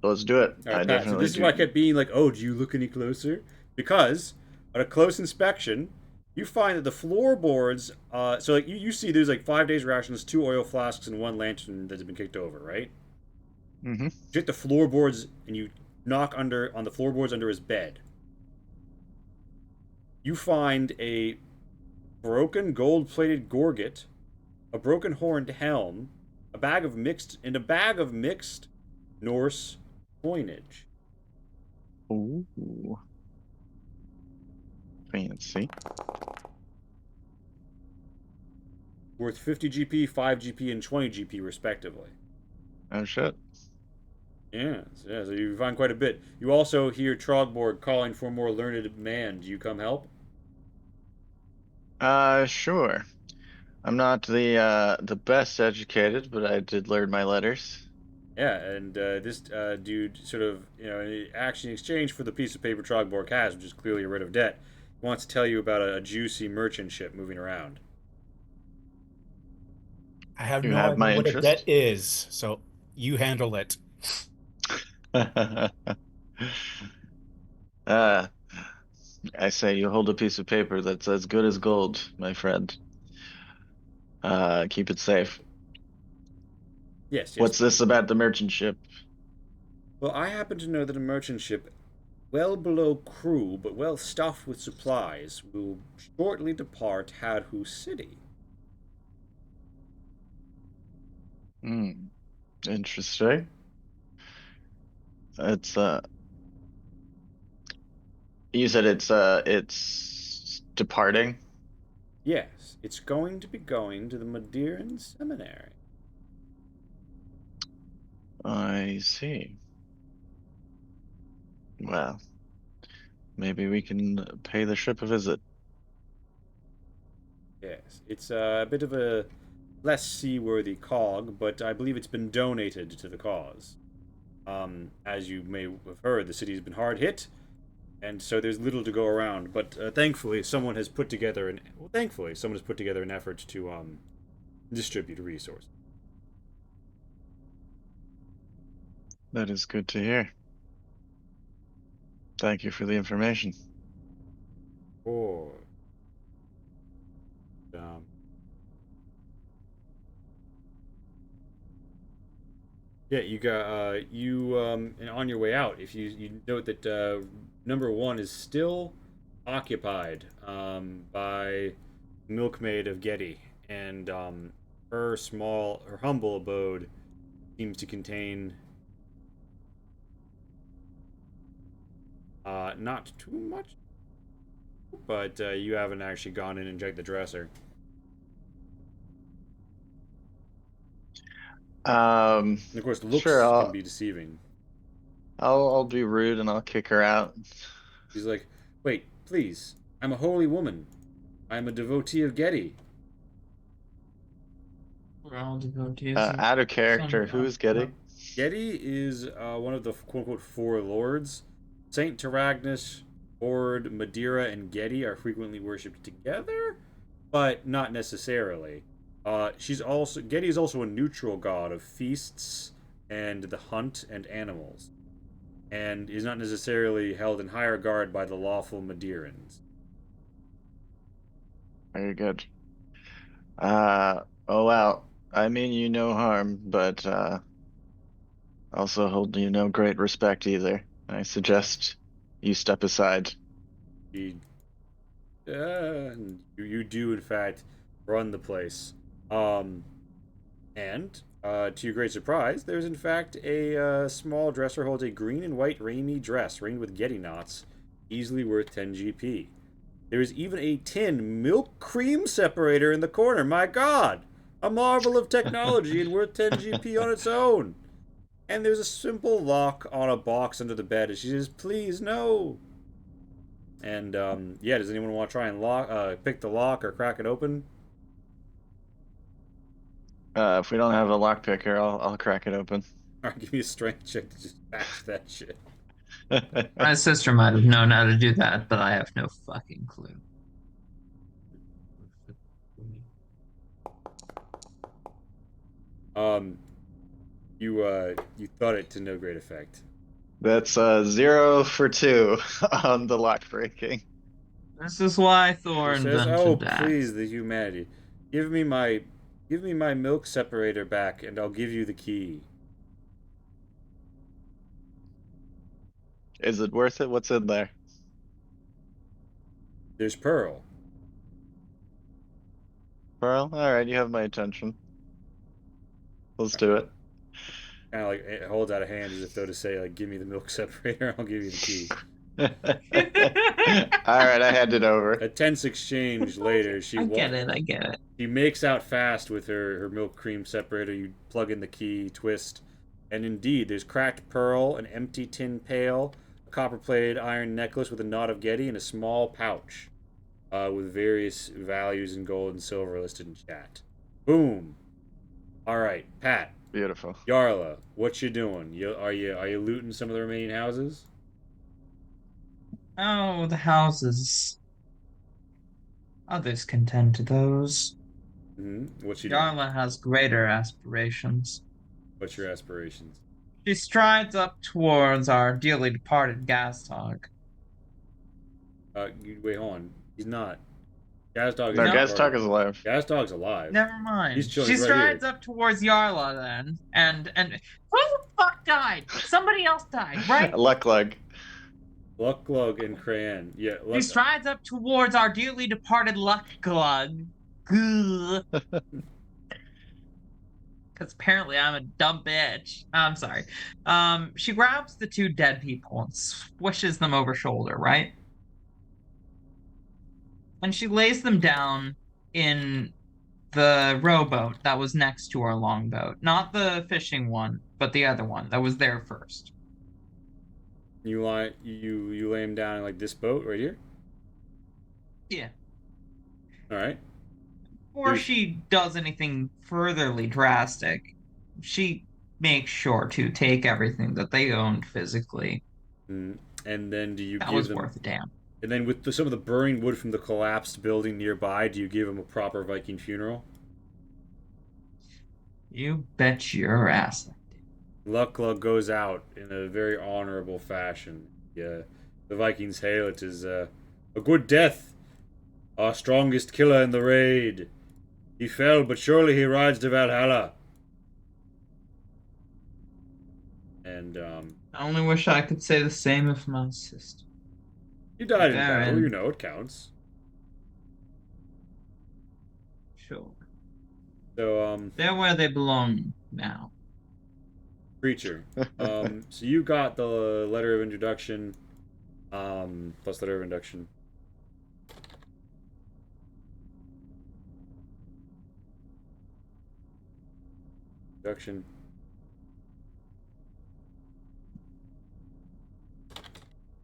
Let's do it. All I right, Pat. So definitely this is do. why I kept being like, "Oh, do you look any closer?" Because on a close inspection, you find that the floorboards. So like you see, there's like 5 days rations, 2 oil flasks, and 1 lantern that's been kicked over, right? Mm-hmm. You take the floorboards and you knock on the floorboards under his bed. You find a broken gold-plated gorget, a broken horned helm, a bag of mixed Norse coinage. Ooh. Fancy. Worth 50 GP, 5 GP, and 20 GP respectively. Oh shit. Yeah, so you find quite a bit. You also hear Trogborg calling for a more learned man. Do you come help? Sure. I'm not the best educated, but I did learn my letters. Yeah, and this dude sort of, in exchange for the piece of paper Trogborg has, which is clearly a writ of debt, wants to tell you about a juicy merchant ship moving around. I have You no have idea my what a debt interest. is, so you handle it. uh, I say you hold a piece of paper that's as good as gold, my friend. Keep it safe. Yes, yes. What's this about the merchant ship? Well, I happen to know that a merchant ship, well below crew but well stuffed with supplies, will shortly depart Hadhu City. Hmm, interesting. It's you said it's departing. Yes, it's going to be going to the Madeiran Seminary. I see. Well, maybe we can pay the ship a visit. Yes, it's a bit of a less seaworthy cog, but I believe it's been donated to the cause. As you may have heard, the city's been hard hit, and so there's little to go around. But thankfully, someone has put together an effort to distribute a resource. That is good to hear. Thank you for the information. Or um, yeah, you got and on your way out, if you note that number one is still occupied by milkmaid of Getty, and her humble abode seems to contain not too much, but you haven't actually gone in and checked the dresser. Um, And of course, sure, looks can be deceiving. I'll be rude and I'll kick her out. She's like, "Wait, please! I'm a holy woman. I'm a devotee of Getty." We're all devotees of Out of character. some Who's Getty? Getty is one of the quote-unquote four lords. Saint Taragnus, Ord, Madeira, and Getty are frequently worshipped together, but not necessarily. Getty is also a neutral god of feasts and the hunt and animals, and is not necessarily held in high regard by the lawful Madeirans. Very good. Oh wow. I mean you no harm, but also hold you no great respect either. I suggest you step aside. He, you do in fact run the place, and to your great surprise, there's in fact a small dresser holds a green and white rainy dress ringed with Getty knots, easily worth 10 GP. There is even a tin milk cream separator in the corner. My God, a marvel of technology and worth 10 GP on its own. And there's a simple lock on a box under the bed, and she says, "Please, no." And yeah, does anyone want to try and pick the lock or crack it open? If we don't have a lockpicker, I'll crack it open. All right, give me a strength check to just bash that shit. My sister might have known how to do that, but I have no fucking clue. Um, you thought it to no great effect. That's 0 for 2 on the lock breaking. This is why Thor He says, invented "Oh, that. please, the humanity, give me my milk separator back, and I'll give you the key." Is it worth it? What's in there? There's Pearl. Pearl? Alright, you have my attention. Let's do it. Kind of like it holds out a hand as if though to say, like, "Give me the milk separator, I'll give you the key." Alright, I hand it over. A tense exchange later, I get it. She makes out fast with her milk cream separator. You plug in the key, twist, and indeed, there's cracked pearl, an empty tin pail, a copper-plated iron necklace with a knot of Getty, and a small pouch with various values in gold and silver listed in chat. Boom. All right, Pat. Beautiful. Yarla, what you doing? Are you looting some of the remaining houses? Oh, the houses. Others can tend to those. What you doing? Yarla has greater aspirations. What's your aspirations? She strides up towards our dearly departed Gastog. Wait, hold on. He's not. Gazdog No, is Gazdog is alive. Gazdog's alive. Never mind. He's chilling She right strides here. up towards Yarla then, and who the fuck died? Somebody else died, right? Lucklug. Lucklug and Crayon. Yeah. She strides up towards our dearly departed Lucklug. Because apparently I'm a dumb bitch. I'm sorry. She grabs the two dead people and swishes them over shoulder, right? And she lays them down in the rowboat that was next to our longboat. Not the fishing one, but the other one that was there first. You lay him down in like this boat right here? Yeah. Alright. Before she does anything furtherly drastic, she makes sure to take everything that they owned physically. And then do you that give was them... worth a damn. And then with some of the burning wood from the collapsed building nearby, do you give him a proper Viking funeral? You bet your ass. Lucklug goes out in a very honorable fashion. Yeah, the Vikings hail it as a good death, our strongest killer in the raid. He fell, but surely he rides to Valhalla. And I only wish I could say the same of my sister. You died in battle, you know, it counts. Sure. So, they're where they belong now. Creature. So you got the letter of introduction, plus letter of induction. Introduction.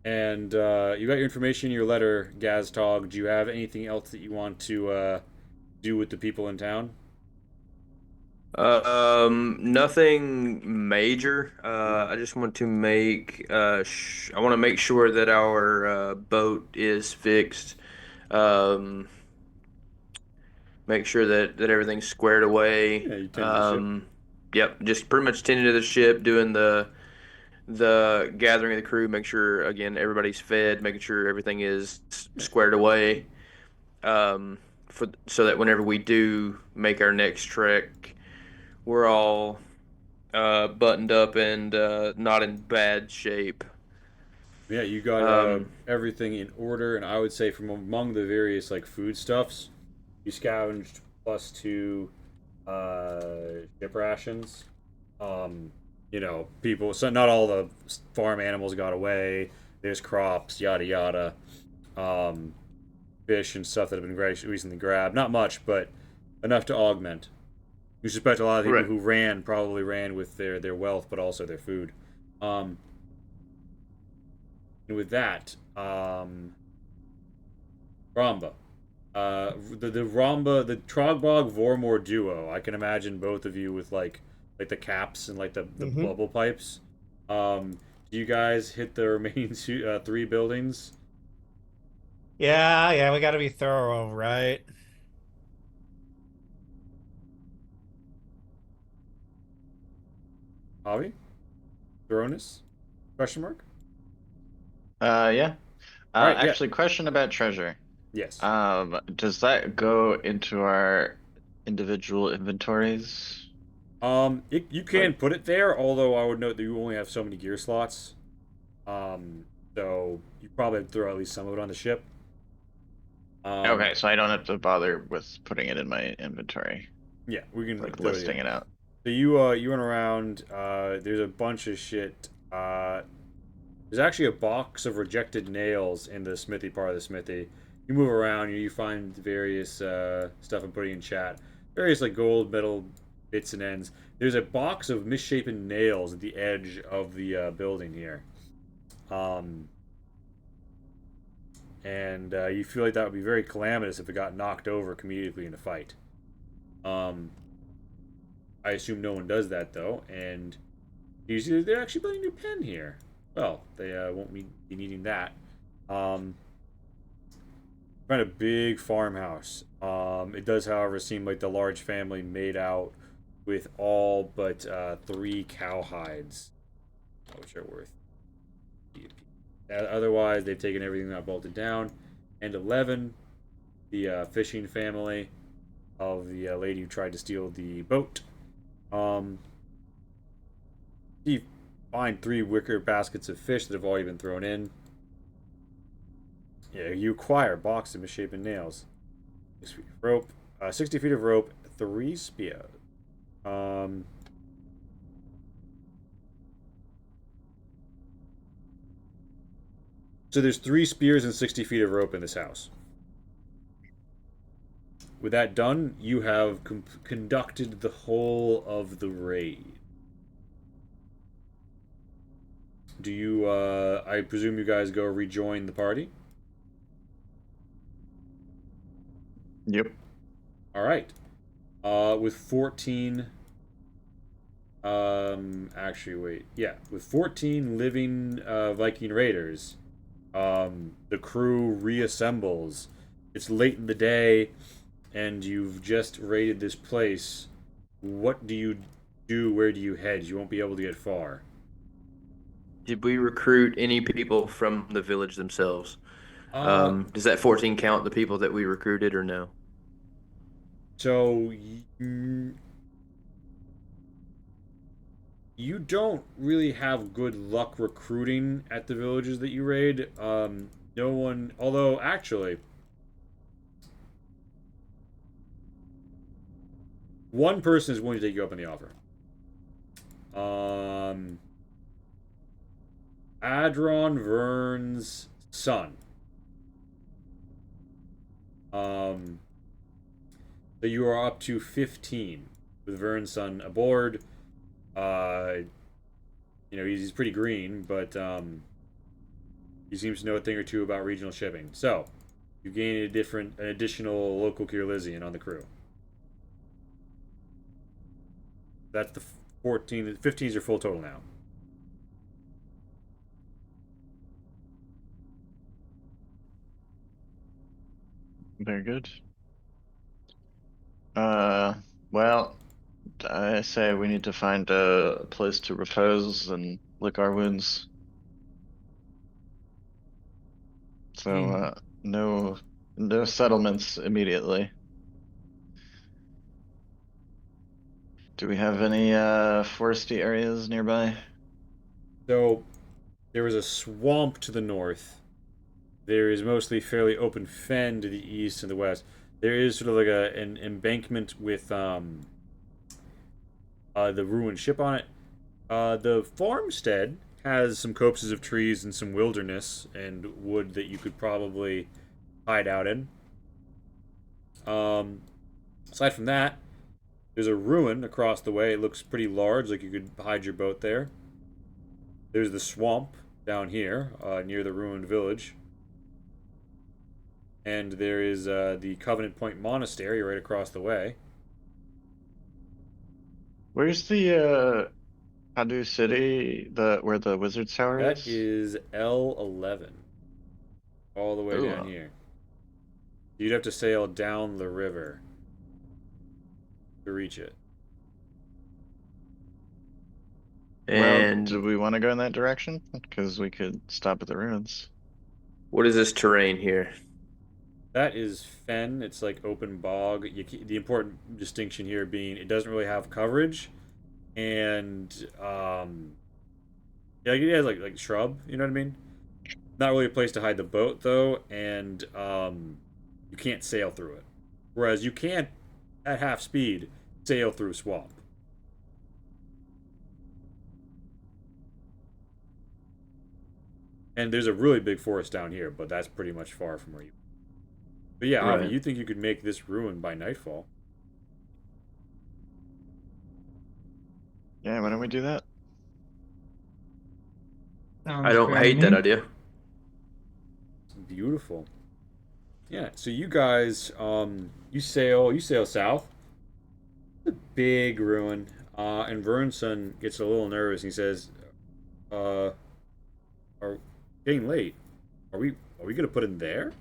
And you got your information in your letter, Gaztog. Do you have anything else that you want to do with the people in town? Nothing major. I just want to make I want to make sure that our boat is fixed. Um, make sure that everything's squared away. Yeah, you tend to the ship. Yep, just pretty much tending to the ship, doing the gathering of the crew, make sure again everybody's fed, making sure everything is squared away. Um, for so that whenever we do make our next trek, we're all buttoned up and not in bad shape. Yeah, you got Um, everything in order, and I would say from among the various like foodstuffs, you scavenged +2 ship rations. Um, people. So not all the farm animals got away. There's crops, yada yada. Um, Fish and stuff that have been recently grabbed. Not much, but enough to augment. You suspect a lot of people right. who ran probably ran with their wealth, but also their food. Um, and with that, Ramba. The Ramba, the Trogbog Vormor duo. I can imagine both of you with like the caps and like the Mm-hmm. bubble pipes. Do you guys hit the remaining 3 buildings? Yeah, yeah, we got to be thorough, right? Javi? Thronis? Question mark? Yeah. All right. Yeah. Actually, question about treasure. Yes. Does that go into our individual inventories? You can Like, put it there, although I would note that you only have so many gear slots. So you probably have to throw at least some of it on the ship. okay, so I don't have to bother with putting it in my inventory, Yeah, we can like throw it listing in. it out. So you went around. There's a bunch of shit. There's actually a box of rejected nails in the smithy part of the smithy. You move around, you find various stuff I'm putting in chat. Various like gold, metal bits and ends. There's a box of misshapen nails at the edge of the building here. Um, and you feel like that would be very calamitous if it got knocked over comedically in a fight. Um, I assume no one does that though, and you see they're actually building a new pen here. Well, they won't be needing that. Um, Find a big farmhouse. It does, however, seem like the large family made out with all but 3 cow hides, which are worth. Otherwise, they've taken everything that bolted down. And 11, the fishing family of the lady who tried to steal the boat. Um, you find 3 wicker baskets of fish that have already been thrown in. Yeah, you acquire a box of misshapen nails. 6 feet of rope, 60 feet of rope, 3 spears. Um, so there's 3 spears and 60 feet of rope in this house. With that done, you have conducted the whole of the raid. Do you? I presume you guys go rejoin the party. Yep. All right. With 14. Actually, wait. Yeah, with 14 living Viking raiders, the crew reassembles. It's late in the day, and you've just raided this place. What do you do? Where do you head? You won't be able to get far. Did we recruit any people from the village themselves? Uh, Does that 14 count the people that we recruited or no? so you don't really have good luck recruiting at the villages that you raid. No one, although actually, one person is willing to take you up on the offer. Um, Adron Vern's son. Um, so you are up to 15 with Vern's son aboard. Uh, he's pretty green, but he seems to know a thing or two about regional shipping. So you gain an additional local Kirlizian on the crew. That's the 14. 15 is your full total now. Very good. Well, I say we need to find a place to repose and lick our wounds. So, no settlements immediately. Do we have any foresty areas nearby? So there is a swamp to the north. There is mostly fairly open fen to the east and the west. There is sort of like an embankment with the ruined ship on it. The farmstead has some copses of trees and some wilderness and wood that you could probably hide out in. Aside from that, there's a ruin across the way. It looks pretty large, like you could hide your boat there. There's the swamp down here, near the ruined village. And there is the Covenant Point Monastery right across the way. Where's the Hadu City, where the Wizard's Tower That is? is L11. All the way down Ooh. here. You'd have to sail down the river to reach it. And Well, do we want to go in that direction? Because we could stop at the ruins. what is this terrain here? That is fen. It's like open bog. The important distinction here being it doesn't really have coverage, and yeah, it has like shrub. You know what I mean? Not really a place to hide the boat though, and you can't sail through it. Whereas you can't, at half speed, sail through swamp. And there's a really big forest down here, but that's pretty much far from where you. But yeah, Avi, Right. you think you could make this ruin by nightfall? Yeah, why don't we do that? I Sounds don't fair to hate that me. idea. It's beautiful. Yeah, so you guys, you sail south. It's a big ruin. And Vernson gets a little nervous. He says, are getting late. Are we gonna put in there?"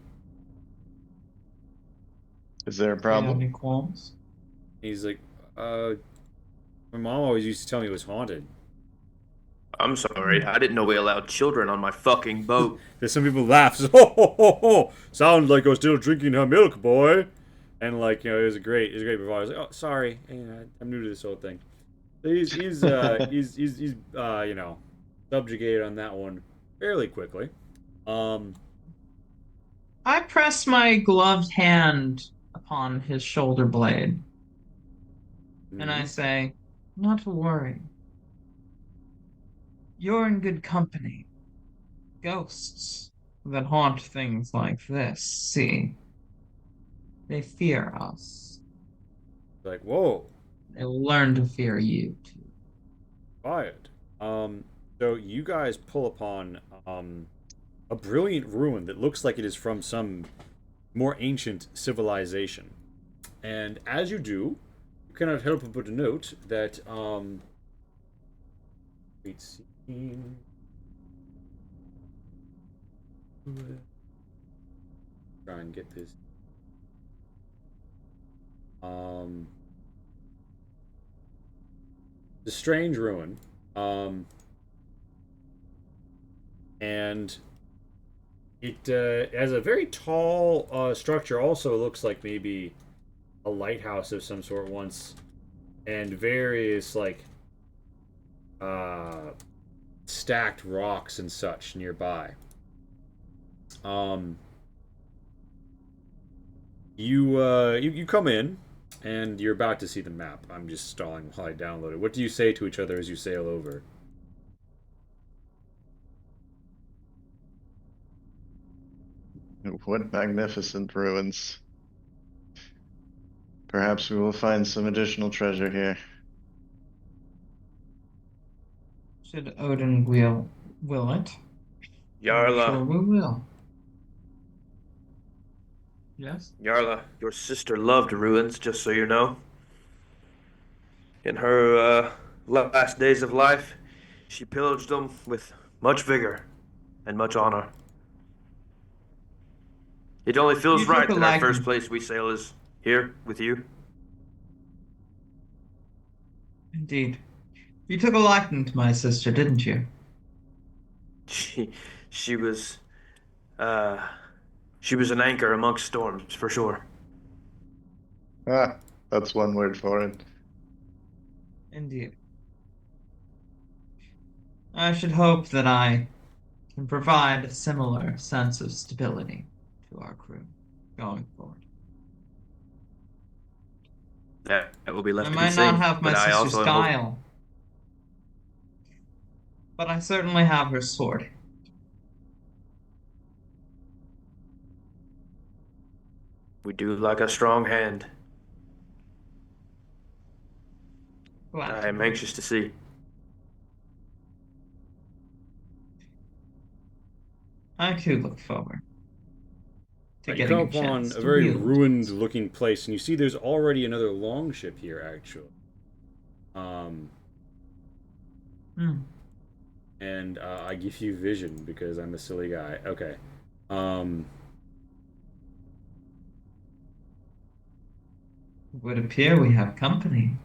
Is there a Do you have problem? any qualms? He's like, my mom always used to tell me it was haunted. I'm sorry. I didn't know we allowed children on my fucking boat. There's some people laugh. Says, "Ho ho ho ho! Sounds like you're still drinking her milk, boy." And like it was great before. I was like, "Oh, sorry, I'm new to this whole thing." So he's subjugated on that one fairly quickly. Um, I press my gloved hand upon his shoulder blade, and I say, not to worry. You're in good company. Ghosts that haunt things like this, see, they fear us. like, whoa, They learn to fear you too. quiet. So you guys pull upon a brilliant ruin that looks like it is from some more ancient civilization. And as you do, you cannot help but note that wait, scene. Try and get this. The strange ruin. And it has a very tall structure. Also, looks like maybe a lighthouse of some sort once, and various like stacked rocks and such nearby. Um, you come in, and you're about to see the map. I'm just stalling while I download it. What do you say to each other as you sail over? What magnificent ruins. Perhaps we will find some additional treasure here. Should Odin will it? I'm sure Yarla, we will. Yes? Yarla, your sister loved ruins, just so you know. In her last days of life, she pillaged them with much vigor and much honor. It only feels You took right a that our first liking. place we sail is here with you. Indeed. You took a liking to my sister, didn't you? She, she was, uh, she was an anchor amongst storms for sure. Ah, that's one word for it. Indeed. I should hope that I can provide a similar sense of stability to our crew going forward. That will be I left to be might not seen. have my But I sister's also am hope style, but I certainly have her sword. we do like a strong hand. Glad I to am know. anxious to see. I too look forward to You come getting a upon chance a to very wield. ruined-looking place, and you see there's already another longship here, actually. Um, Hmm. and I give you vision because I'm a silly guy. Okay. Um, It would appear we have company.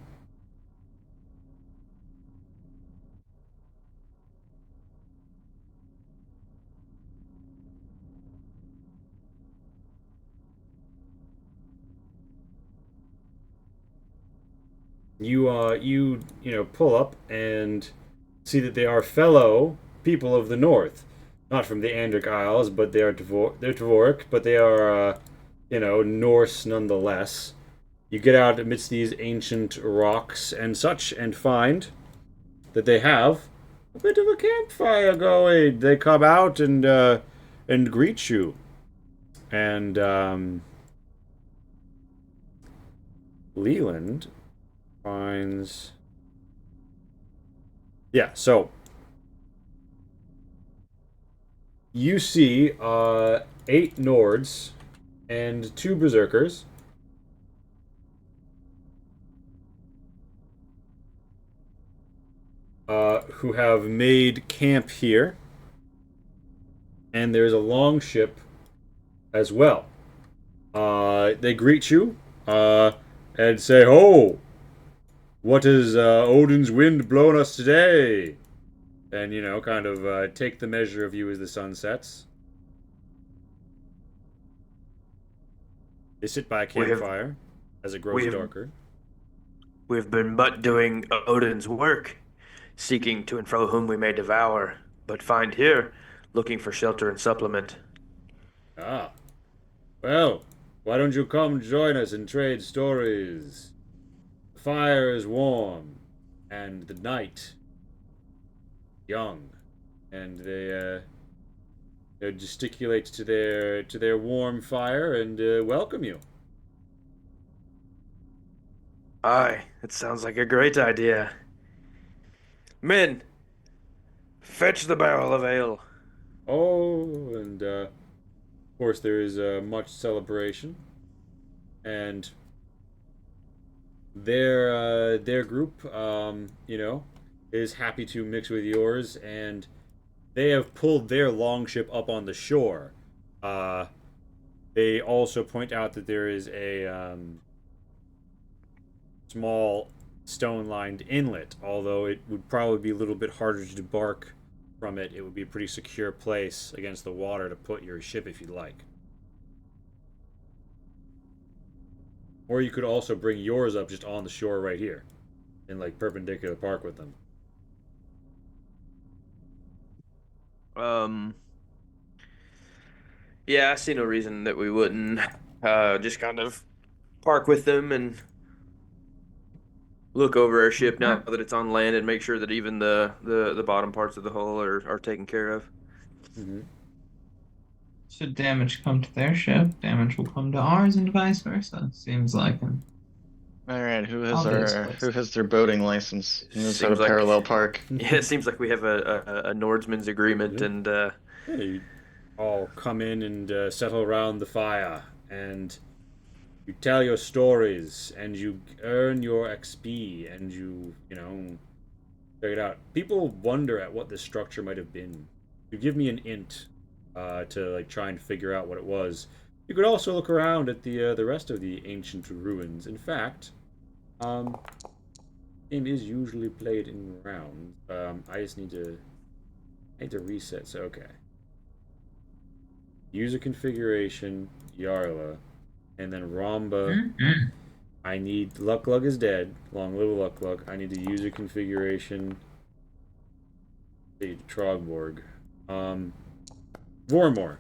you pull up and see that they are fellow people of the north, not from the Andric Isles, but they're Dvoric, but they are Norse nonetheless. You get out amidst these ancient rocks and such, and find that they have a bit of a campfire going. They come out and greet you, and Leland finds. Yeah, so you see 8 Nords and 2 Berserkers who have made camp here, and there's a longship as well. They greet you and say, "Oh, what has Odin's wind blown us today?" And kind of take the measure of you as the sun sets. They sit by a We have campfire as it we grows have darker. we have been but doing Odin's work, seeking to and fro whom we may devour, but find here, looking for shelter and supplement. Ah, well, why don't you come join us and trade stories? The fire is warm, and the night young, and they gesticulate to their warm fire and welcome you. Aye, it sounds like a great idea. Men, fetch the barrel of ale. Oh, and of course there is much celebration, and their group, is happy to mix with yours, and they have pulled their longship up on the shore. Uh, they also point out that there is a small stone-lined inlet, although it would probably be a little bit harder to debark from it. It would be a pretty secure place against the water to put your ship if you'd like. Or you could also bring yours up just on the shore right here, in like perpendicular park with them. Um, yeah, I see no reason that we wouldn't just kind of park with them and look over our ship now Okay. that it's on land and make sure that even the bottom parts of the hull are taken care of. Mm-hmm. Should damage come to their ship, damage will come to ours, and vice versa. Seems like an All right, obvious who place. has their boating license? Who knows how to Seems like parallel park? yeah, it seems like we have a Nordsman's agreement Yeah. and Yeah, you all come in and settle around the fire, and You tell your stories, and you earn your XP, and you know, check it out. People wonder at what this structure might have been. You give me an int to like try and figure out what it was. You could also look around at the rest of the ancient ruins. In fact, game is usually played in rounds. I need to reset. So okay, user configuration, Yarla, and then Rhomba. I need Luck Lug is dead. Long live Luck Lug. I need the user configuration. Trogborg. Vormor.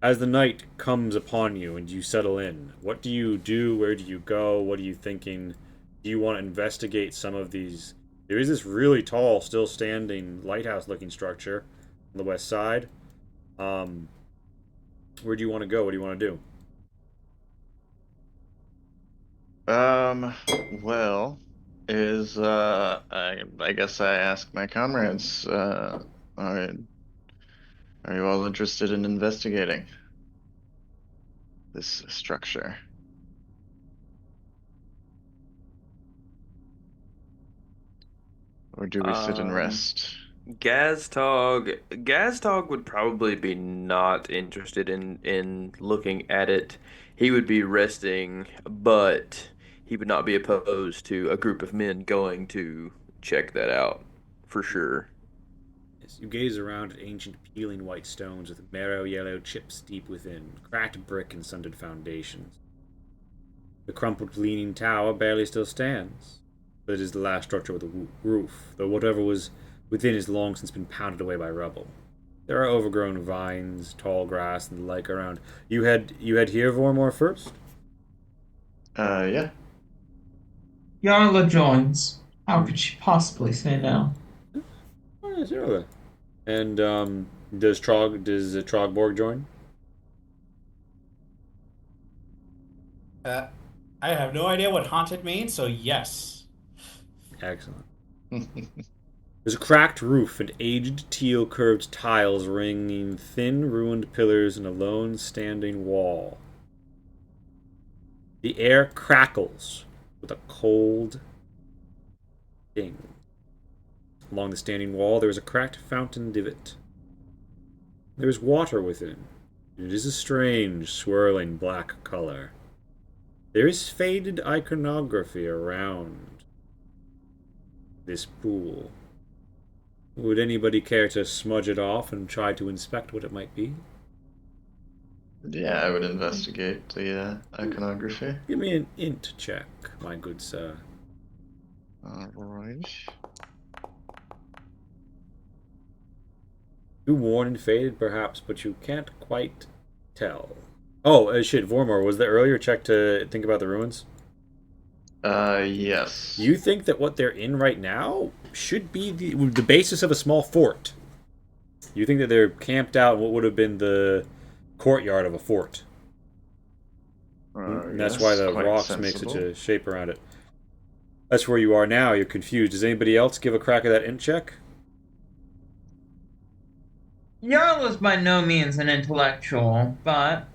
As the night comes upon you and you settle in, what do you do? Where do you go? What are you thinking? Do you want to investigate some of these? There is this really tall, still standing lighthouse-looking structure on the west side. Where do you want to go? What do you want to do? Well, I guess I ask my comrades, are you all interested in investigating this structure? Or do we sit and rest? Gaztog would probably be not interested in looking at it. He would be resting, but he would not be opposed to a group of men going to check that out for sure. As you gaze around at ancient peeling white stones with marrow yellow chips deep within, cracked brick and sundered foundations. The crumpled leaning tower barely still stands, but it is the last structure with a roof, though whatever was within has long since been pounded away by rubble. There are overgrown vines, tall grass, and the like around. You head here, Vormor, first? Yeah. Yarla joins. How could she possibly say no? Oh, yeah, sure. And does Trogborg join? I have no idea what haunted means, so yes. Excellent. There's a cracked roof and aged teal curved tiles ringing thin ruined pillars and a lone standing wall. The air crackles with a cold ding. Along the standing wall there is a cracked fountain divot. There is water within. It is a strange, swirling black color. There is faded iconography around this pool. Would anybody care to smudge it off and try to inspect what it might be? Yeah, I would investigate the iconography. Give me an int check, my good sir. Alright. Too worn and faded, perhaps, but you can't quite tell. Oh, shit, Vormor, was the earlier check to think about the ruins? Yes. You think that what they're in right now should be the basis of a small fort. You think that they're camped out in what would have been the courtyard of a fort. And that's yes, why the quite rocks make sensible. such a shape around it. That's where you are now. You're confused. Does anybody else give a crack at that int check? Yarla's by no means an intellectual, but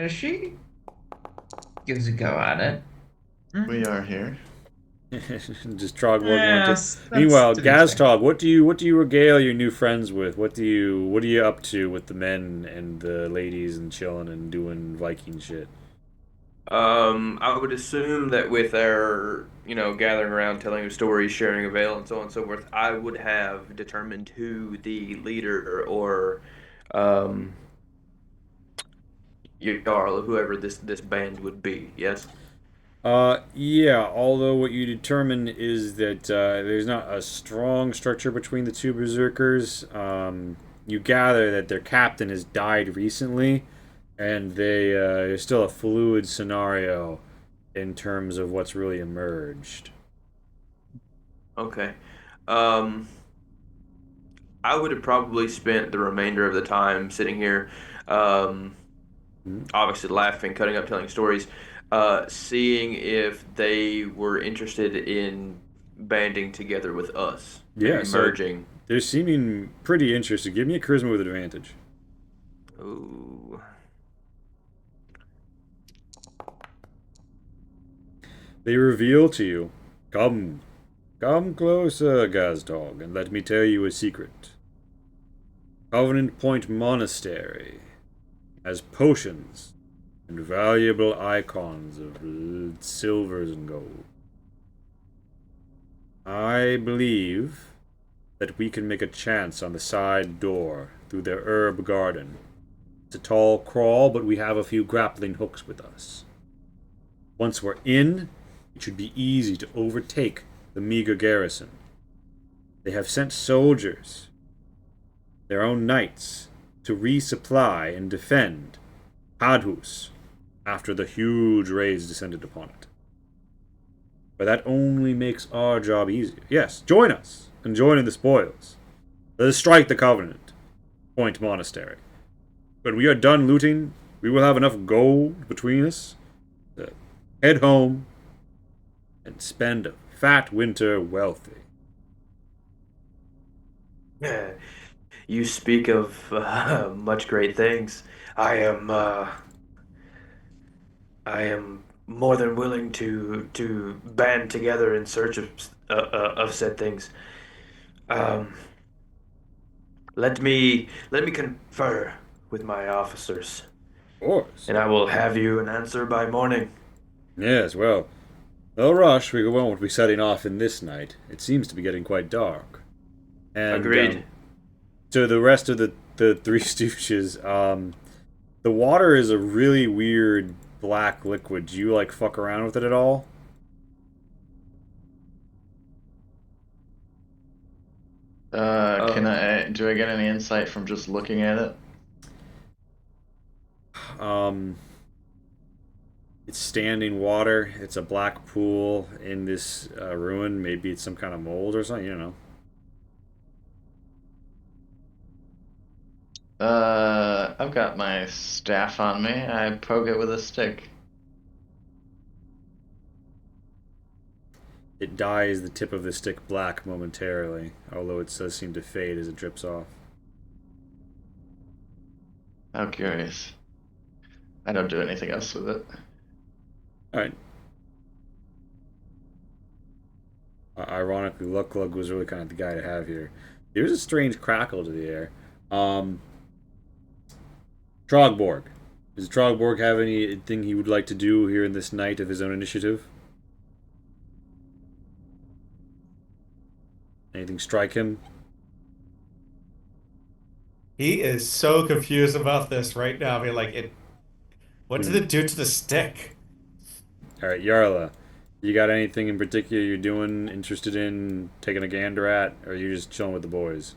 she gives a go at it. We are here. Just Trogborg Yes, wanted. Meanwhile, to be fair. Gaztog, what do you regale your new friends with? What are you up to with the men and the ladies and chilling and doing Viking shit? I would assume that with our, gathering around, telling of stories, sharing of ale, and so on and so forth, I would have determined who the leader or Jarl, whoever this band would be. Yes. Yeah, although what you determine is that there's not a strong structure between the two berserkers. You gather that their captain has died recently, and there's still a fluid scenario in terms of what's really emerged. Okay. I would have probably spent the remainder of the time sitting here, obviously laughing, cutting up, telling stories, seeing if they were interested in banding together with us, Yeah, maybe so merging. they're seeming pretty interested. Give me a charisma with advantage. Ooh. They reveal to you, come, come closer, Gazdog, and let me tell you a secret. Covenant Point Monastery has potions and valuable icons of silvers and gold. I believe that we can make a chance on the side door through their herb garden. It's a tall crawl, but we have a few grappling hooks with us. Once we're in, it should be easy to overtake the meager garrison. They have sent soldiers, their own knights, to resupply and defend Hadhus after the huge raids descended upon it. But that only makes our job easier. Yes, join us and join in the spoils. Let us strike the Covenant Point Monastery. When we are done looting, we will have enough gold between us to head home and spend a fat winter wealthy. You speak of much great things. I am more than willing to band together in search of said things. Um, let me confer with my officers, Of course. and I will have you an answer by morning. Yes, well, no rush. We won't be setting off in this night. It seems to be getting quite dark. And, Agreed. to the rest of the Three Stooges, the water is a really weird black liquid. Do you, like, fuck around with it at all? Do I get any insight from just looking at it? It's standing water. It's a black pool in this ruin. Maybe it's some kind of mold or something, you know. I've got my staff on me. I poke it with a stick. It dyes the tip of the stick black momentarily, although it does seem to fade as it drips off. How curious. I don't do anything else with it. Alright. Ironically, Lucklug was really kind of the guy to have here. There's a strange crackle to the air. Trogborg. Does Trogborg have anything he would like to do here in this night of his own initiative? Anything strike him? He is so confused about this right now. I mean, like, what did it do to the stick? Alright, Yarla. You got anything in particular you're doing, interested in taking a gander at, or are you just chilling with the boys?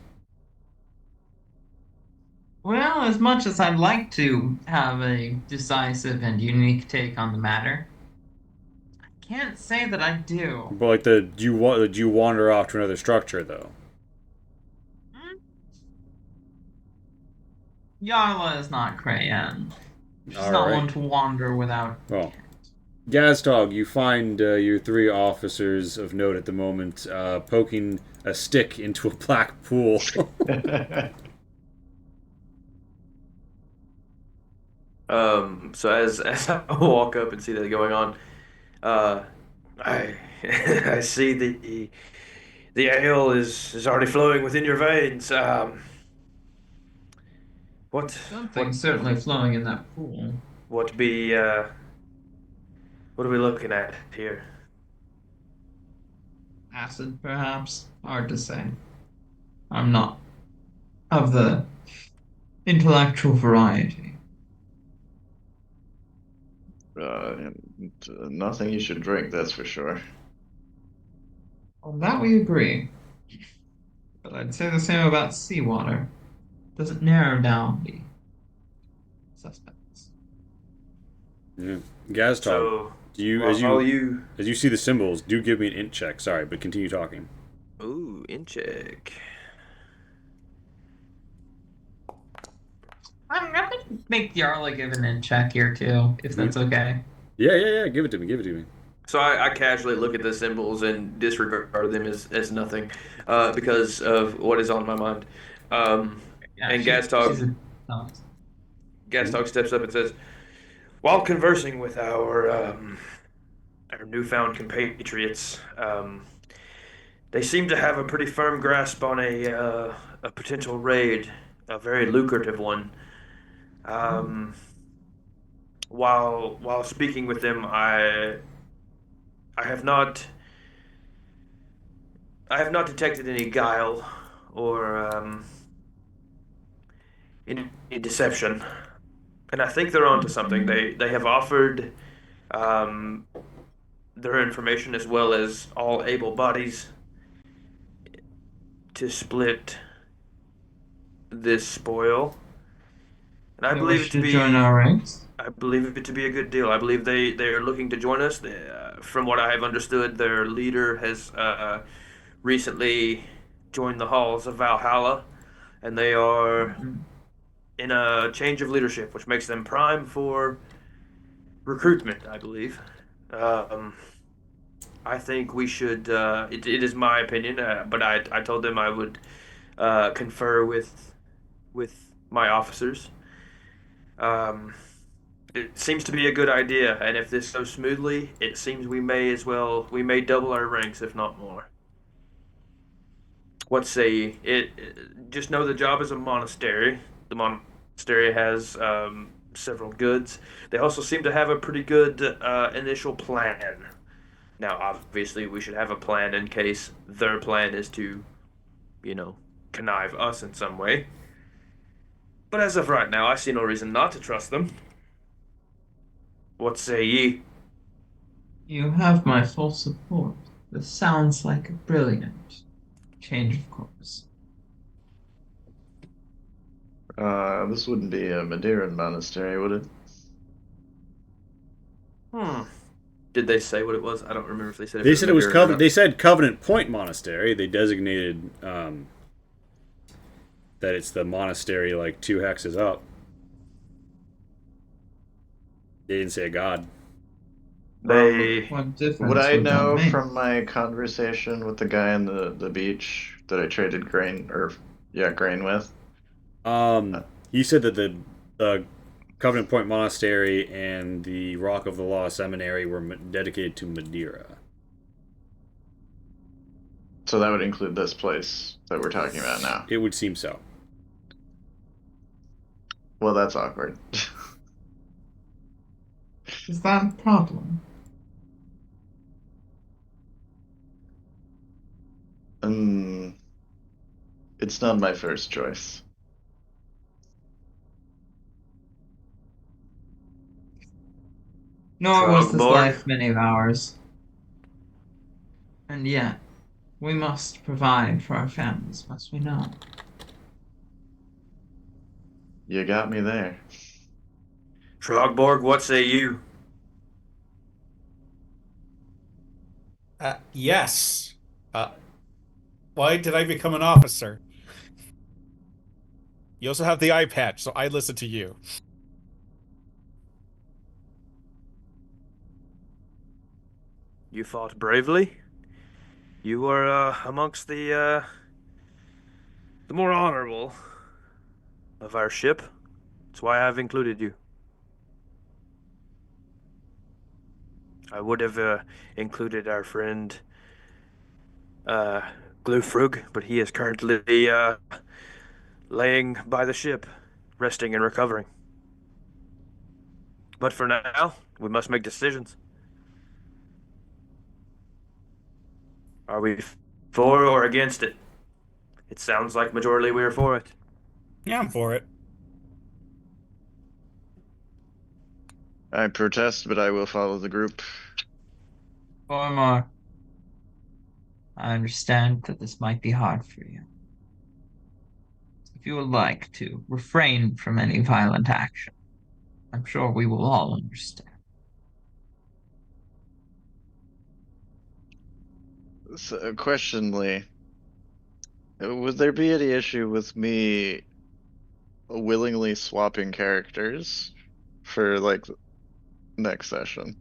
Well, as much as I'd like to have a decisive and unique take on the matter, I can't say that I do. But like do you wander off to another structure though? Yarla is not Crayon. She's All not right. one to wander without. Well, Gaztog, you find your three officers of note at the moment poking a stick into a black pool. So as I walk up and see that going on, I I see the ale is already flowing within your veins. Something's certainly flowing in that pool. What are we looking at here? Acid, perhaps? Hard to say. I'm not of the intellectual variety. Nothing you should drink, that's for sure. On that we agree. But I'd say the same about seawater. Doesn't narrow down the suspects. Yeah. Gaztog, So, do you as you see the symbols, do give me an int check. Sorry, but continue talking. Ooh, in check. I'm gonna make Yarla give an in check here too, if that's okay. Yeah. Give it to me. So I casually look at the symbols and disregard them as nothing, because of what is on my mind. Yeah, And she's Gastok steps up and says, "While conversing with our our newfound compatriots. They seem to have a pretty firm grasp on a potential raid, a very lucrative one. Um, while speaking with them, I have not I have not detected any guile or any deception, and I think they're onto something. They have offered um, their information as well as all able bodies to split this spoil, and They wish to join our ranks. I believe it to be a good deal. I believe they are looking to join us. From what I have understood, their leader has recently joined the halls of Valhalla, and they are Mhm. in a change of leadership, which makes them prime for recruitment, I believe. Um, I think we should. It is my opinion, but I told them I would confer with my officers. Um, it seems to be a good idea, and if this goes smoothly, it seems we may double our ranks, if not more. What say ye? Just know the job is a monastery. The monastery has several goods. They also seem to have a pretty good initial plan. Now, obviously, we should have a plan in case their plan is to, you know, connive us in some way. But as of right now, I see no reason not to trust them. What say ye? You have my full support. This sounds like a brilliant change of course. This wouldn't be a Madeiran monastery, would it? Hmm. Did they say what it was? I don't remember if they said if They it was said it was Madeira or not. They said Covenant Point Monastery. They designated that it's the monastery like 2 hexes up. They didn't say a god. They What Would difference I would that know make? from my conversation with the guy on the beach that I traded grain or yeah, grain with? Uh, He said that the Covenant Point Monastery and the Rock of the Law Seminary were dedicated to Madeira. So that would include this place that we're talking about now. It would seem so. Well, that's awkward. Is that a problem? um, it's not my first choice. Nor was this Trogborg. life many of ours. And yet, we must provide for our families, must we not? You got me there. Trogborg, what say you? Yes. Uh, why did I become an officer? You also have the eye patch, so I listen to you. You fought bravely. You were amongst the more honorable of our ship. That's why I've included you. I would have included our friend uh, Glufrug, but he is currently laying by the ship, resting and recovering. But for now, we must make decisions. Are we for or against it? It sounds like majority we are for it. Yeah, I'm for it. I protest, but I will follow the group. Vormar, I understand that this might be hard for you. If you would like to refrain from any violent action, I'm sure we will all understand. So, question, Lee. Would there be any issue with me willingly swapping characters for like next session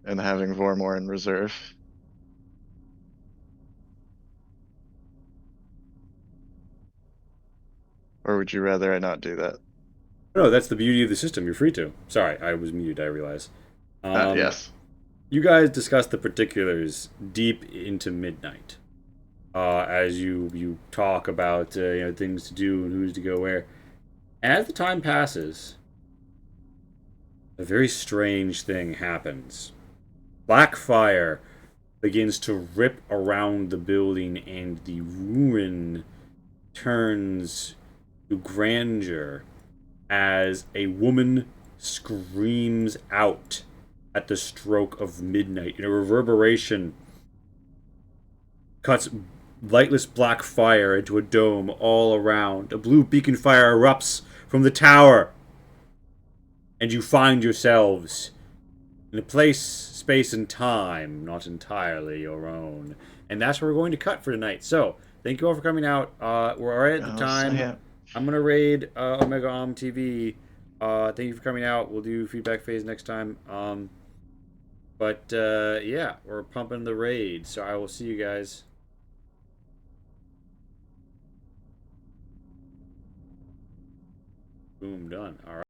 and having Vormor in reserve? Or would you rather I not do that? No, that's the beauty of the system. You're free to. Sorry, I was muted. I realize. Um, Yes. You guys discuss the particulars deep into midnight. As you talk about things to do and who's to go where. As the time passes, a very strange thing happens. Black fire begins to rip around the building, and the ruin turns to grandeur as a woman screams out at the stroke of midnight. And a reverberation cuts lightless black fire into a dome all around. A blue beacon fire erupts from the tower, and you find yourselves in a place, space, and time not entirely your own. And that's where we're going to cut for tonight. So, thank you all for coming out. We're right at the time. I'm going to raid Omega Om TV. Thank you for coming out. We'll do feedback phase next time. But yeah, we're pumping the raid. So I will see you guys. Boom, done. All right.